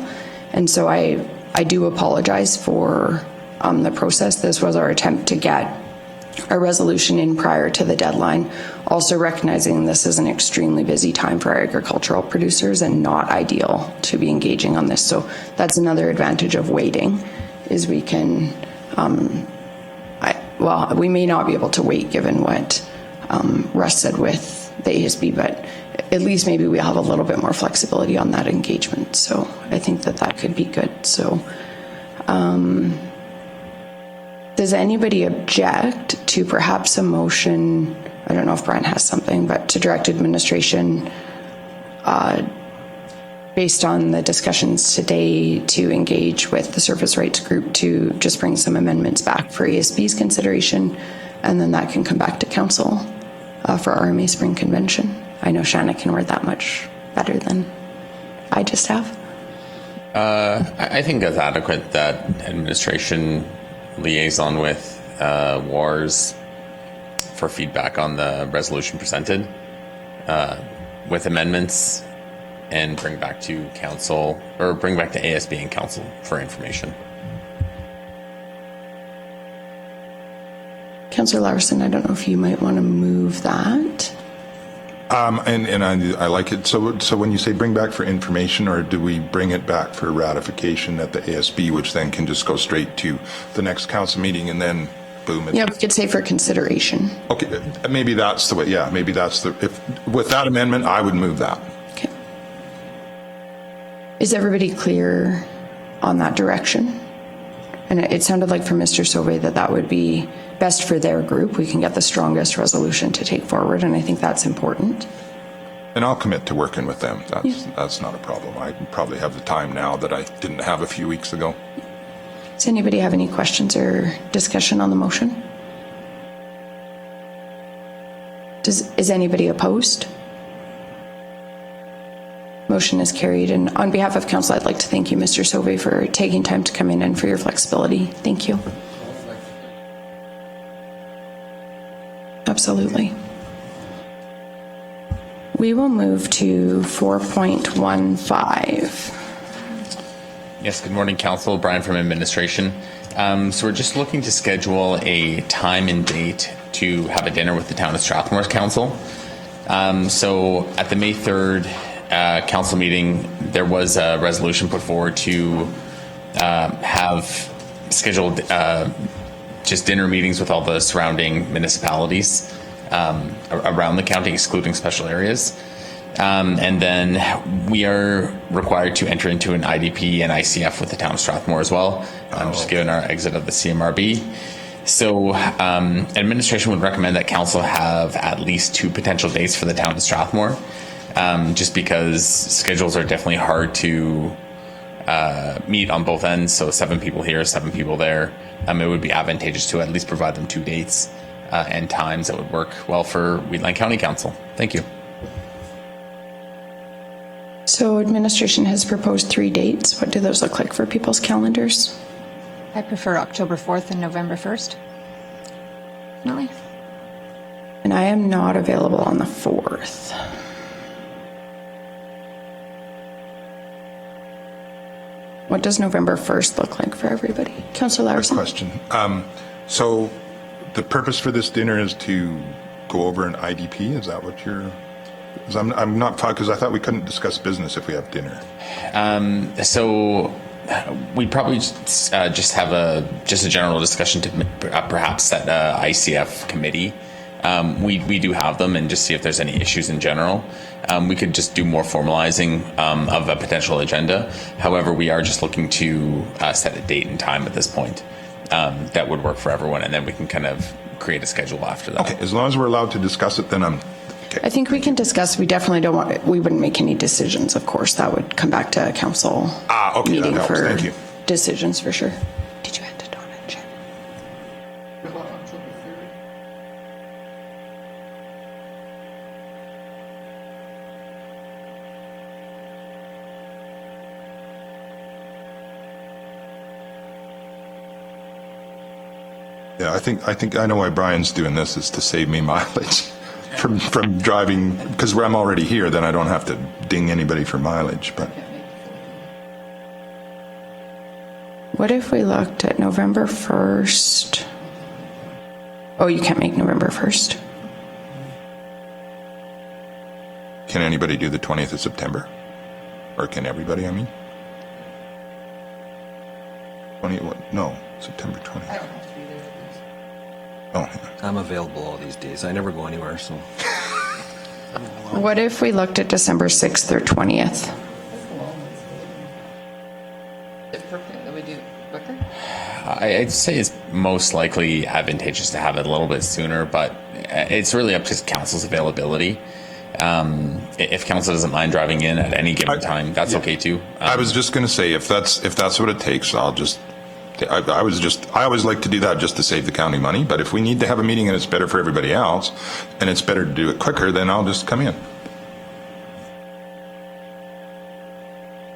[SPEAKER 1] And so I do apologize for the process. This was our attempt to get a resolution in prior to the deadline, also recognizing this is an extremely busy time for our agricultural producers and not ideal to be engaging on this. So that's another advantage of waiting, is we can, we may not be able to wait given what Russ said with the ASB, but at least maybe we'll have a little bit more flexibility on that engagement. So I think that could be good. So does anybody object to perhaps a motion, I don't know if Brian has something, but to direct administration based on the discussions today, to engage with the Surface Rights Group to just bring some amendments back for ASB's consideration, and then that can come back to council for RMA Spring Convention. I know Shanna can word that much better than I just have.
[SPEAKER 6] I think that's adequate, that administration liaison with WARS for feedback on the resolution presented with amendments, and bring back to council, or bring back to ASB and council for information.
[SPEAKER 1] Councillor Larson, I don't know if you might want to move that.
[SPEAKER 4] And I like it. So when you say bring back for information, or do we bring it back for ratification at the ASB, which then can just go straight to the next council meeting and then boom?
[SPEAKER 1] Yeah, we could say for consideration.
[SPEAKER 4] Okay, maybe that's the way. Yeah, maybe that's the. If with that amendment, I would move that.
[SPEAKER 1] Okay. Is everybody clear on that direction? And it sounded like from Mr. Sauvé that would be best for their group. We can get the strongest resolution to take forward, and I think that's important.
[SPEAKER 4] And I'll commit to working with them. That's not a problem. I probably have the time now that I didn't have a few weeks ago.
[SPEAKER 1] Does anybody have any questions or discussion on the motion? Is anybody opposed? Motion is carried, and on behalf of council, I'd like to thank you, Mr. Sauvé, for taking time to come in and for your flexibility. Thank you. Absolutely. We will move to 4.15.
[SPEAKER 6] Yes, good morning, council. Brian from administration. So we're just looking to schedule a time and date to have a dinner with the town of Strathmore Council. So at the May 3rd council meeting, there was a resolution put forward to have scheduled just dinner meetings with all the surrounding municipalities around the county, excluding special areas. And then we are required to enter into an IDP and ICF with the town of Strathmore as well, just given our exit of the CMRB. So administration would recommend that council have at least 2 potential dates for the town of Strathmore, just because schedules are definitely hard to meet on both ends. So 7 people here, 7 people there. It would be advantageous to at least provide them 2 dates and times that would work well for Wheatland County Council. Thank you.
[SPEAKER 1] So administration has proposed 3 dates. What do those look like for people's calendars?
[SPEAKER 7] I prefer October 4th and November 1st. Really?
[SPEAKER 1] And I am not available on the 4th. What does November 1st look like for everybody? Councillor Larson?
[SPEAKER 4] Good question. So the purpose for this dinner is to go over an IDP? Is that what you're... I'm not, because I thought we couldn't discuss business if we have dinner.
[SPEAKER 6] So we'd probably just have a general discussion to perhaps set a ICF committee. We do have them, and just see if there's any issues in general. We could just do more formalizing of a potential agenda. However, we are just looking to set a date and time at this point that would work for everyone, and then we can kind of create a schedule after that.
[SPEAKER 4] Okay, as long as we're allowed to discuss it, then I'm... Okay.
[SPEAKER 1] I think we can discuss. We definitely don't want, we wouldn't make any decisions, of course. That would come back to a council
[SPEAKER 4] okay,
[SPEAKER 1] meeting
[SPEAKER 4] that helps.
[SPEAKER 1] for
[SPEAKER 4] Thank you.
[SPEAKER 1] decisions for sure. Did you hand to Donna and Jen?
[SPEAKER 4] Yeah, I think I know why Brian's doing this, is to save me mileage from driving, because where I'm already here, then I don't have to ding anybody for mileage. But
[SPEAKER 1] What if we looked at November 1st? Oh, you can't make November 1st.
[SPEAKER 4] can anybody do the 20th of September? Or can everybody, I mean? 20, what? No, September 20th.
[SPEAKER 8] I don't have to be there.
[SPEAKER 4] Oh, yeah.
[SPEAKER 2] I'm available all these days. I never go anywhere, so.
[SPEAKER 1] What if we looked at December 6th or 20th?
[SPEAKER 8] If perfect, then we do quicker.
[SPEAKER 6] I'd say it's most likely advantageous to have it a little bit sooner, but it's really up to council's availability. If council doesn't mind driving in at any given time, that's okay too.
[SPEAKER 4] I was just going to say, if that's what it takes, I always like to do that just to save the county money. But if we need to have a meeting and it's better for everybody else, and it's better to do it quicker, then I'll just come in.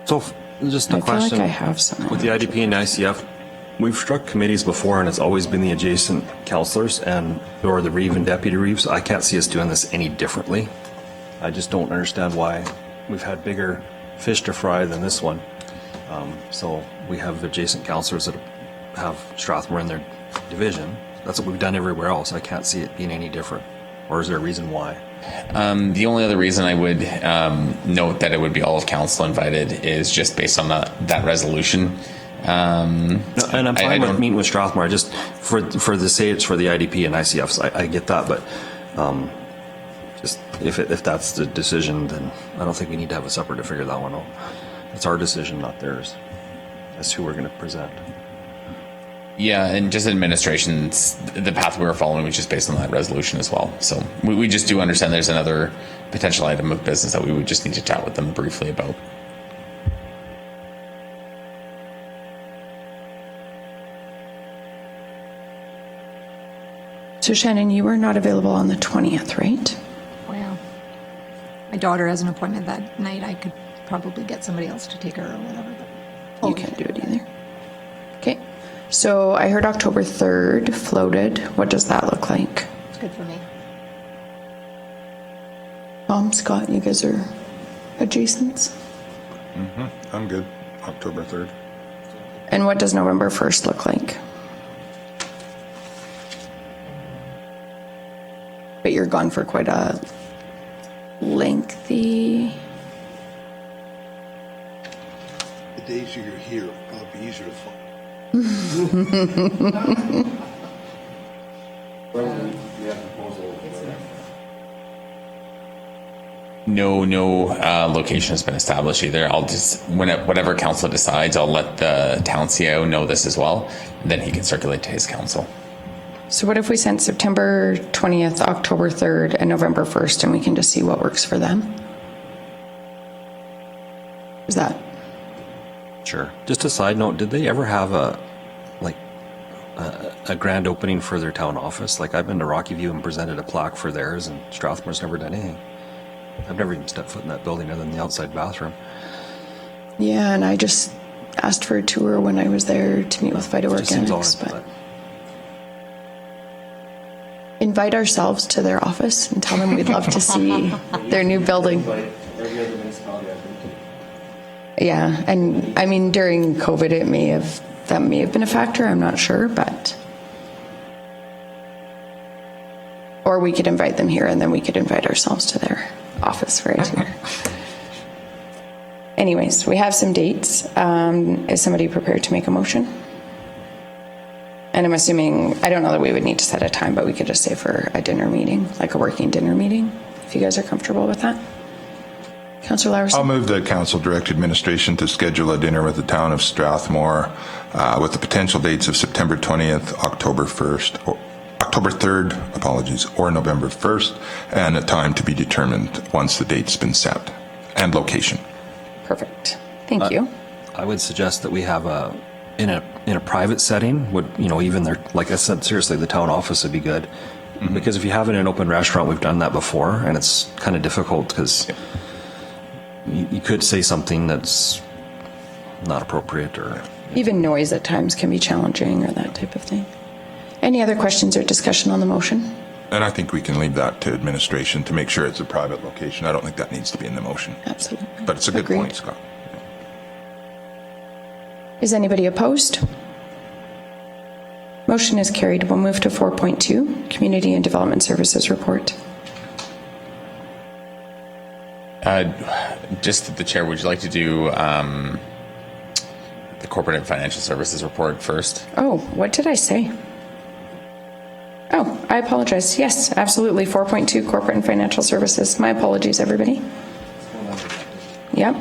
[SPEAKER 2] So just a
[SPEAKER 1] I feel
[SPEAKER 2] question.
[SPEAKER 1] like I have some.
[SPEAKER 2] With the IDP and ICF, we've struck committees before and it's always been the adjacent councillors or the Reeve and Deputy Reeves. I can't see us doing this any differently. I just don't understand why we've had bigger fish to fry than this one. So we have adjacent councillors that have Strathmore in their division. That's what we've done everywhere else. I can't see it being any different. Or is there a reason why?
[SPEAKER 6] The only other reason I would note that it would be all of council invited is just based on that resolution.
[SPEAKER 2] And I'm fine with meeting with Strathmore. I just for the say it's for the IDP and ICFs. I get that, but just if that's the decision, then I don't think we need to have a separate to figure that one out. It's our decision, not theirs. That's who we're going to present.
[SPEAKER 6] Yeah, and just administration's, the path we were following was just based on that resolution as well. So we just do understand there's another potential item of business that we would just need to chat with them briefly about.
[SPEAKER 1] So Shannon, you were not available on the 20th, right?
[SPEAKER 7] Well, my daughter has an appointment that night. I could probably get somebody else to take her or whatever. But
[SPEAKER 1] You can't do it either. Okay. So I heard October 3rd floated. What does that look like?
[SPEAKER 7] It's good for me.
[SPEAKER 1] Tom, Scott, you guys are adjacents?
[SPEAKER 4] I'm good. October 3rd.
[SPEAKER 1] And what does November 1st look like? But you're gone for quite a lengthy...
[SPEAKER 3] The days you're here, it'll be easier to find.
[SPEAKER 6] No location has been established either. I'll just, whatever council decides, I'll let the town CIO know this as well. Then he can circulate to his council.
[SPEAKER 1] So what if we sent September 20th, October 3rd, and November 1st, and we can just see what works for them? Is that...
[SPEAKER 2] Sure. Just a side note, did they ever have a grand opening for their town office? Like, I've been to Rocky View and presented a plaque for theirs, and Strathmore's never done anything. I've never even stepped foot in that building other than the outside bathroom.
[SPEAKER 1] Yeah, and I just asked for a tour when I was there to meet with Vita Organics, but... Invite ourselves to their office and tell them we'd love to see their new building. Yeah, and I mean, during COVID, that may have been a factor, I'm not sure, but... Or we could invite them here and then we could invite ourselves to their office for a tour. Anyways, we have some dates. Is somebody prepared to make a motion? And I'm assuming, I don't know that we would need to set a time, but we could just say for a dinner meeting, like a working dinner meeting, if you guys are comfortable with that. Councillor Larson?
[SPEAKER 4] I'll move that council direct administration to schedule a dinner with the town of Strathmore with the potential dates of September 20th, October 1st, or October 3rd, apologies, or November 1st, and a time to be determined once the date's been set, and location.
[SPEAKER 1] Perfect. Thank you.
[SPEAKER 2] I would suggest that we have in a private setting, even there, like I said, seriously, the town office would be good. Mm-hmm. Because if you have it in an open restaurant, we've done that before, and it's kind of difficult because you could say something that's not appropriate, or
[SPEAKER 1] Even noise at times can be challenging, or that type of thing. Any other questions or discussion on the motion?
[SPEAKER 4] And I think we can leave that to administration to make sure it's a private location. I don't think that needs to be in the motion.
[SPEAKER 1] Absolutely.
[SPEAKER 4] But it's a good
[SPEAKER 1] Agreed.
[SPEAKER 4] point, Scott.
[SPEAKER 1] Is anybody opposed? Motion is carried. We'll move to 4.2, Community and Development Services Report.
[SPEAKER 6] Just the chair, would you like to do the Corporate and Financial Services Report first?
[SPEAKER 1] Oh, what did I say? Oh, I apologize. Yes, absolutely. 4.2, Corporate and Financial Services. My apologies, everybody. Yep.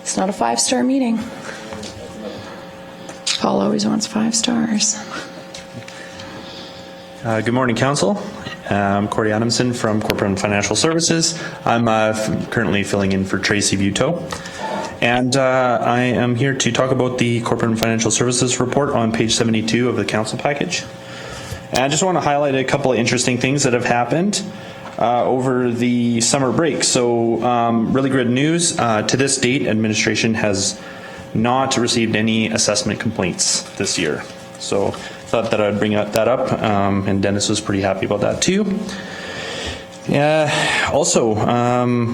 [SPEAKER 1] It's not a 5-star meeting. Paul always wants 5 stars.
[SPEAKER 12] Good morning, Council. Corey Adamson from Corporate and Financial Services. I'm currently filling in for Tracy Buteau. And I am here to talk about the Corporate and Financial Services report on page 72 of the council package. And I just want to highlight a couple of interesting things that have happened over the summer break. So really good news. To this date, administration has not received any assessment complaints this year. So thought that I'd bring that up, and Dennis was pretty happy about that too. Also,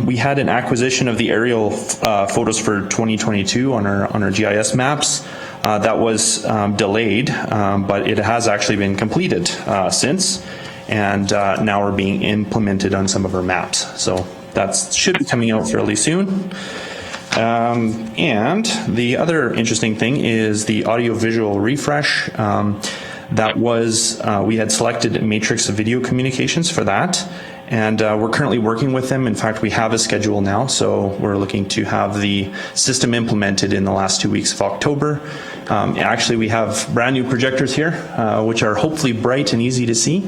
[SPEAKER 12] we had an acquisition of the aerial photos for 2022 on our GIS maps. That was delayed, but it has actually been completed since, and now we're being implemented on some of our maps. So that should be coming out fairly soon. And the other interesting thing is the audio-visual refresh. That was, we had selected Matrix Video Communications for that. And we're currently working with them. In fact, we have a schedule now, so we're looking to have the system implemented in the last 2 weeks of October. Actually, we have brand new projectors here, which are hopefully bright and easy to see.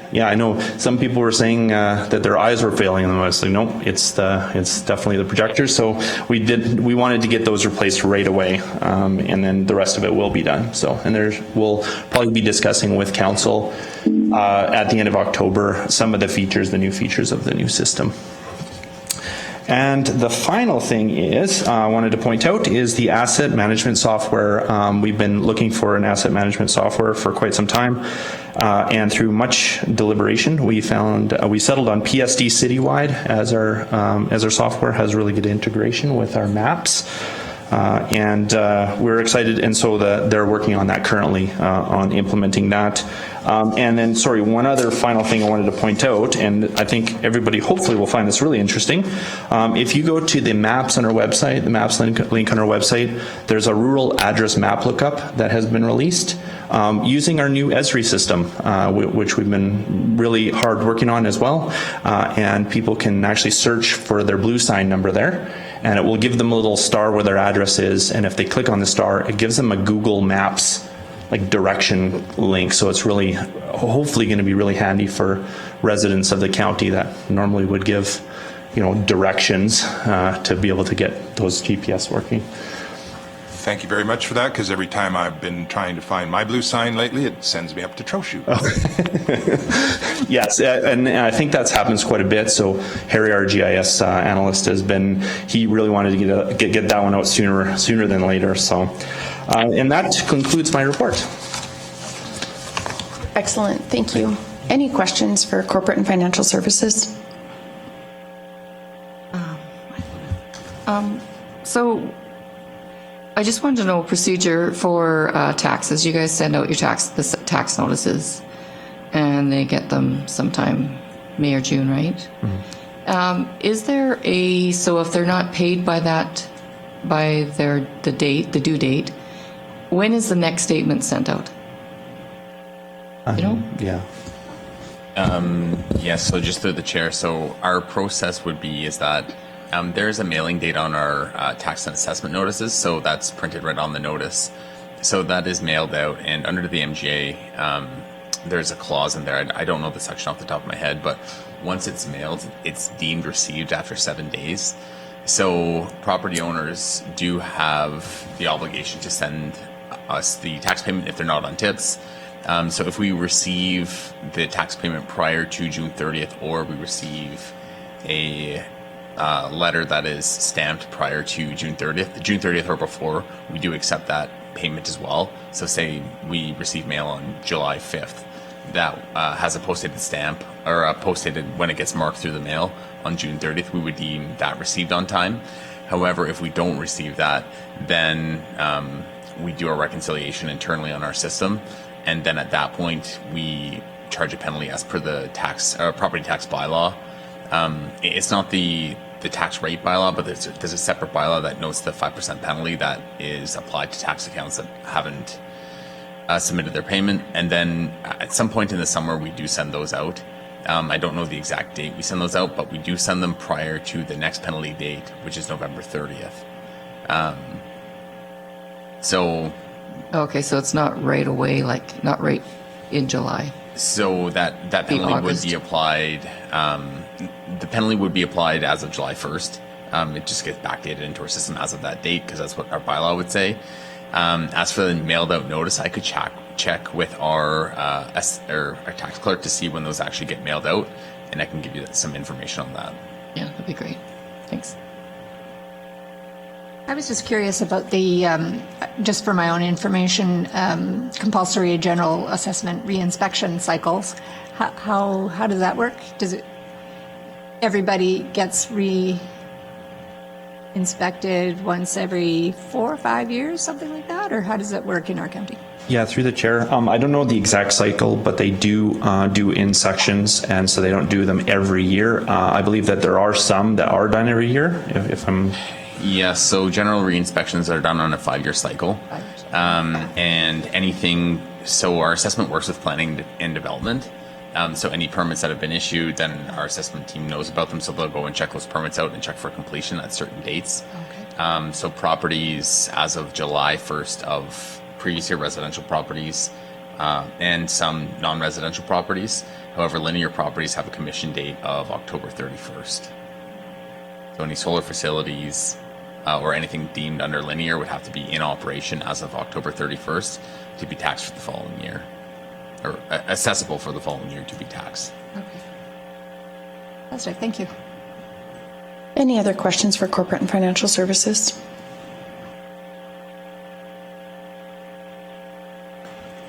[SPEAKER 12] Yeah, I know some people were saying that their eyes were failing, and I was like, no, it's definitely the projectors. So we wanted to get those replaced right away, and then the rest of it will be done. So, and we'll probably be discussing with council at the end of October some of the new features of the new system. And the final thing is, I wanted to point out, is the asset management software. We've been looking for an asset management software for quite some time, and through much deliberation, we settled on PSD Citywide as our software. Has really good integration with our maps. And we're excited, and so they're working on that currently, on implementing that. And then, sorry, one other final thing I wanted to point out, and I think everybody hopefully will find this really interesting. If you go to the maps on our website, the maps link on our website, there's a rural address map lookup that has been released using our new Esri system, which we've been really hard working on as well. And people can actually search for their blue sign number there, and it will give them a little star where their address is. And if they click on the star, it gives them a Google Maps direction link. So it's really, hopefully going to be really handy for residents of the county that normally would give, directions to be able to get those GPS working.
[SPEAKER 4] Thank you very much for that, because every time I've been trying to find my blue sign lately, it sends me up to Trochu.
[SPEAKER 12] Yes, and I think that happens quite a bit. So Harry, our GIS analyst, he really wanted to get that one out sooner than later. So, and that concludes my report.
[SPEAKER 1] Excellent, thank you. Any questions for Corporate and Financial Services?
[SPEAKER 8] So I just wanted to know procedure for taxes. You guys send out your tax notices, and they get them sometime May or June, right? Mm-hmm. Is there so if they're not paid by the due date, when is the next statement sent out?
[SPEAKER 12] Yeah.
[SPEAKER 6] Yes, so just through the chair. So our process would be is that there's a mailing date on our tax and assessment notices, so that's printed right on the notice. So that is mailed out, and under the MGA, there's a clause in there. I don't know the section off the top of my head, but once it's mailed, it's deemed received after 7 days. So property owners do have the obligation to send us the tax payment if they're not on tips. So if we receive the tax payment prior to June 30th, or we receive a letter that is stamped prior to June 30th or before, we do accept that payment as well. So say we receive mail on July 5th that has a post-dated stamp, or a post-dated when it gets marked through the mail on June 30th, we would deem that received on time. However, if we don't receive that, then we do a reconciliation internally on our system, and then at that point we charge a penalty as per the property tax bylaw. It's not the tax rate bylaw, but there's a separate bylaw that notes the 5% penalty that is applied to tax accounts that haven't submitted their payment. And then at some point in the summer, we do send those out. I don't know the exact date we send those out, but we do send them prior to the next penalty date, which is November 30th.
[SPEAKER 8] Okay, so it's not right away, not right in July.
[SPEAKER 6] So that penalty would be applied. The penalty would be applied as of July 1st. It just gets backdated into our system as of that date because that's what our bylaw would say. As for the mailed out notice, I could check with our tax clerk to see when those actually get mailed out, and I can give you some information on that.
[SPEAKER 8] Yeah, that'd be great. Thanks.
[SPEAKER 7] I was just curious about the, just for my own information, compulsory general assessment reinspection cycles. How does that work? Does it, everybody gets re-inspected once every 4 or 5 years, something like that? Or how does it work in our county?
[SPEAKER 12] Yeah, through the chair. I don't know the exact cycle, but they do in sections, and so they don't do them every year. I believe that there are some that are done every year, if I'm...
[SPEAKER 6] Yes, so general re-inspections are done on a 5-year cycle. And anything, so our assessment works with planning and development. So any permits that have been issued, then our assessment team knows about them, so they'll go and check those permits out and check for completion at certain dates. Okay. So properties as of July 1st of previous year residential properties and some non-residential properties. However, linear properties have a commission date of October 31st. So any solar facilities or anything deemed under linear would have to be in operation as of October 31st to be taxed for the following year, or accessible for the following year to be taxed.
[SPEAKER 7] Okay. That's right. Thank you.
[SPEAKER 1] Any other questions for corporate and financial services?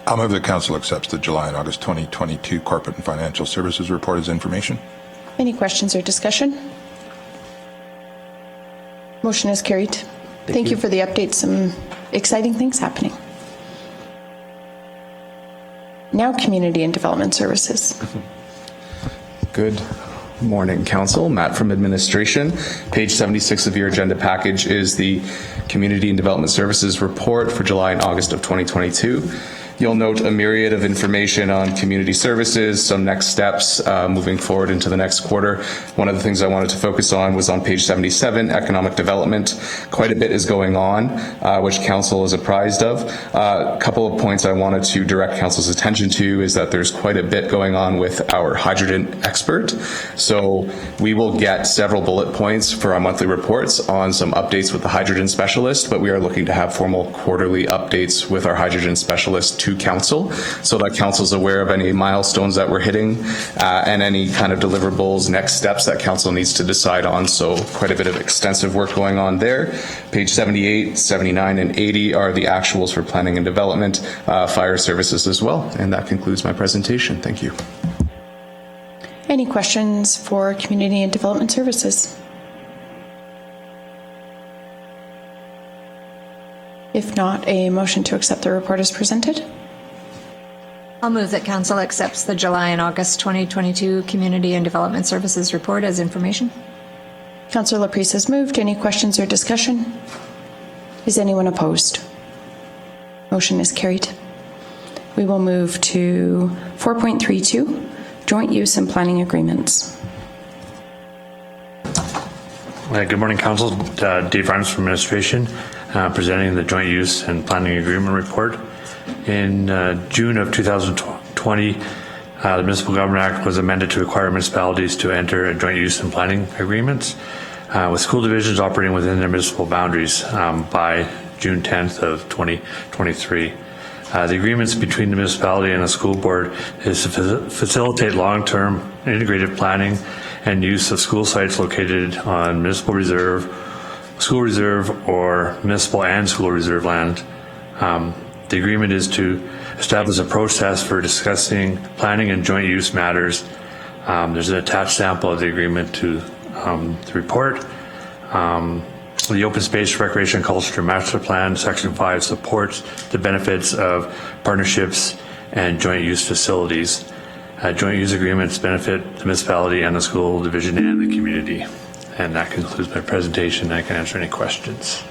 [SPEAKER 4] I'll move that council accepts the July and August 2022 corporate and financial services report as information.
[SPEAKER 1] Any questions or discussion? Motion is carried. Thank you for the update. Some exciting things happening. Now, Community and Development Services.
[SPEAKER 13] Good morning, Council. Matt from Administration. Page 76 of your agenda package is the Community and Development Services report for July and August of 2022. You'll note a myriad of information on community services, some next steps moving forward into the next quarter. One of the things I wanted to focus on was on page 77, economic development. Quite a bit is going on, which Council is apprised of. A couple of points I wanted to direct Council's attention to is that there's quite a bit going on with our hydrogen expert. So we will get several bullet points for our monthly reports on some updates with the hydrogen specialist, but we are looking to have formal quarterly updates with our hydrogen specialist to Council, so that Council's aware of any milestones that we're hitting and any kind of deliverables, next steps that Council needs to decide on. So quite a bit of extensive work going on there. Page 78, 79, and 80 are the actuals for planning and development, fire services as well. And that concludes my presentation. Thank you.
[SPEAKER 1] Any questions for Community and Development Services? If not, a motion to accept the report is presented.
[SPEAKER 7] I'll move that Council accepts the July and August 2022 Community and Development Services report as information.
[SPEAKER 1] Councillor Laprise has moved. Any questions or discussion? Is anyone opposed? Motion is carried. We will move to 4.32, joint use and planning agreements.
[SPEAKER 14] Good morning, Council. Dave Rhymes from Administration, presenting the joint use and planning agreement report. In June of 2020, the Municipal Government Act was amended to require municipalities to enter a joint use and planning agreements with school divisions operating within their municipal boundaries by June 10th of 2023. The agreements between the municipality and the school board is to facilitate long-term integrated planning and use of school sites located on municipal reserve, school reserve, or municipal and school reserve land. The agreement is to establish a process for discussing planning and joint use matters. There's an attached sample of the agreement to the report. The Open Space Recreation Culture Master Plan, Section 5, supports the benefits of partnerships and joint use facilities. Joint use agreements benefit the municipality and the school division and the community. And that concludes my presentation. I can answer any questions.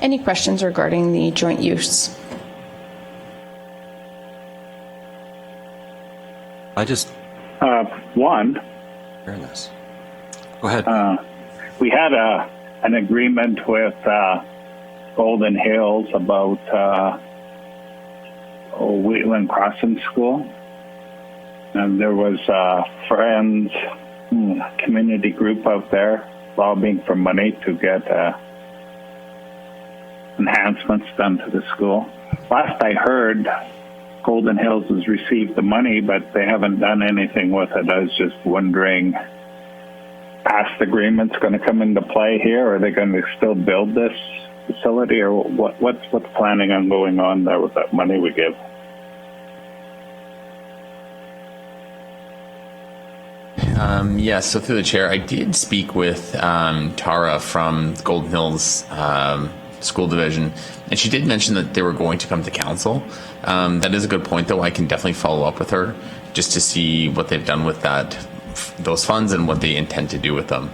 [SPEAKER 1] Any questions regarding the joint use?
[SPEAKER 5] One.
[SPEAKER 2] Fairness. Go ahead.
[SPEAKER 5] We had an agreement with Golden Hills about Wheatland Crossing School. And there was a Friends community group out there lobbying for money to get enhancements done to the school. Last I heard, Golden Hills has received the money, but they haven't done anything with it. I was just wondering, past agreements going to come into play here? Are they going to still build this facility, or what's planning on going on there with that money we give?
[SPEAKER 6] Yes, so through the chair, I did speak with Tara from Golden Hills School Division, and she did mention that they were going to come to council. That is a good point, though. I can definitely follow up with her just to see what they've done with those funds and what they intend to do with them.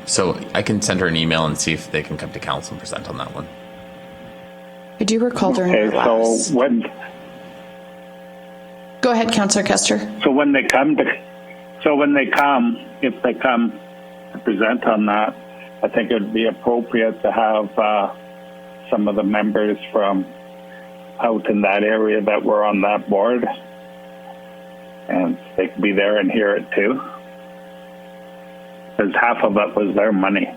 [SPEAKER 6] So I can send her an email and see if they can come to council and present on that one.
[SPEAKER 1] I do recall during
[SPEAKER 5] okay,
[SPEAKER 1] our last...
[SPEAKER 5] so when...
[SPEAKER 1] Go ahead, Councillor Kester.
[SPEAKER 5] So when they come, if they come to present on that, I think it would be appropriate to have some of the members from out in that area that were on that board, and they could be there and hear it too, because half of it was their money.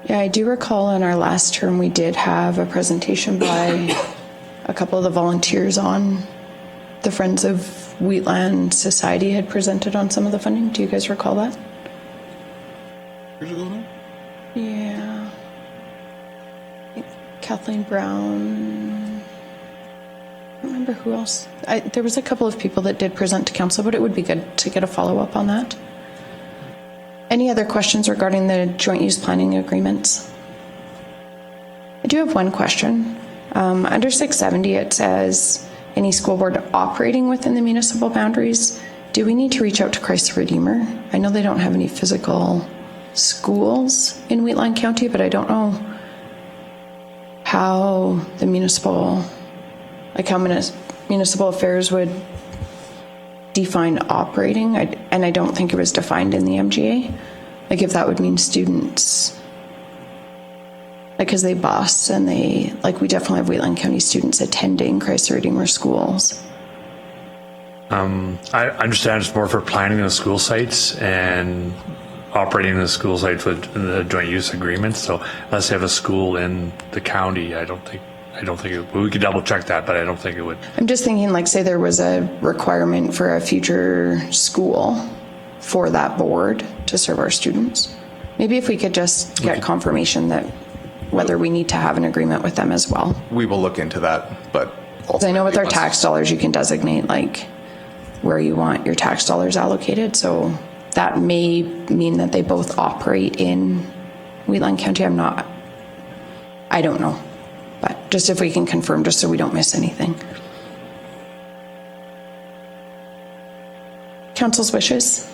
[SPEAKER 1] Yeah, I do recall in our last term we did have a presentation by a couple of the volunteers on the Friends of Wheatland Society had presented on some of the funding. Do you guys recall that?
[SPEAKER 3] Years ago now?
[SPEAKER 1] Yeah. I think Kathleen Brown. I don't remember who else. There was a couple of people that did present to council, but it would be good to get a follow-up on that. Any other questions regarding the joint use planning agreements? I do have one question. Under 670, it says any school board operating within the municipal boundaries. Do we need to reach out to Christ the Redeemer? I know they don't have any physical schools in Wheatland County, but I don't know how the municipal affairs would define operating, and I don't think it was defined in the MGA. Like if that would mean students, like because they bus and we definitely have Wheatland County students attending Christ the Redeemer schools.
[SPEAKER 14] I understand it's more for planning the school sites and operating the school sites with the joint use agreements. So unless they have a school in the county, I don't think it, we could double check that, but I don't think it would.
[SPEAKER 1] I'm just thinking, like, say there was a requirement for a future school for that board to serve our students. Maybe if we could just get confirmation that whether we need to have an agreement with them as well.
[SPEAKER 13] We will look into that, but
[SPEAKER 1] also I know with our tax dollars, you can designate like where you want your tax dollars allocated. So that may mean that they both operate in Wheatland County. I don't know. But just if we can confirm, just so we don't miss anything. Council's wishes.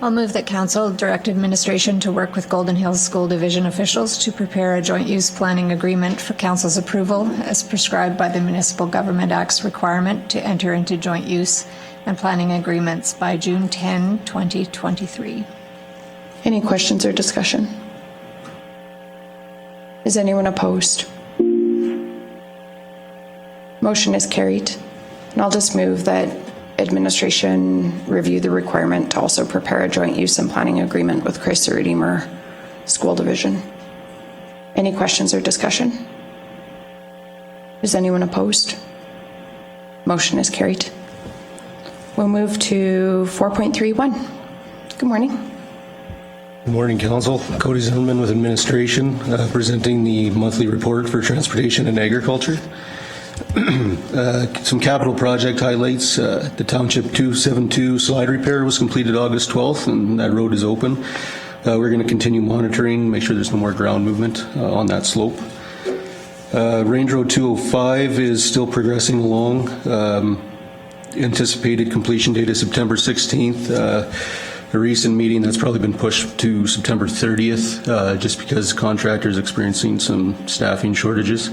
[SPEAKER 7] I'll move that Council direct administration to work with Golden Hills School Division officials to prepare a joint use planning agreement for Council's approval as prescribed by the Municipal Government Act's requirement to enter into joint use and planning agreements by June 10, 2023.
[SPEAKER 1] Any questions or discussion? Is anyone opposed? Motion is carried. And I'll just move that administration review the requirement to also prepare a joint use and planning agreement with Christ the Redeemer School Division. Any questions or discussion? Is anyone opposed? Motion is carried. We'll move to 4.31. Good morning.
[SPEAKER 15] Good morning, Council. Cody Zimmerman with Administration, presenting the monthly report for Transportation and Agriculture. Some capital project highlights. The Township 272 slide repair was completed August 12th, and that road is open. We're going to continue monitoring, make sure there's no more ground movement on that slope. Range Road 205 is still progressing along. Anticipated completion date is September 16th. A recent meeting that's probably been pushed to September 30th, just because contractors experiencing some staffing shortages.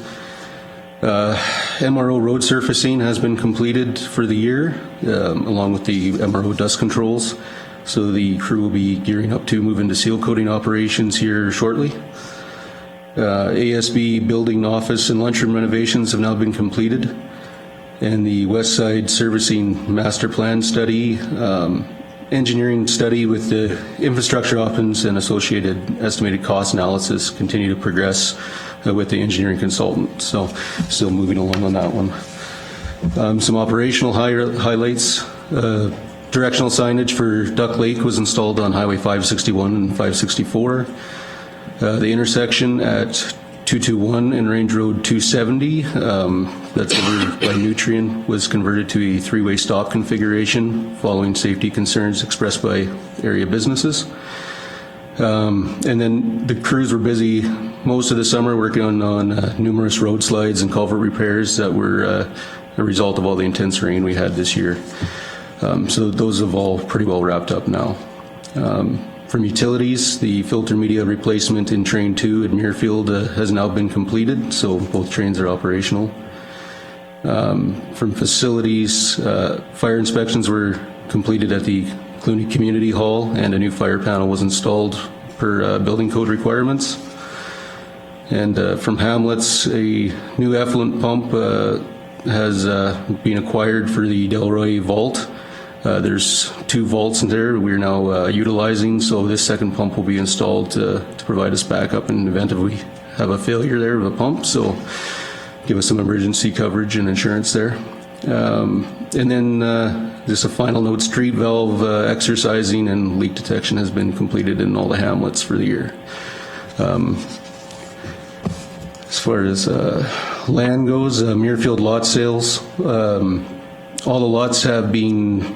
[SPEAKER 15] MRO road surfacing has been completed for the year, along with the MRO dust controls. So the crew will be gearing up to move into seal coating operations here shortly. ASB building, office, and lunchroom renovations have now been completed. And the West Side Servicing Master Plan study, engineering study with the infrastructure options and associated estimated cost analysis continue to progress with the engineering consultant. So still moving along on that one. Some operational highlights. Directional signage for Duck Lake was installed on Highway 561 and 564. The intersection at 221 and Range Road 270, that's over by Nutrien, was converted to a three-way stop configuration following safety concerns expressed by area businesses. And then the crews were busy most of the summer working on numerous road slides and culvert repairs that were a result of all the intense rain we had this year. So those have all pretty well wrapped up now. From utilities, the filter media replacement in Train 2 at Muirfield has now been completed, so both trains are operational. From facilities, fire inspections were completed at the Clooney Community Hall, and a new fire panel was installed per building code requirements. And from Hamlet's, a new effluent pump has been acquired for the Delroy Vault. There's 2 vaults in there we're now utilizing, so this second pump will be installed to provide us backup in the event if we have a failure there of a pump, so give us some emergency coverage and insurance there. And then just a final note, street valve exercising and leak detection has been completed in all the hamlets for the year. As far as land goes, Muirfield lot sales, all the lots have been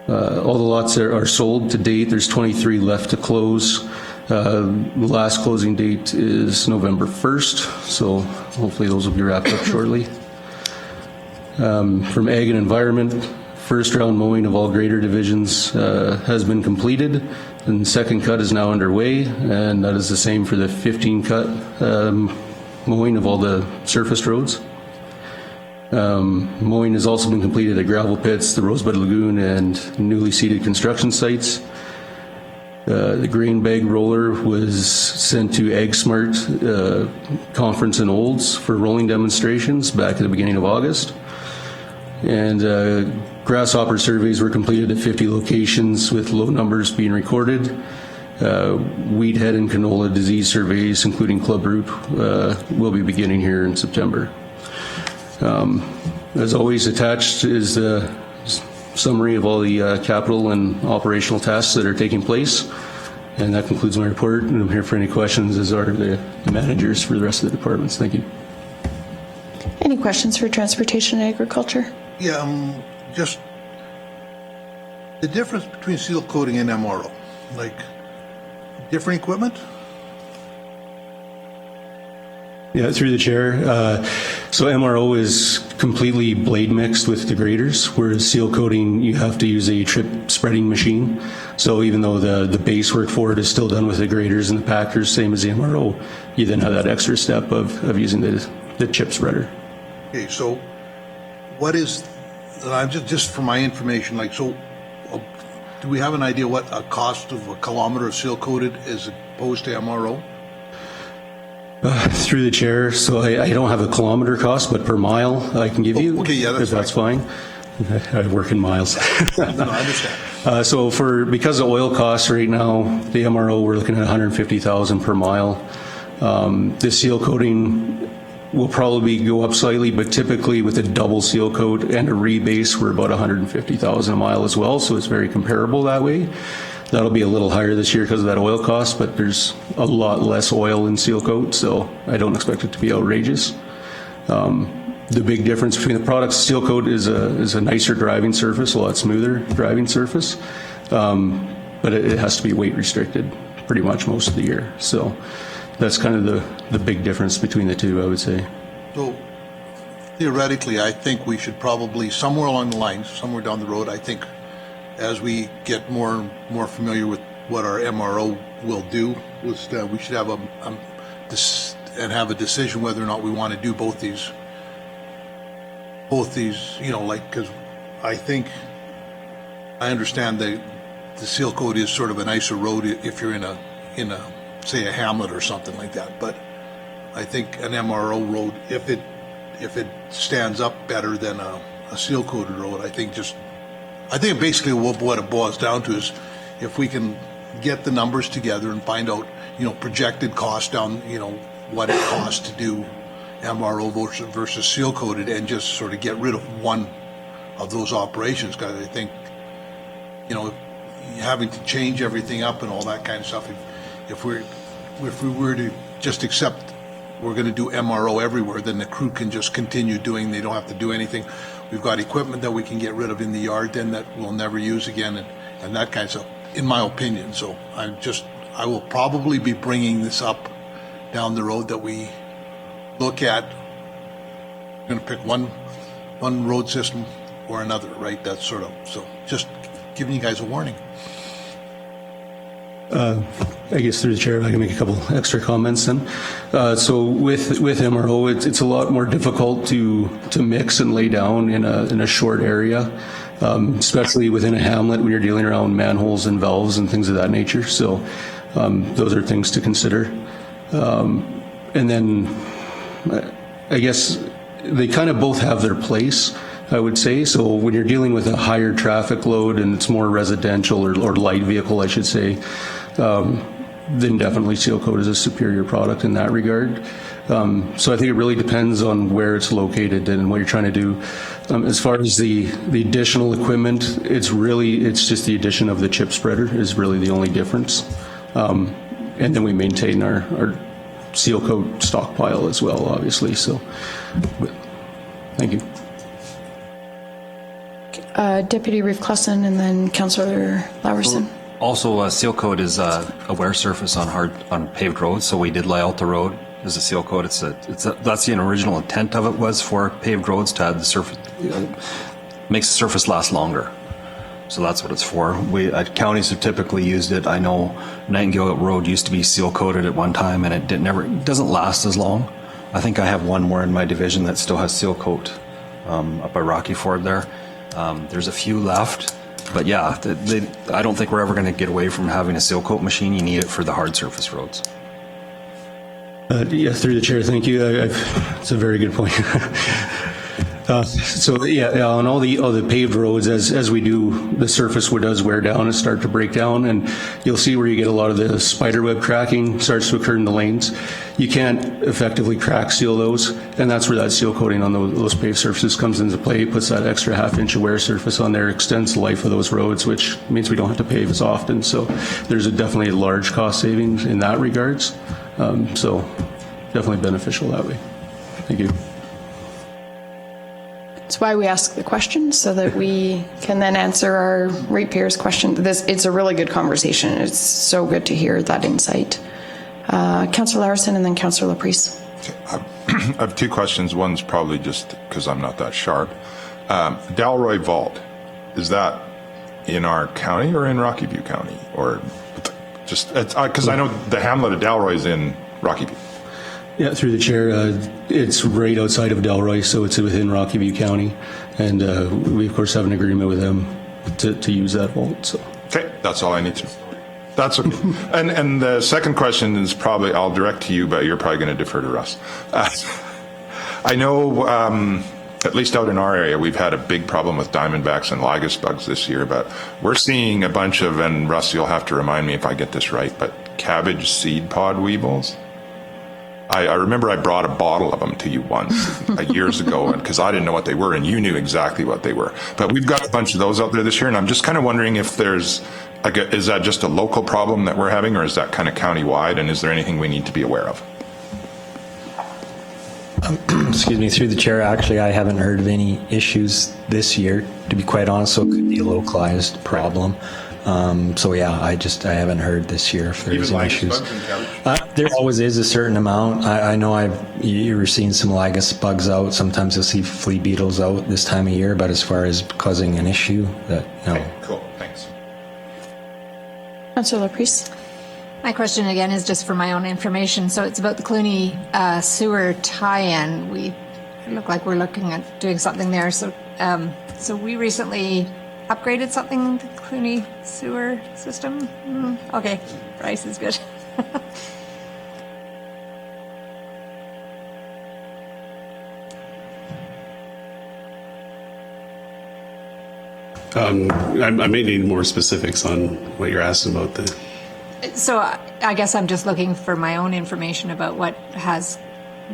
[SPEAKER 15] all the lots are sold to date. There's 23 left to close. The last closing date is November 1st, so hopefully those will be wrapped up shortly. From Ag and Environment, first round mowing of all grader divisions has been completed, and the second cut is now underway, and that is the same for the 15 cut mowing of all the surfaced roads. Mowing has also been completed at gravel pits, the Rosebud Lagoon, and newly seeded construction sites. The grain bag roller was sent to AgSmart conference in Olds for rolling demonstrations back at the beginning of August. And grasshopper surveys were completed at 50 locations with low numbers being recorded. Weed head and canola disease surveys, including clubroot, will be beginning here in September. As always, attached is the summary of all the capital and operational tasks that are taking place. And that concludes my report, and I'm here for any questions, as are the managers for the rest of the departments. Thank you.
[SPEAKER 1] Any questions for Transportation and Agriculture?
[SPEAKER 3] Yeah, just the difference between seal coating and MRO, like different equipment?
[SPEAKER 15] Yeah, through the chair. So MRO is completely blade mixed with the graders, whereas seal coating, you have to use a trip spreading machine. So even though the base work for it is still done with the graders and the packers, same as the MRO, you then have that extra step of using the chip spreader.
[SPEAKER 3] Okay, so what is, just for my information, like, so do we have an idea what a cost of a kilometer of seal coated is opposed to MRO?
[SPEAKER 15] Through the chair, so I don't have a kilometer cost, but per mile I can give you.
[SPEAKER 3] Okay, yeah,
[SPEAKER 15] that's fine. I work in miles.
[SPEAKER 3] No, I understand.
[SPEAKER 15] So because of oil costs right now, the MRO, we're looking at $150,000 per mile. The seal coating will probably go up slightly, but typically with a double seal coat and a rebase, we're about $150,000 a mile as well, so it's very comparable that way. That'll be a little higher this year because of that oil cost, but there's a lot less oil in seal coat, so I don't expect it to be outrageous. The big difference between the products, seal coat is a nicer driving surface, a lot smoother driving surface, but it has to be weight restricted pretty much most of the year. So that's kind of the big difference between the two, I would say.
[SPEAKER 3] So theoretically, I think we should probably, somewhere along the lines, somewhere down the road, I think as we get more familiar with what our MRO will do, we should have a decision whether or not we want to do both these, because I think I understand the seal coat is sort of a nicer road if you're in a say a hamlet or something like that. But I think an MRO road, if it stands up better than a seal-coated road, I think basically what it boils down to is if we can get the numbers together and find out, projected cost down, what it costs to do MRO versus seal-coated, and just sort of get rid of one of those operations. Because I think, having to change everything up and all that kind of stuff, if we were to just accept we're going to do MRO everywhere, then the crew can just continue doing, they don't have to do anything. We've got equipment that we can get rid of in the yard then that we'll never use again, and that kind of stuff, in my opinion. So I will probably be bringing this up down the road, that we look at, we're going to pick one road system or another, right? That's sort of, so just giving you guys a warning.
[SPEAKER 15] I guess through the chair, I can make a couple extra comments then. So with MRO, it's a lot more difficult to mix and lay down in a short area, especially within a hamlet when you're dealing around manholes and valves and things of that nature. So those are things to consider. And then I guess they kind of both have their place, I would say. So when you're dealing with a higher traffic load and it's more residential or light vehicle, I should say, then definitely seal coat is a superior product in that regard. So I think it really depends on where it's located and what you're trying to do. As far as the additional equipment, it's just the addition of the chip spreader is really the only difference. And then we maintain our seal coat stockpile as well, obviously. So, thank you.
[SPEAKER 1] Deputy Reeve Clausen and then Councillor Laverson.
[SPEAKER 2] Also, seal coat is a wear surface on paved roads, so we did lay out the road as a seal coat. That's the original intent of it, was for paved roads to have the surface, makes the surface last longer. So that's what it's for. Counties have typically used it. I know Nightingale Road used to be seal coated at one time, and it doesn't last as long. I think I have one more in my division that still has seal coat up by Rocky Ford there. There's a few left, but yeah, I don't think we're ever going to get away from having a seal coat machine. You need it for the hard surface roads.
[SPEAKER 15] Yes, through the chair, thank you. It's a very good point. On all the paved roads, as we do, the surface does wear down and start to break down, and you'll see where you get a lot of the spiderweb cracking starts to occur in the lanes. You can't effectively crack seal those, and that's where that seal coating on those paved surfaces comes into play, puts that extra half-inch of wear surface on there, extends the life of those roads, which means we don't have to pave as often. So there's definitely a large cost savings in that regards. So definitely beneficial that way. Thank you.
[SPEAKER 1] That's why we ask the question, so that we can then answer our ratepayers' question. It's a really good conversation. It's so good to hear that insight. Councillor Larson and then Councillor Laprise.
[SPEAKER 4] I have two questions. One's probably just because I'm not that sharp. Dalroy Vault, is that in our county or in Rocky View County? Or just, because I know the hamlet of Dalroy is in Rocky View.
[SPEAKER 15] Yeah, through the chair, it's right outside of Delroy, so it's within Rocky View County, and we of course have an agreement with them to use that vault. So.
[SPEAKER 4] Okay, that's all I need to know. That's okay. and the second question is probably, I'll direct to you, but you're probably going to defer to Russ. I know, at least out in our area, we've had a big problem with diamondbacks and lygus bugs this year, but we're seeing a bunch of, and Russ, you'll have to remind me if I get this right, but cabbage seed pod weevils. I remember I brought a bottle of them to you once years ago, because I didn't know what they were, and you knew exactly what they were. But we've got a bunch of those out there this year, and I'm just kind of wondering if is that just a local problem that we're having, or is that kind of county-wide, and is there anything we need to be aware of?
[SPEAKER 11] Excuse me, through the chair, actually, I haven't heard of any issues this year, to be quite honest, so it could be a localized problem. So yeah, I haven't heard this year if there's any issues. There always is a certain amount. I know you were seeing some lygus bugs out. Sometimes you'll see flea beetles out this time of year, but as far as causing an issue, no.
[SPEAKER 4] Okay, cool, thanks.
[SPEAKER 1] Councillor Laprise.
[SPEAKER 7] My question again is just for my own information. So it's about the Clooney sewer tie-in. It look like we're looking at doing something there. So we recently upgraded something in the Clooney sewer system. Okay, price is good.
[SPEAKER 16] I may need more specifics on what you're asking about.
[SPEAKER 7] So I guess I'm just looking for my own information about what has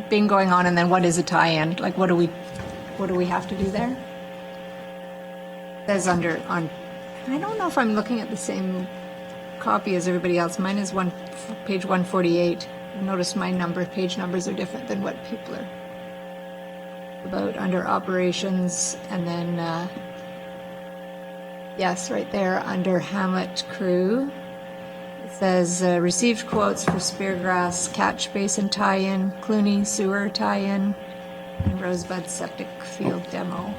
[SPEAKER 7] been going on, and then what is a tie-in? Like, what do we have to do there? There's I don't know if I'm looking at the same copy as everybody else. Mine is page 148. Notice my page numbers are different than what people are about under operations, and then yes, right there under Hamlet Crew. It says received quotes for Speargrass Catch Basin tie-in, Clooney Sewer tie-in, and Rosebud Septic Field demo.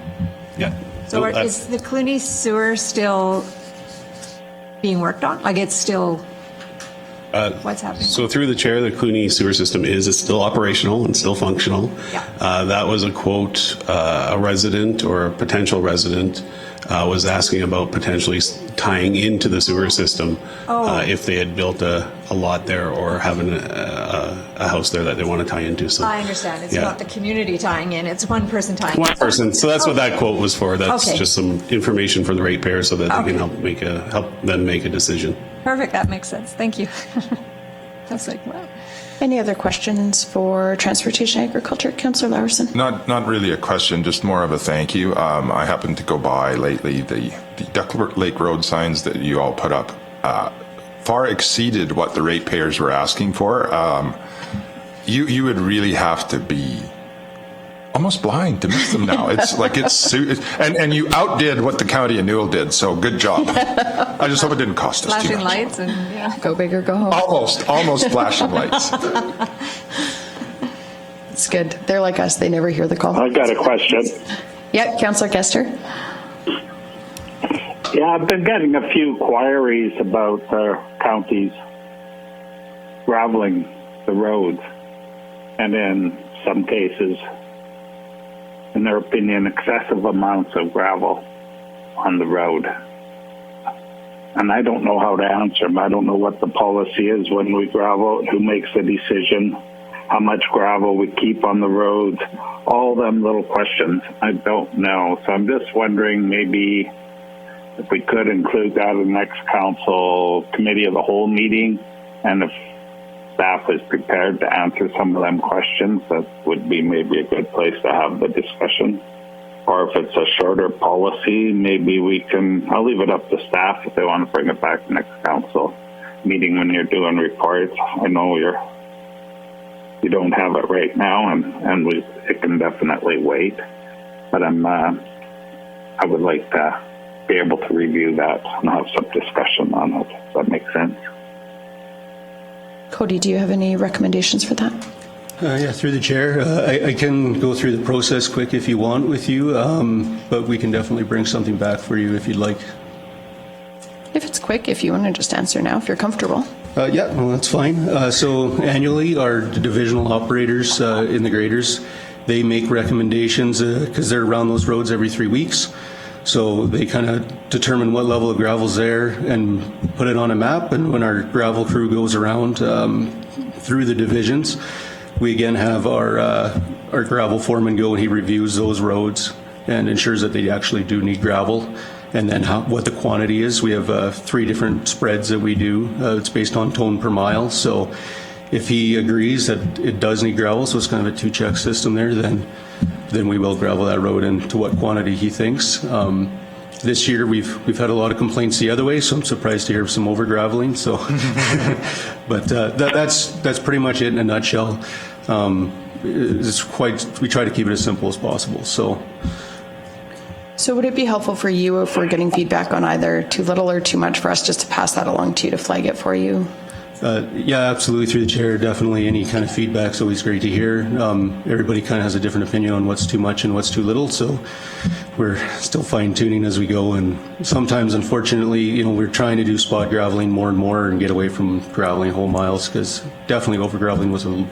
[SPEAKER 16] Yeah.
[SPEAKER 7] So is the Clooney Sewer still being worked on? Like, it's still, what's happening?
[SPEAKER 16] So through the chair, the Clooney sewer system it's still operational and still functional.
[SPEAKER 7] Yeah.
[SPEAKER 16] That was a quote, a resident or a potential resident was asking about potentially tying into the sewer system if they had built a lot there or having a house there that they want to tie into. So
[SPEAKER 7] I understand. It's not the community tying in. It's one person tying in.
[SPEAKER 16] One person. So that's what that quote was for. That's just some information for the ratepayer so that they can help them make a decision.
[SPEAKER 7] Perfect. That makes sense. Thank you. I was like, wow.
[SPEAKER 1] Any other questions for Transportation Agriculture? Councillor Laverson?
[SPEAKER 4] Not really a question, just more of a thank you. I happened to go by lately. The Duck Lake Road signs that you all put up far exceeded what the ratepayers were asking for. You would really have to be almost blind to miss them now. It's like and you outdid what the county of Newell did, so good job. I just hope it didn't cost us too much.
[SPEAKER 7] Flashing lights and
[SPEAKER 1] go big or go home.
[SPEAKER 4] Almost flashing lights.
[SPEAKER 1] It's good. They're like us. They never hear the call.
[SPEAKER 5] I've got a question.
[SPEAKER 1] Yeah, Councillor Kester.
[SPEAKER 5] Yeah, I've been getting a few queries about the counties graveling the roads, and in some cases, in their opinion, excessive amounts of gravel on the road. And I don't know how to answer them. I don't know what the policy is when we gravel, who makes the decision, how much gravel we keep on the roads, all them little questions. I don't know. So I'm just wondering maybe if we could include that in the next council committee of the whole meeting, and if staff is prepared to answer some of them questions, that would be maybe a good place to have the discussion. Or if it's a shorter policy, maybe we can, I'll leave it up to staff if they want to bring it back next council meeting when you're doing reports. I know you don't have it right now, and it can definitely wait. But I would like to be able to review that and have some discussion on it. Does that make sense?
[SPEAKER 1] Cody, do you have any recommendations for that?
[SPEAKER 15] Yeah, through the chair. I can go through the process quick if you want with you, but we can definitely bring something back for you if you'd like.
[SPEAKER 1] If it's quick, if you want to just answer now, if you're comfortable.
[SPEAKER 15] Yeah, well, that's fine. So annually, our divisional operators in the graders, they make recommendations because they're around those roads every 3 weeks. So they kind of determine what level of gravel's there and put it on a map. And when our gravel crew goes around through the divisions, we again have our gravel foreman go and he reviews those roads and ensures that they actually do need gravel. And then what the quantity is. We have 3 different spreads that we do. It's based on tone per mile. So if he agrees that it does need gravel, so it's kind of a 2-check system there, then we will gravel that road into what quantity he thinks. This year we've had a lot of complaints the other way, so I'm surprised to hear some over graveling. So, but that's pretty much it in a nutshell. We try to keep it as simple as possible.
[SPEAKER 1] So would it be helpful for you if we're getting feedback on either too little or too much for us just to pass that along to you to flag it for you?
[SPEAKER 15] Yeah, absolutely. Through the chair, definitely any kind of feedback's always great to hear. Everybody kind of has a different opinion on what's too much and what's too little, so we're still fine-tuning as we go. And sometimes, unfortunately, we're trying to do spot graveling more and more and get away from graveling whole miles, because definitely over-graveling was a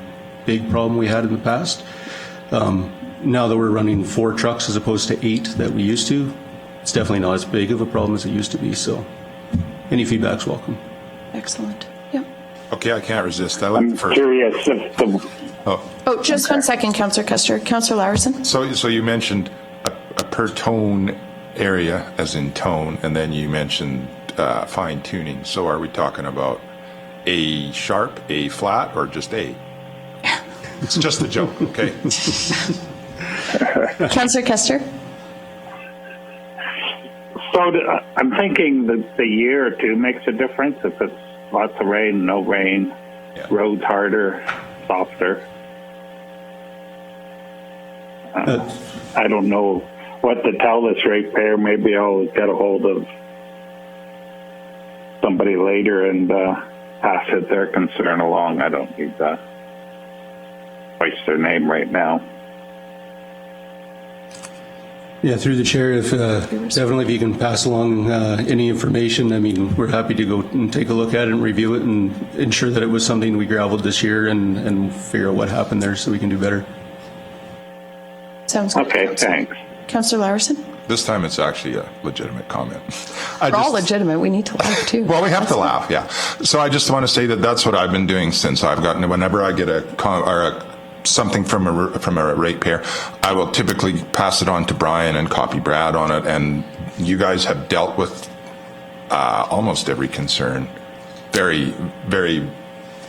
[SPEAKER 15] big problem we had in the past. Now that we're running 4 trucks as opposed to 8 that we used to, it's definitely not as big of a problem as it used to be. So any feedback's welcome.
[SPEAKER 1] Excellent. Yeah.
[SPEAKER 4] Okay, I can't resist. I like
[SPEAKER 5] I'm
[SPEAKER 4] the first.
[SPEAKER 5] curious if the
[SPEAKER 1] Oh, just 1 second, Councillor Custer. Councillor Larson?
[SPEAKER 4] So you mentioned a per tone area, as in tone, and then you mentioned fine tuning. So are we talking about A sharp, A flat, or just A? It's just a joke, okay?
[SPEAKER 1] Councillor Custer?
[SPEAKER 5] So I'm thinking that the year or two makes a difference. If it's lots of rain, no rain, roads harder, softer. I don't know what to tell this ratepayer. Maybe I'll get a hold of somebody later and pass it their concern along. I don't need to voice their name right now.
[SPEAKER 15] Yeah, through the chair, if definitely if you can pass along any information, I mean, we're happy to go and take a look at it and review it and ensure that it was something we graveled this year and figure out what happened there so we can do better.
[SPEAKER 1] Sounds good.
[SPEAKER 5] Okay, thanks.
[SPEAKER 1] Councillor Larson?
[SPEAKER 4] This time it's actually a legitimate comment.
[SPEAKER 1] We're all legitimate. We need to laugh too.
[SPEAKER 4] Well, we have to laugh, yeah. So I just want to say that that's what I've been doing since I've gotten, whenever I get something from a ratepayer, I will typically pass it on to Brian and copy Brad on it, and you guys have dealt with almost every concern very, very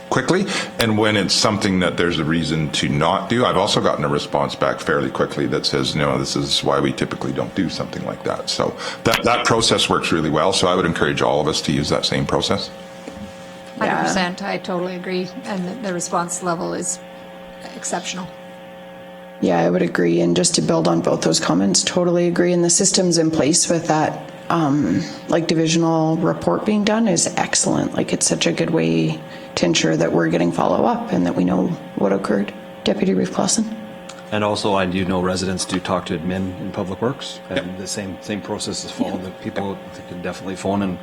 [SPEAKER 4] quickly. And when it's something that there's a reason to not do, I've also gotten a response back fairly quickly that says, no, this is why we typically don't do something like that. So that process works really well. So I would encourage all of us to use that same process.
[SPEAKER 7] 100%. I totally agree. And the response level is exceptional.
[SPEAKER 1] Yeah, I would agree. And just to build on both those comments, totally agree. And the systems in place with that, like divisional report being done is excellent. Like it's such a good way to ensure that we're getting follow up and that we know what occurred. Deputy Reeve Clausen.
[SPEAKER 2] And also, I do know residents do talk to admin in Public Works, and the same process is followed. The people can definitely phone and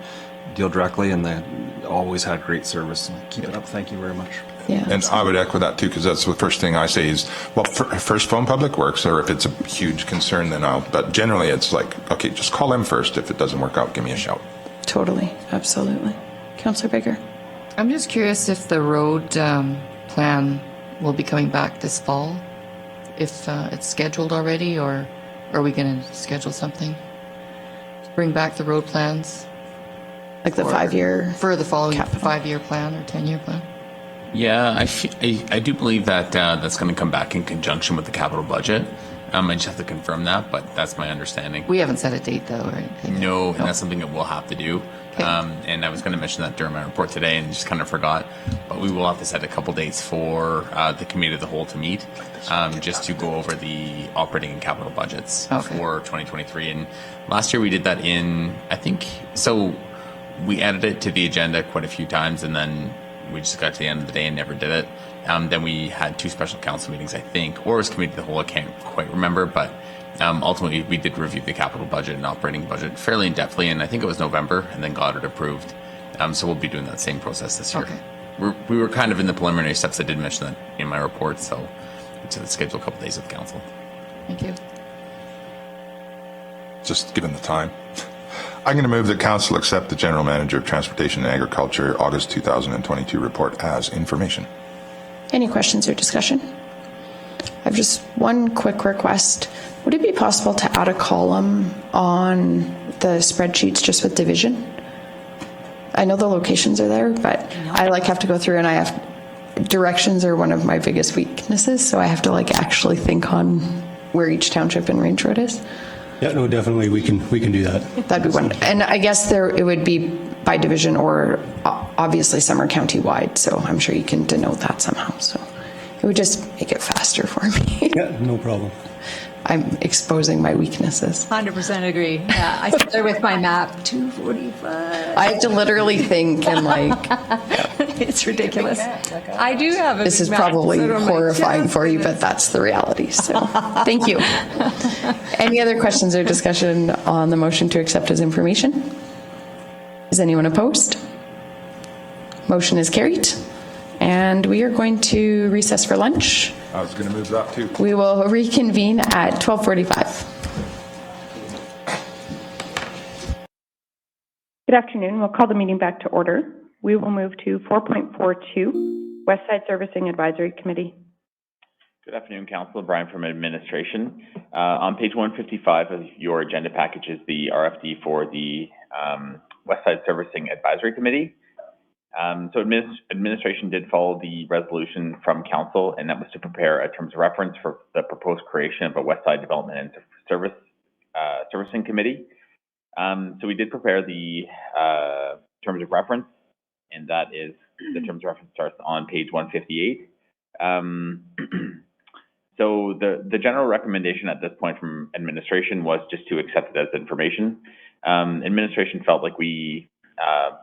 [SPEAKER 2] deal directly, and they always had great service. Keep it up. Thank you very much.
[SPEAKER 1] Yeah,
[SPEAKER 4] and I would echo that too, because that's the first thing I say is, well, first phone Public Works, or if it's a huge concern, then but generally it's like, okay, just call them first. If it doesn't work out, give me a shout.
[SPEAKER 1] Totally. Absolutely. Councillor Bigger.
[SPEAKER 8] I'm just curious if the road plan will be coming back this fall, if it's scheduled already, or are we going to schedule something to bring back the road plans?
[SPEAKER 1] Like the 5-year?
[SPEAKER 8] For the following 5-year plan or 10-year plan?
[SPEAKER 6] Yeah, I do believe that that's going to come back in conjunction with the capital budget. I just have to confirm that, but that's my understanding.
[SPEAKER 8] We haven't set a date though, right?
[SPEAKER 6] No, and that's something that we'll have to do. Okay. And I was going to mention that during my report today and just kind of forgot. But we will have to set a couple dates for the committee of the whole to meet, just to go over the operating and capital budgets for 2023. And last year we did that so we added it to the agenda quite a few times, and then we just got to the end of the day and never did it. Then we had 2 special council meetings, I think, or it was committee of the whole, I can't quite remember, but ultimately we did review the capital budget and operating budget fairly in-depthly, and I think it was November, and then got it approved. So we'll be doing that same process this year. Okay. We were kind of in the preliminary steps. I did mention that in my report, so to schedule a couple days with council.
[SPEAKER 8] Thank you.
[SPEAKER 4] Just given the time. I'm going to move that council accept the General Manager of Transportation and Agriculture August 2022 report as information.
[SPEAKER 1] Any questions or discussion? I have just one quick request. Would it be possible to add a column on the spreadsheets just with division? I know the locations are there, but I have to go through, and directions are one of my biggest weaknesses, so I have to actually think on where each township and range road is.
[SPEAKER 15] Yeah, no, definitely we can do that.
[SPEAKER 1] That'd be wonderful. And I guess it would be by division, or obviously some are county-wide, so I'm sure you can denote that somehow. So it would just make it faster for me.
[SPEAKER 15] Yeah, no problem.
[SPEAKER 1] I'm exposing my weaknesses.
[SPEAKER 7] 100% agree. Yeah, I sit there with my map, 245.
[SPEAKER 1] I have to literally think and
[SPEAKER 7] It's ridiculous. I do have a
[SPEAKER 1] This is
[SPEAKER 7] big map,
[SPEAKER 1] probably
[SPEAKER 7] so don't
[SPEAKER 1] horrifying for you, but that's the reality. So thank you. Any other questions or discussion on the motion to accept as information? Is anyone opposed? Motion is carried. And we are going to recess for lunch.
[SPEAKER 4] I was going to move that too.
[SPEAKER 1] We will reconvene at 12:45. Good afternoon. We'll call the meeting back to order. We will move to 4.42, West Side Servicing Advisory Committee.
[SPEAKER 17] Good afternoon, Council. Brian from Administration. On page 155 of your agenda package is the RFD for the West Side Servicing Advisory Committee. So Administration did follow the resolution from Council, and that was to prepare a terms of reference for the proposed creation of a West Side Development and Servicing Committee. So we did prepare the terms of reference, and that is, the terms of reference starts on page 158. So the general recommendation at this point from Administration was just to accept it as information. Administration felt like we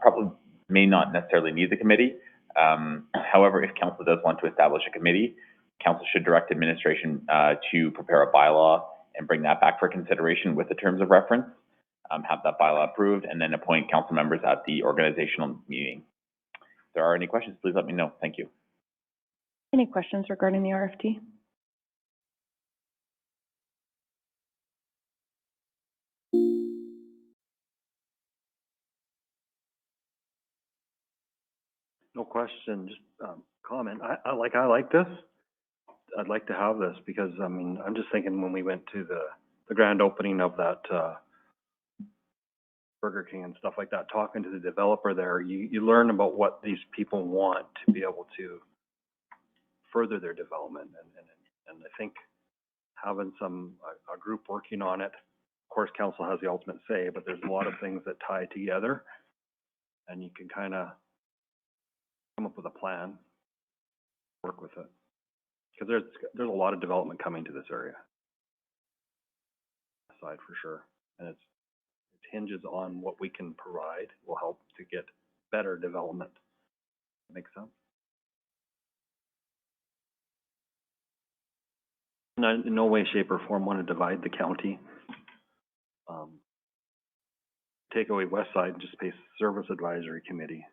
[SPEAKER 17] probably may not necessarily need the committee. However, if Council does want to establish a committee, Council should direct Administration to prepare a bylaw and bring that back for consideration with the terms of reference, have that bylaw approved, and then appoint Council members at the organizational meeting. If there are any questions, please let me know. Thank you.
[SPEAKER 1] Any questions regarding the RFD?
[SPEAKER 18] No question, just comment. I like this. I'd like to have this because, I mean, I'm just thinking when we went to the grand opening of that Burger King and stuff like that, talking to the developer there, you learn about what these people want to be able to further their development. And I think having a group working on it, of course, Council has the ultimate say, but there's a lot of things that tie together, and you can kind of come up with a plan, work with it, because there's a lot of development coming to this area, aside for sure, and it hinges on what we can provide will help to get better development. Makes sense. And I, in no way, shape, or form want to divide the county. Take away West Side and just pay Service Advisory Committee.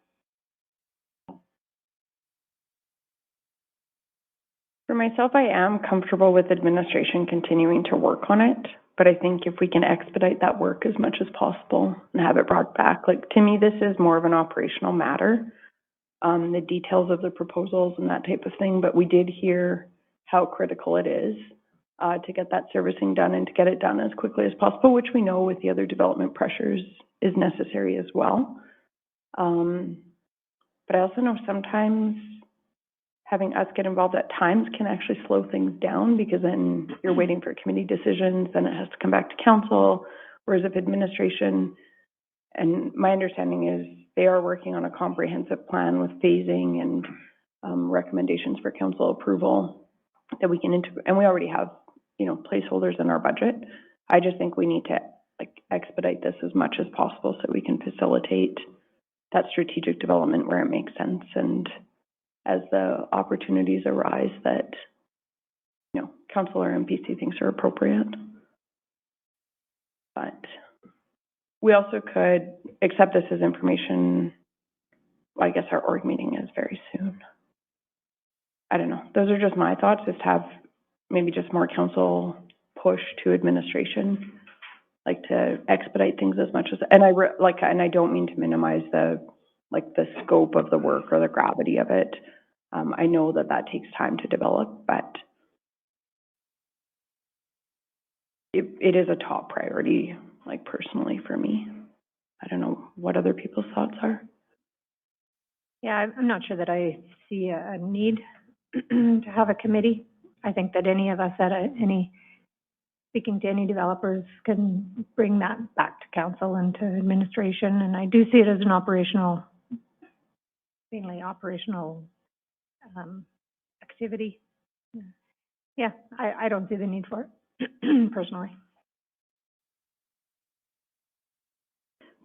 [SPEAKER 1] For myself, I am comfortable with Administration continuing to work on it, but I think if we can expedite that work as much as possible and have it brought back, like, to me, this is more of an operational matter, the details of the proposals and that type of thing, but we did hear how critical it is to get that servicing done and to get it done as quickly as possible, which we know with the other development pressures is necessary as well. But I also know sometimes having us get involved at times can actually slow things down, because then you're waiting for committee decisions, then it has to come back to Council, whereas if Administration, and my understanding is they are working on a comprehensive plan with phasing and recommendations for Council approval that we can integrate, and we already have, you know, placeholders in our budget. I just think we need to expedite this as much as possible so we can facilitate that strategic development where it makes sense, and as the opportunities arise that, you know, Council or MPC thinks are appropriate. But we also could accept this as information. Well, I guess our org meeting is very soon. I don't know. Those are just my thoughts, is to have maybe just more Council push to Administration, like to expedite things as much as, and I don't mean to minimize the scope of the work or the gravity of it. I know that takes time to develop, but it is a top priority, like, personally for me. I don't know what other people's thoughts are.
[SPEAKER 19] Yeah, I'm not sure that I see a need to have a committee. I think that any of us speaking to any developers can bring that back to Council and to Administration, and I do see it as an mainly operational activity. Yeah, I don't see the need for it personally.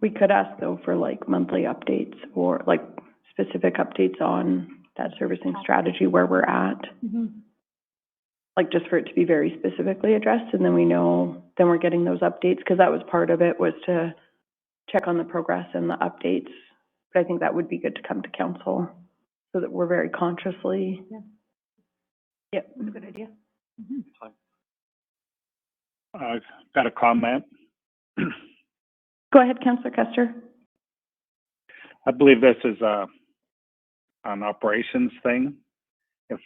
[SPEAKER 1] We could ask, though, for like monthly updates or like specific updates on that servicing strategy, where we're at.
[SPEAKER 19] Mm-hmm.
[SPEAKER 1] Like, just for it to be very specifically addressed, and then we know, then we're getting those updates, because that was part of it, was to check on the progress and the updates. But I think that would be good to come to Council so that we're very consciously.
[SPEAKER 19] Yeah.
[SPEAKER 1] Yep.
[SPEAKER 19] That's a good idea.
[SPEAKER 20] Mm-hmm. I've got a comment.
[SPEAKER 1] Go ahead, Councillor Custer.
[SPEAKER 20] I believe this is an operations thing. If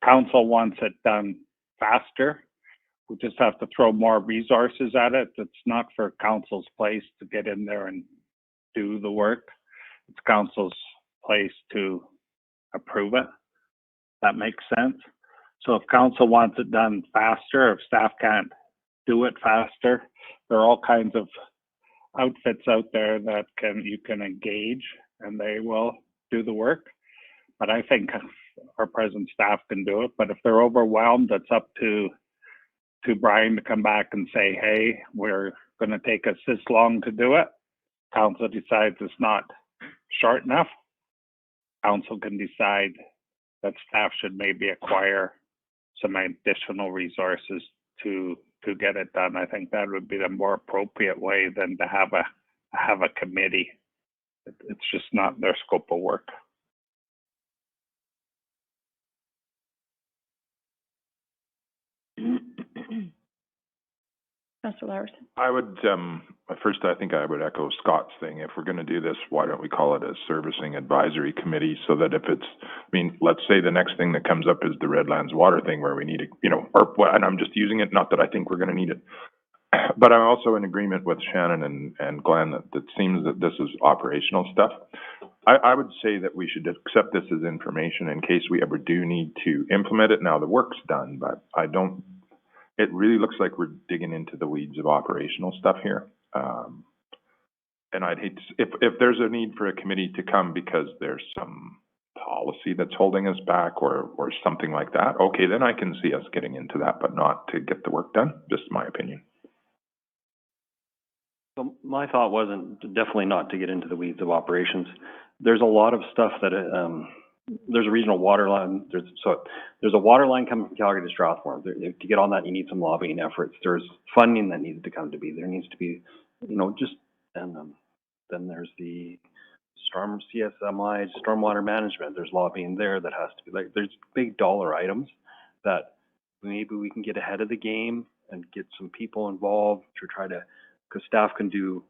[SPEAKER 20] council wants it done faster, we just have to throw more resources at it. It's not for council's place to get in there and do the work. It's council's place to approve it. That makes sense. So if council wants it done faster, if staff can't do it faster, there are all kinds of outfits out there that you can engage and they will do the work. But I think our present staff can do it. But if they're overwhelmed, it's up to Brian to come back and say, hey, we're going to take us this long to do it. Council decides it's not short enough. Council can decide that staff should maybe acquire some additional resources to get it done. I think that would be the more appropriate way than to have a committee. It's just not their scope of work.
[SPEAKER 1] Councillor Larson.
[SPEAKER 4] I would, first, I think I would echo Scott's thing. If we're going to do this, why don't we call it a servicing advisory committee so that if it's, I mean, let's say the next thing that comes up is the Redlands water thing where we need it, you know, and I'm just using it, not that I think we're going to need it. But I'm also in agreement with Shannon and Glenn that it seems that this is operational stuff. I would say that we should accept this as information in case we ever do need to implement it. Now the work's done, but it really looks like we're digging into the weeds of operational stuff here. And I'd hate to, if there's a need for a committee to come because there's some policy that's holding us back or something like that, okay, then I can see us getting into that, but not to get the work done. Just my opinion.
[SPEAKER 18] So my thought wasn't definitely not to get into the weeds of operations. There's a lot of stuff that there's a regional water line. There's a water line coming from Calgary to Strathmore. To get on that, you need some lobbying efforts. There's funding that needs to come to be. There needs to be, and then there's the CSMI, stormwater management. There's lobbying there that has to be there's big dollar items that maybe we can get ahead of the game and get some people involved to try to, because staff can do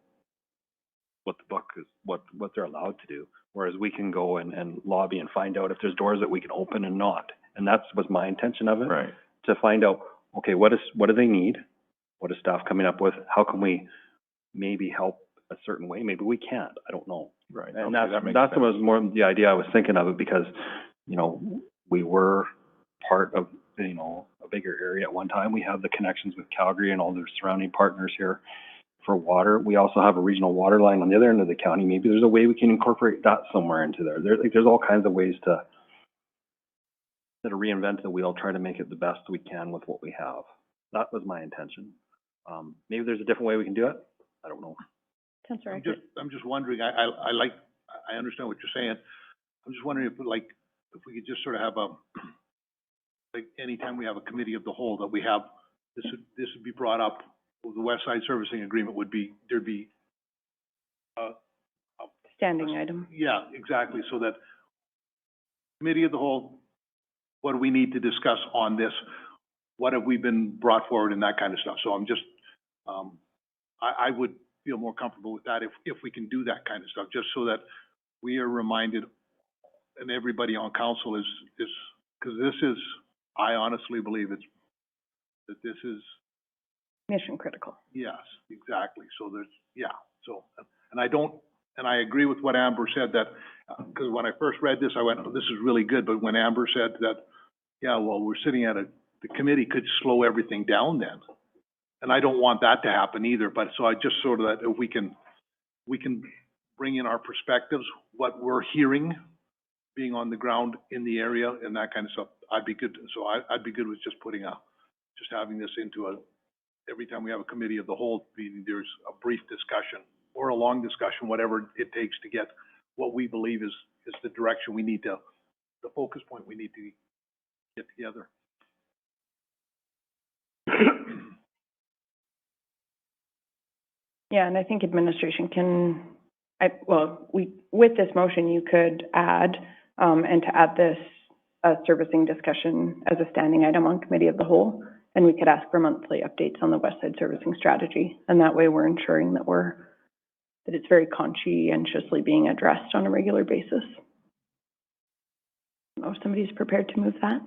[SPEAKER 18] what the book is, what they're allowed to do. Whereas we can go and lobby and find out if there's doors that we can open and not. And that was my intention of it, right? To find out, okay, what do they need? What is staff coming up with? How can we maybe help a certain way? Maybe we can't. I don't know. Right. And okay, that was more the idea I was thinking of it because, we were part of, a bigger area at one time. We have the connections with Calgary and all the surrounding partners here for water. We also have a regional water line on the other end of the county. Maybe there's a way we can incorporate that somewhere into there. There's all kinds of ways to reinvent the wheel, try to make it the best we can with what we have. That was my intention. Maybe there's a different way we can do it. I don't know.
[SPEAKER 3] I'm just wondering. I understand what you're saying. I'm just wondering if we could just sort of have anytime we have a committee of the whole that we have, this would be brought up. The West Side Servicing Agreement there'd be a
[SPEAKER 1] standing item.
[SPEAKER 3] Yeah, exactly. So that committee of the whole, what do we need to discuss on this? What have we been brought forward and that kind of stuff. So I'm just, I would feel more comfortable with that if we can do that kind of stuff, just so that we are reminded, and everybody on council is because this is, I honestly believe that this is
[SPEAKER 1] mission critical.
[SPEAKER 3] Yes, exactly. So and I agree with what Amber said that, because when I first read this, I went, oh, this is really good. But when Amber said that, yeah, well, we're sitting at the committee could slow everything down then. And I don't want that to happen either. But so I just sort of that if we can bring in our perspectives, what we're hearing, being on the ground in the area and that kind of stuff, I'd be good. So I'd be good with just having this into every time we have a committee of the whole meeting, there's a brief discussion or a long discussion, whatever it takes to get what we believe is the direction we need the focus point we need to get together.
[SPEAKER 1] Yeah, and I think administration with this motion, you could add, and to add this servicing discussion as a standing item on committee of the whole. And we could ask for monthly updates on the West Side servicing strategy. And that way we're ensuring that that it's very conscientiously being addressed on a regular basis. Oh, somebody's prepared to move that.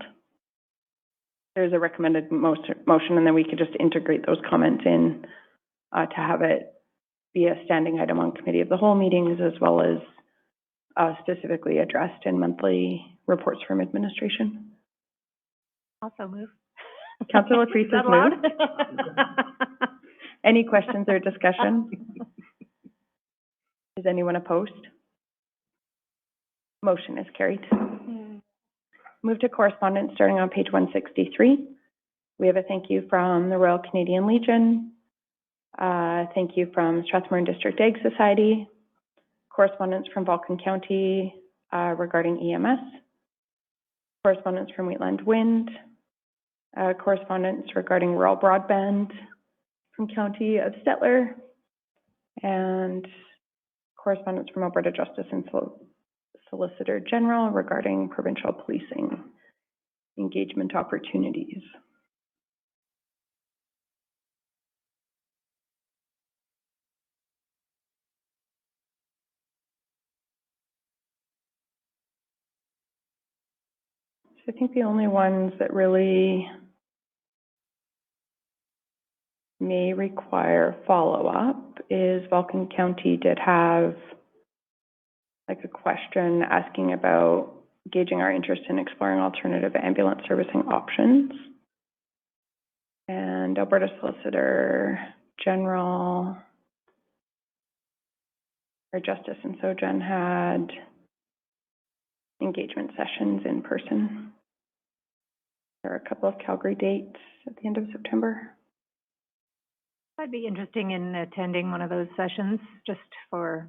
[SPEAKER 1] There's a recommended motion, and then we could just integrate those comments in to have it be a standing item on committee of the whole meetings, as well as specifically addressed in monthly reports from administration.
[SPEAKER 19] Also move.
[SPEAKER 1] Councillor Priest has moved. Any questions or discussion? Is anyone opposed? Motion is carried. Move to correspondence starting on page 163. We have a thank you from the Royal Canadian Legion. Thank you from Strathmore District Egg Society. Correspondence from Vulcan County regarding EMS. Correspondence from Wheatland Wind. Correspondence regarding rural broadband from County of Stettler. And correspondence from Alberta Justice and Solicitor General regarding provincial policing engagement opportunities. So I think the only ones that really may require follow-up is Vulcan County did have like a question asking about gauging our interest in exploring alternative ambulance servicing options. And Alberta Solicitor General or Justice and Sogen had engagement sessions in person. There are a couple of Calgary dates at the end of September.
[SPEAKER 19] I'd be interested in attending one of those sessions just for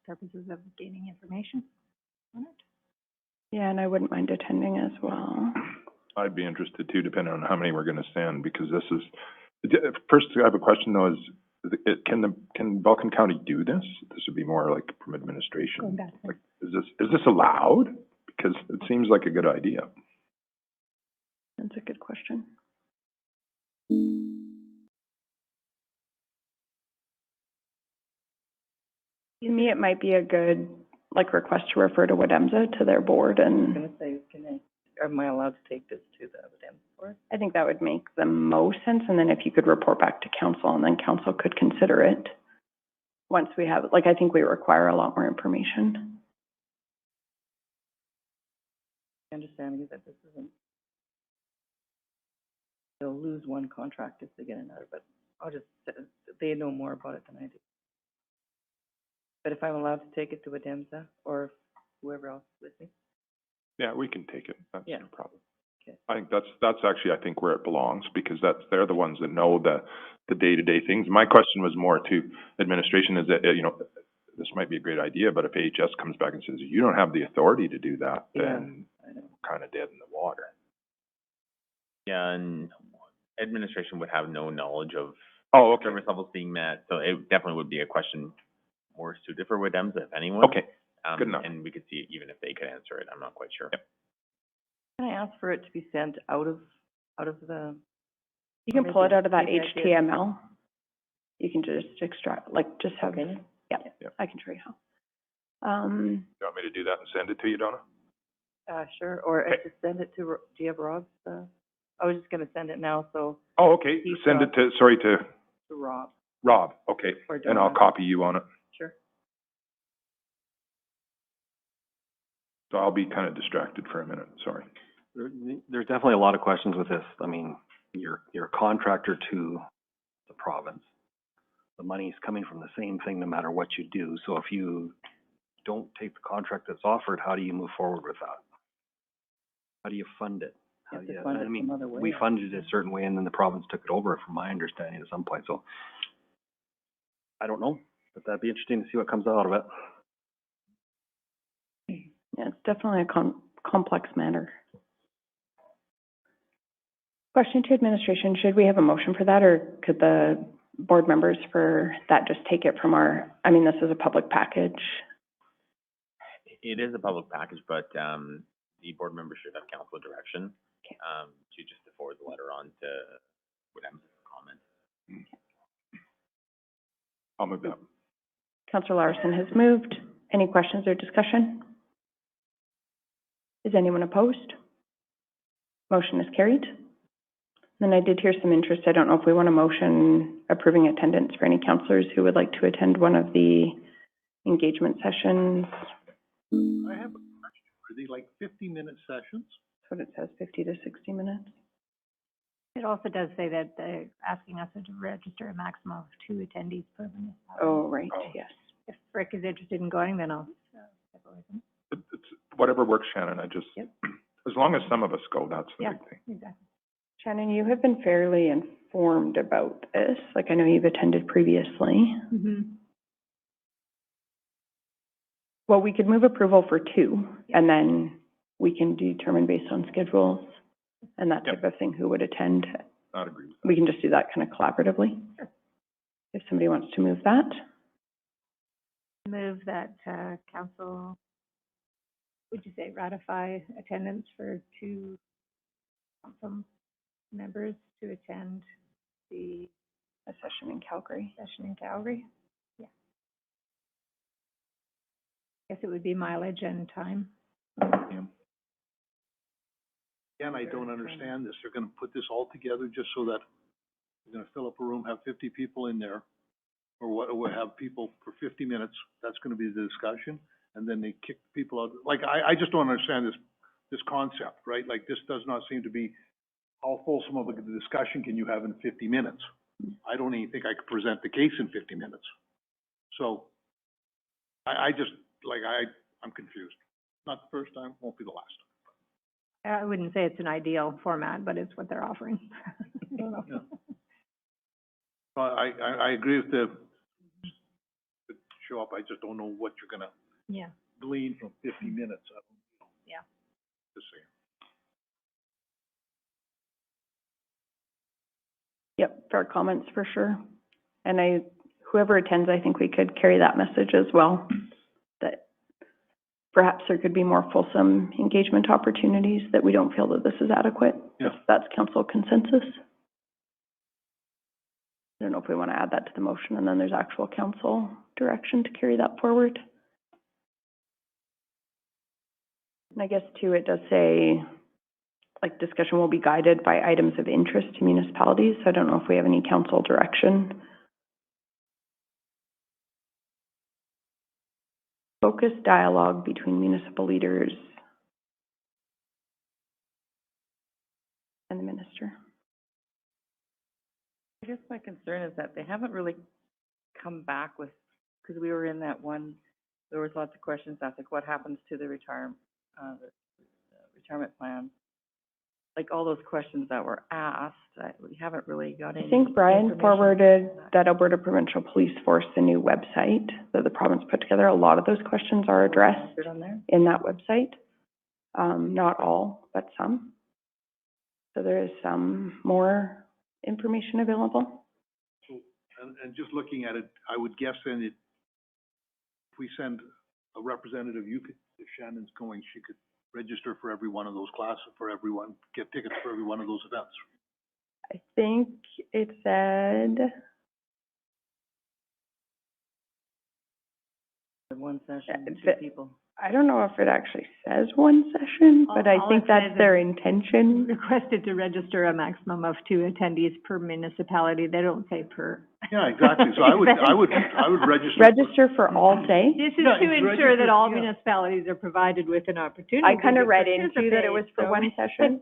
[SPEAKER 19] purposes of gaining information on it.
[SPEAKER 1] Yeah, and I wouldn't mind attending as well.
[SPEAKER 4] I'd be interested too, depending on how many we're going to send, because this is, first I have a question though, can Vulcan County do this? This would be more like from administration. Like, is this allowed? Because it seems like a good idea.
[SPEAKER 1] That's a good question. To me, it might be a good request to refer to WDEMSA to their board, and
[SPEAKER 21] I'm going to say, am I allowed to take this to the WDEMSA board?
[SPEAKER 1] I think that would make the most sense. And then if you could report back to council, and then council could consider it once we have, I think we require a lot more information.
[SPEAKER 21] My understanding is that this isn't, they'll lose one contract if they get another, but they know more about it than I do. But if I'm allowed to take it to WDEMSA or whoever else is with me?
[SPEAKER 4] Yeah, we can take it. That's no problem.
[SPEAKER 21] Okay.
[SPEAKER 4] I think that's actually, I think, where it belongs, because they're the ones that know the day-to-day things. My question was more to administration, is that, this might be a great idea, but if AHS comes back and says, you don't have the authority to do that, then we're kind of dead in the water.
[SPEAKER 6] Yeah, and administration would have no knowledge of service levels being met, so it definitely would be a question more suited for WDEMSA, if anyone.
[SPEAKER 4] Okay, good enough.
[SPEAKER 6] And we could see even if they could answer it. I'm not quite sure.
[SPEAKER 4] Yep.
[SPEAKER 21] Can I ask for it to be sent out of the?
[SPEAKER 1] You can pull it out of that HTML. You can just extract, just have, yeah, I can show you how.
[SPEAKER 4] You want me to do that and send it to you, Donna?
[SPEAKER 21] Sure, or just send it to, do you have Rob's? I was just going to send it now, so.
[SPEAKER 4] Oh, okay, send it to, to
[SPEAKER 21] Rob.
[SPEAKER 4] Rob, okay, and I'll copy you on it.
[SPEAKER 21] Sure.
[SPEAKER 4] So I'll be kind of distracted for a minute, sorry.
[SPEAKER 18] There's definitely a lot of questions with this. I mean, you're a contractor to the province. The money's coming from the same thing no matter what you do. So if you don't take the contract that's offered, how do you move forward with that? How do you fund it? We funded it a certain way, and then the province took it over, from my understanding, at some point. So I don't know, but that'd be interesting to see what comes out of it.
[SPEAKER 1] Yeah, it's definitely a complex matter. Question to administration, should we have a motion for that, or could the board members for that just take it from this is a public package?
[SPEAKER 6] It is a public package, but the board members should have council direction to just forward the letter on to WDEMSA's comment.
[SPEAKER 4] I'll move that.
[SPEAKER 1] Councillor Larson has moved. Any questions or discussion? Is anyone opposed? Motion is carried. Then I did hear some interest. I don't know if we want a motion approving attendance for any councillors who would like to attend one of the engagement sessions.
[SPEAKER 3] I have a question. Are they like 50-minute sessions?
[SPEAKER 1] That's what it says, 50 to 60 minutes.
[SPEAKER 19] It also does say that they're asking us to register a maximum of 2 attendees per municipality.
[SPEAKER 1] Oh, right, yes.
[SPEAKER 19] If Rick is interested in going, then I'll step away from it.
[SPEAKER 4] It's whatever works, Shannon. I just, as long as some of us go, that's the big thing.
[SPEAKER 19] Exactly.
[SPEAKER 1] Shannon, you have been fairly informed about this. Like, I know you've attended previously. Well, we could move approval for 2, and then we can determine based on schedules and that type of thing who would attend.
[SPEAKER 4] I'd agree with that.
[SPEAKER 1] We can just do that kind of collaboratively.
[SPEAKER 19] Sure.
[SPEAKER 1] If somebody wants to move that.
[SPEAKER 19] Move that council, would you say, ratify attendance for 2 council members to attend the
[SPEAKER 1] session in Calgary.
[SPEAKER 19] Yeah. Guess it would be mileage and time.
[SPEAKER 3] Again, I don't understand this. They're going to put this all together just so that they're going to fill up a room, have 50 people in there, or what? Or have people for 50 minutes. That's going to be the discussion, and then they kick people out. Like I just don't understand this concept, right? Like this does not seem to be how fulsome of a discussion can you have in 50 minutes. I don't even think I could present the case in 50 minutes. So I just I'm confused. Not the first time, won't be the last time.
[SPEAKER 19] I wouldn't say it's an ideal format, but it's what they're offering. I don't know.
[SPEAKER 3] Yeah. I agree with the show up. I just don't know what you're gonna glean from 50 minutes.
[SPEAKER 19] Yeah.
[SPEAKER 3] Just saying.
[SPEAKER 1] Yep, fair comments for sure. And whoever attends, I think we could carry that message as well, that perhaps there could be more fulsome engagement opportunities, that we don't feel that this is adequate.
[SPEAKER 3] Yeah.
[SPEAKER 1] If that's council consensus. I don't know if we want to add that to the motion, and then there's actual council direction to carry that forward. And I guess too, it does say, like, discussion will be guided by items of interest to municipalities. So I don't know if we have any council direction. Focused dialogue between municipal leaders and the minister.
[SPEAKER 21] I guess my concern is that they haven't really come back with, because we were in that one, there was lots of questions asked, like what happens to the retirement plan? Like all those questions that were asked, we haven't really got any.
[SPEAKER 1] I think Brian forwarded that Alberta Provincial Police Force, the new website that the province put together. A lot of those questions are addressed in that website. Not all, but some. So there is some more information available.
[SPEAKER 3] So, and just looking at it, I would guess then if we send a representative, if Shannon's going, she could register for every one of those classes, for everyone, get tickets for every one of those events.
[SPEAKER 1] I think it said
[SPEAKER 21] One session, 2 people.
[SPEAKER 1] I don't know if it actually says one session, but I think that's their intention.
[SPEAKER 19] Requested to register a maximum of 2 attendees per municipality. They don't say per.
[SPEAKER 3] Yeah, exactly. So I would register.
[SPEAKER 1] Register for all day.
[SPEAKER 19] This is to ensure that all municipalities are provided with an opportunity.
[SPEAKER 1] I kind of
[SPEAKER 19] to
[SPEAKER 1] read into that it was for
[SPEAKER 19] participate,
[SPEAKER 1] one session.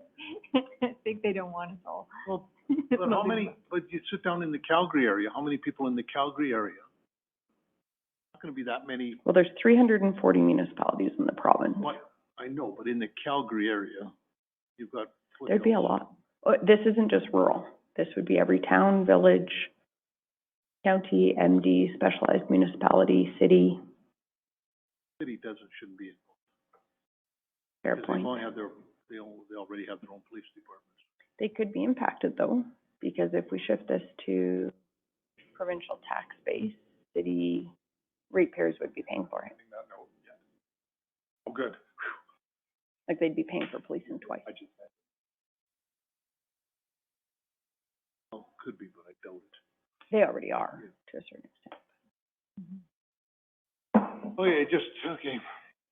[SPEAKER 19] I think they don't want us all.
[SPEAKER 3] Well, but how many, but you sit down in the Calgary area, how many people in the Calgary area? Not going to be that many.
[SPEAKER 1] Well, there's 340 municipalities in the province.
[SPEAKER 3] What? I know, but in the Calgary area, you've got.
[SPEAKER 1] There'd be a lot. This isn't just rural. This would be every town, village, county, MD, specialized municipality, city.
[SPEAKER 3] City shouldn't be.
[SPEAKER 1] Fair
[SPEAKER 3] Because
[SPEAKER 1] point.
[SPEAKER 3] they already have their own police departments.
[SPEAKER 1] They could be impacted though, because if we shift this to provincial tax base, city ratepayers would be paying for it.
[SPEAKER 4] Oh, good.
[SPEAKER 1] Like they'd be paying for policing twice.
[SPEAKER 3] Well, could be, but I doubt it.
[SPEAKER 1] They already are to a certain extent.
[SPEAKER 9] Okay, just, okay.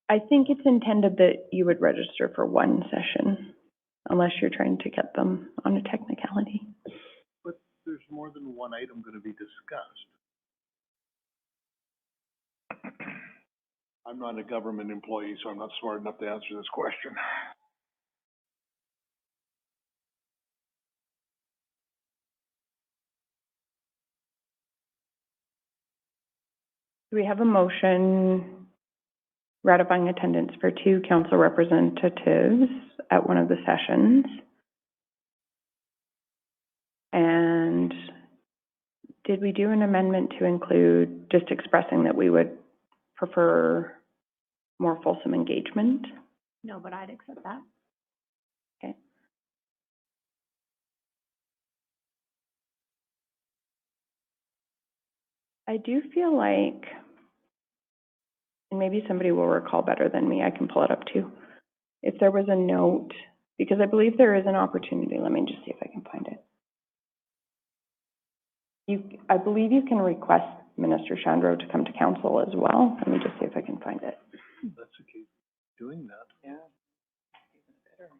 [SPEAKER 1] I think it's intended that you would register for one session, unless you're trying to get them on a technicality.
[SPEAKER 3] But there's more than one item going to be discussed.
[SPEAKER 9] I'm not a government employee, so I'm not smart enough to answer this question.
[SPEAKER 1] Do we have a motion ratifying attendance for 2 council representatives at one of the sessions? And did we do an amendment to include just expressing that we would prefer more fulsome engagement?
[SPEAKER 19] No, but I'd accept that.
[SPEAKER 1] Okay. I do feel like, and maybe somebody will recall better than me, I can pull it up too. If there was a note, because I believe there is an opportunity, let me just see if I can find it. I believe you can request Minister Chandro to come to council as well. Let me just see if I can find it.
[SPEAKER 3] That's okay. Doing that.
[SPEAKER 21] Yeah. Even better.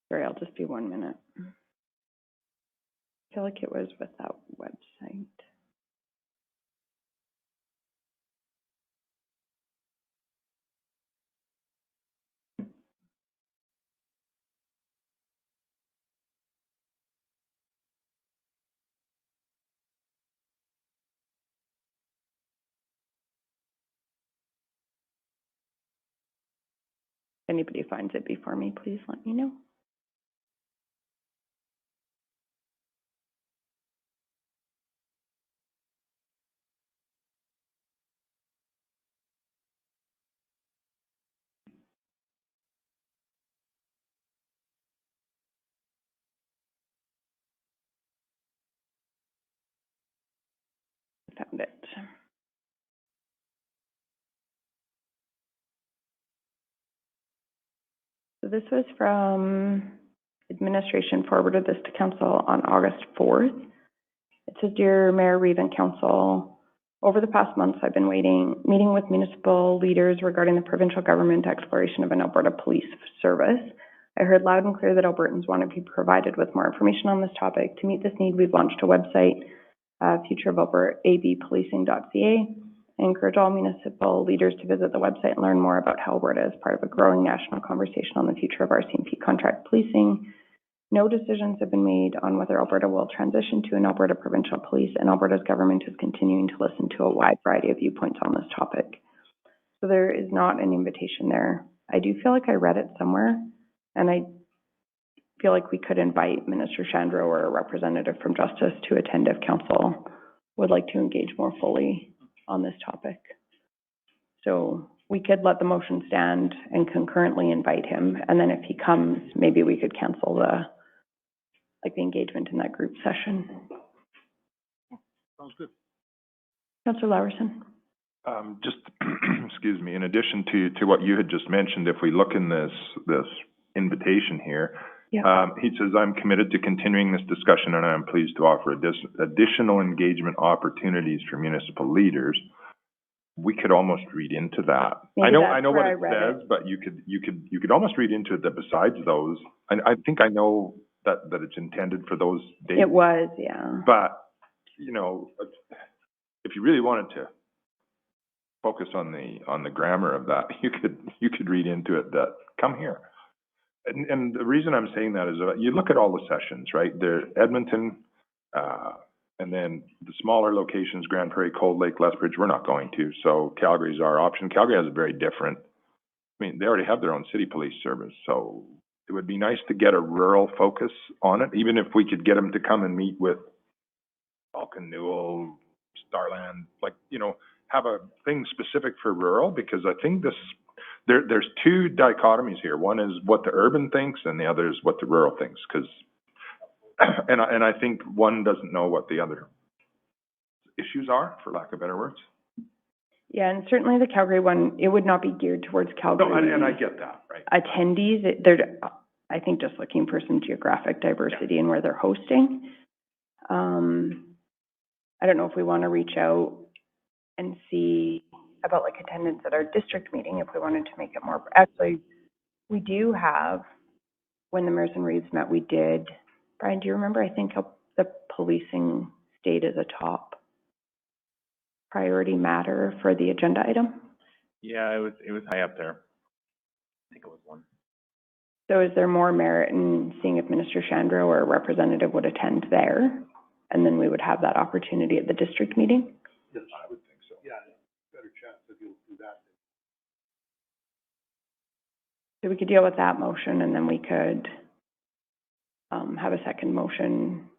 [SPEAKER 1] Sorry, I'll just be 1 minute. I feel like it was with that website. If anybody finds it before me, please let me know. Found it. So this was from administration, forwarded this to council on August 4th. It says, Dear Mayor, Reeve, and Council, over the past months, I've been meeting with municipal leaders regarding the provincial government exploration of an Alberta police service. I heard loud and clear that Albertans want to be provided with more information on this topic. To meet this need, we've launched a website, futureofalberta.abpolicing.ca. I encourage all municipal leaders to visit the website and learn more about how Alberta is part of a growing national conversation on the future of RCMP contract policing. No decisions have been made on whether Alberta will transition to an Alberta provincial police, and Alberta's government is continuing to listen to a wide variety of viewpoints on this topic. So there is not an invitation there. I do feel like I read it somewhere, and I feel like we could invite Minister Chandro or a representative from Justice to attend if council would like to engage more fully on this topic. So we could let the motion stand and concurrently invite him, and then if he comes, maybe we could cancel the engagement in that group session.
[SPEAKER 3] Sounds good.
[SPEAKER 1] Councillor Lawerson.
[SPEAKER 4] Just, excuse me, in addition to what you had just mentioned, if we look in this invitation here, he says, I'm committed to continuing this discussion and I am pleased to offer additional engagement opportunities for municipal leaders. We could almost read into that.
[SPEAKER 1] Maybe
[SPEAKER 4] I know what it says,
[SPEAKER 1] it.
[SPEAKER 4] but you could almost read into it that besides those, I think I know that it's intended for those dates.
[SPEAKER 1] It was, yeah.
[SPEAKER 4] But, you know, if you really wanted to focus on the grammar of that, you could read into it that come here. And the reason I'm saying that is you look at all the sessions, right? There's Edmonton, and then the smaller locations, Grand Prairie, Cold Lake, Lethbridge, we're not going to. So Calgary's our option. Calgary has a very different, I mean, they already have their own city police service. So it would be nice to get a rural focus on it, even if we could get them to come and meet with Falcon Newell, Starland, have a thing specific for rural, because I think there's two dichotomies here. One is what the urban thinks and the other is what the rural thinks, because and I think one doesn't know what the other
[SPEAKER 10] issues are, for lack of better words.
[SPEAKER 1] Yeah, and certainly the Calgary one, it would not be geared towards Calgary.
[SPEAKER 10] No, and I get that, right?
[SPEAKER 1] Attendees, they're, I think, just looking for some geographic diversity in where they're hosting. I don't know if we want to reach out and see about like attendance at our district meeting, if we wanted to make it more, actually, we do have, when the mayors and reeves met, we did, Brian, do you remember, I think the policing stayed as a top priority matter for the agenda item?
[SPEAKER 17] Yeah, it was high up there. I think it was one.
[SPEAKER 1] So is there more merit in seeing if Minister Shandro or a representative would attend there? And then we would have that opportunity at the district meeting?
[SPEAKER 10] Yes, I would think so. Yeah, better chance if you'll do that.
[SPEAKER 1] So we could deal with that motion, and then we could have a second motion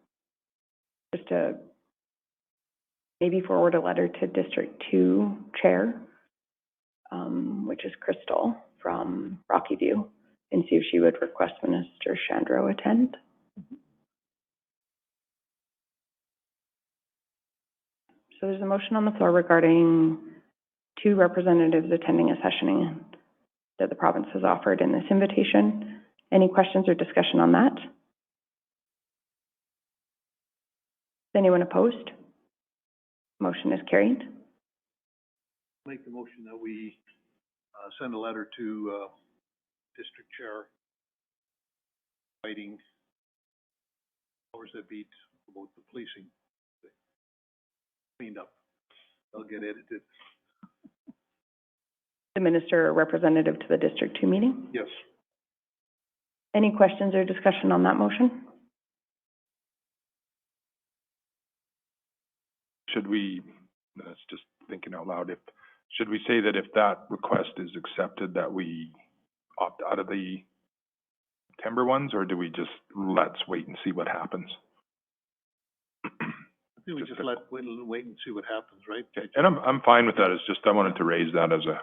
[SPEAKER 1] just to maybe forward a letter to District 2 Chair, which is Crystal from Rocky View, and see if she would request Minister Shandro attend. So there's a motion on the floor regarding 2 representatives attending a session that the province has offered in this invitation. Any questions or discussion on that? Is anyone opposed? Motion is carried.
[SPEAKER 3] Make the motion that we send a letter to District Chair fighting powers that be about the policing cleaned up. They'll get edited.
[SPEAKER 1] The minister or representative to the District 2 meeting?
[SPEAKER 3] Yes.
[SPEAKER 1] Any questions or discussion on that motion?
[SPEAKER 10] Should we, that's just thinking out loud, should we say that if that request is accepted, that we opt out of the September ones, or do we just let's wait and see what happens?
[SPEAKER 3] I think we just wait and see what happens, right?
[SPEAKER 10] Okay. And I'm fine with that. It's just I wanted to raise that as a.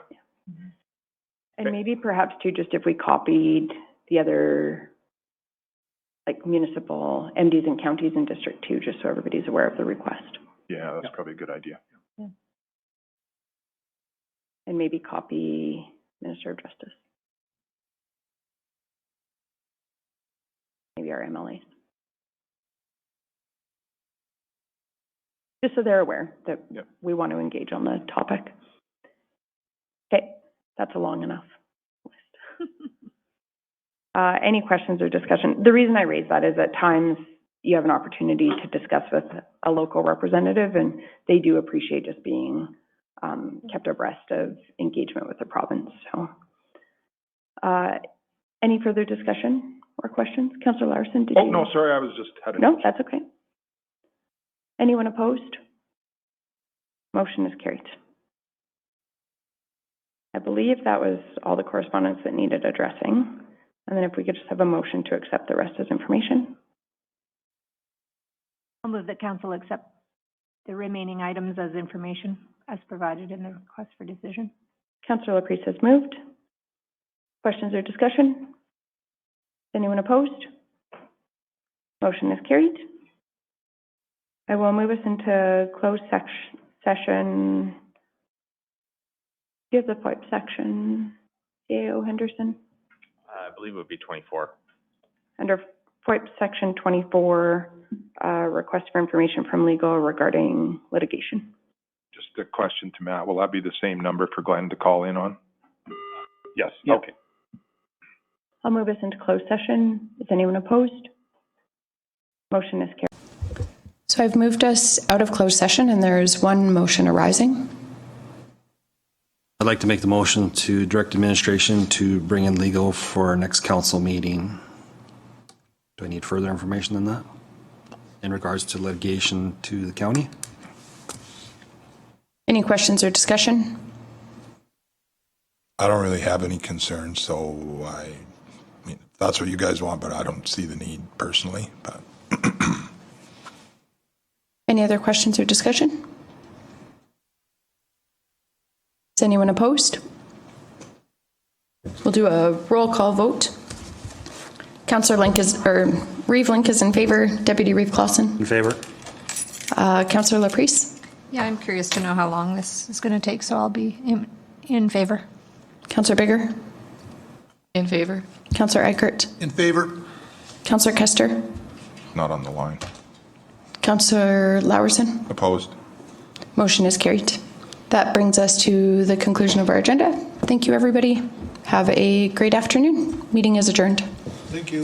[SPEAKER 1] And maybe perhaps too, just if we copied the other like municipal MDs and counties in District 2, just so everybody's aware of the request.
[SPEAKER 10] Yeah, that's probably a good idea.
[SPEAKER 1] Yeah. And maybe copy Minister of Justice. Maybe our MLAs. Just so they're aware that we want to engage on the topic. Okay, that's a long enough list. Any questions or discussion? The reason I raise that is at times you have an opportunity to discuss with a local representative, and they do appreciate just being kept abreast of engagement with the province. So, any further discussion or questions? Councillor Larson, did you?
[SPEAKER 10] Oh, no, sorry, I was just heading.
[SPEAKER 1] No, that's okay. Anyone opposed? Motion is carried. I believe that was all the correspondence that needed addressing. And then if we could just have a motion to accept the rest as information.
[SPEAKER 19] I'll move that council accept the remaining items as information as provided in the request for decision.
[SPEAKER 1] Councillor Laprise has moved. Questions or discussion? Anyone opposed? Motion is carried. I will move us into closed session. Do you have the FOIP section, CAO Henderson?
[SPEAKER 17] I believe it would be 24.
[SPEAKER 1] Under FOIP section 24, request for information from legal regarding litigation.
[SPEAKER 10] Just a question to Matt. Will that be the same number for Glenn to call in on? Yes. Yep. Okay.
[SPEAKER 1] I'll move us into closed session. Is anyone opposed? Motion is carried. So I've moved us out of closed session, and there's one motion arising.
[SPEAKER 2] I'd like to make the motion to direct administration to bring in legal for our next council meeting. Do I need further information than that in regards to litigation to the county?
[SPEAKER 1] Any questions or discussion?
[SPEAKER 4] I don't really have any concerns, so I mean, that's what you guys want, but I don't see the need personally. But
[SPEAKER 1] Any other questions or discussion? Is anyone opposed? We'll do a roll call vote. Councillor Reeve Link is in favor. Deputy Reeve Clausen?
[SPEAKER 14] In favor.
[SPEAKER 1] Councillor Laprise
[SPEAKER 7] Yeah, I'm curious to know how long this is going to take, so I'll be in favor.
[SPEAKER 1] Councillor Bigger?
[SPEAKER 8] In favor.
[SPEAKER 1] Councillor Eichert?
[SPEAKER 3] In favor?
[SPEAKER 1] Councillor Kester?
[SPEAKER 4] Not on the line.
[SPEAKER 1] Councillor Lowerson?
[SPEAKER 4] Opposed?
[SPEAKER 1] Motion is carried. That brings us to the conclusion of our agenda. Thank you, everybody. Have a great afternoon. Meeting is adjourned.
[SPEAKER 3] Thank you.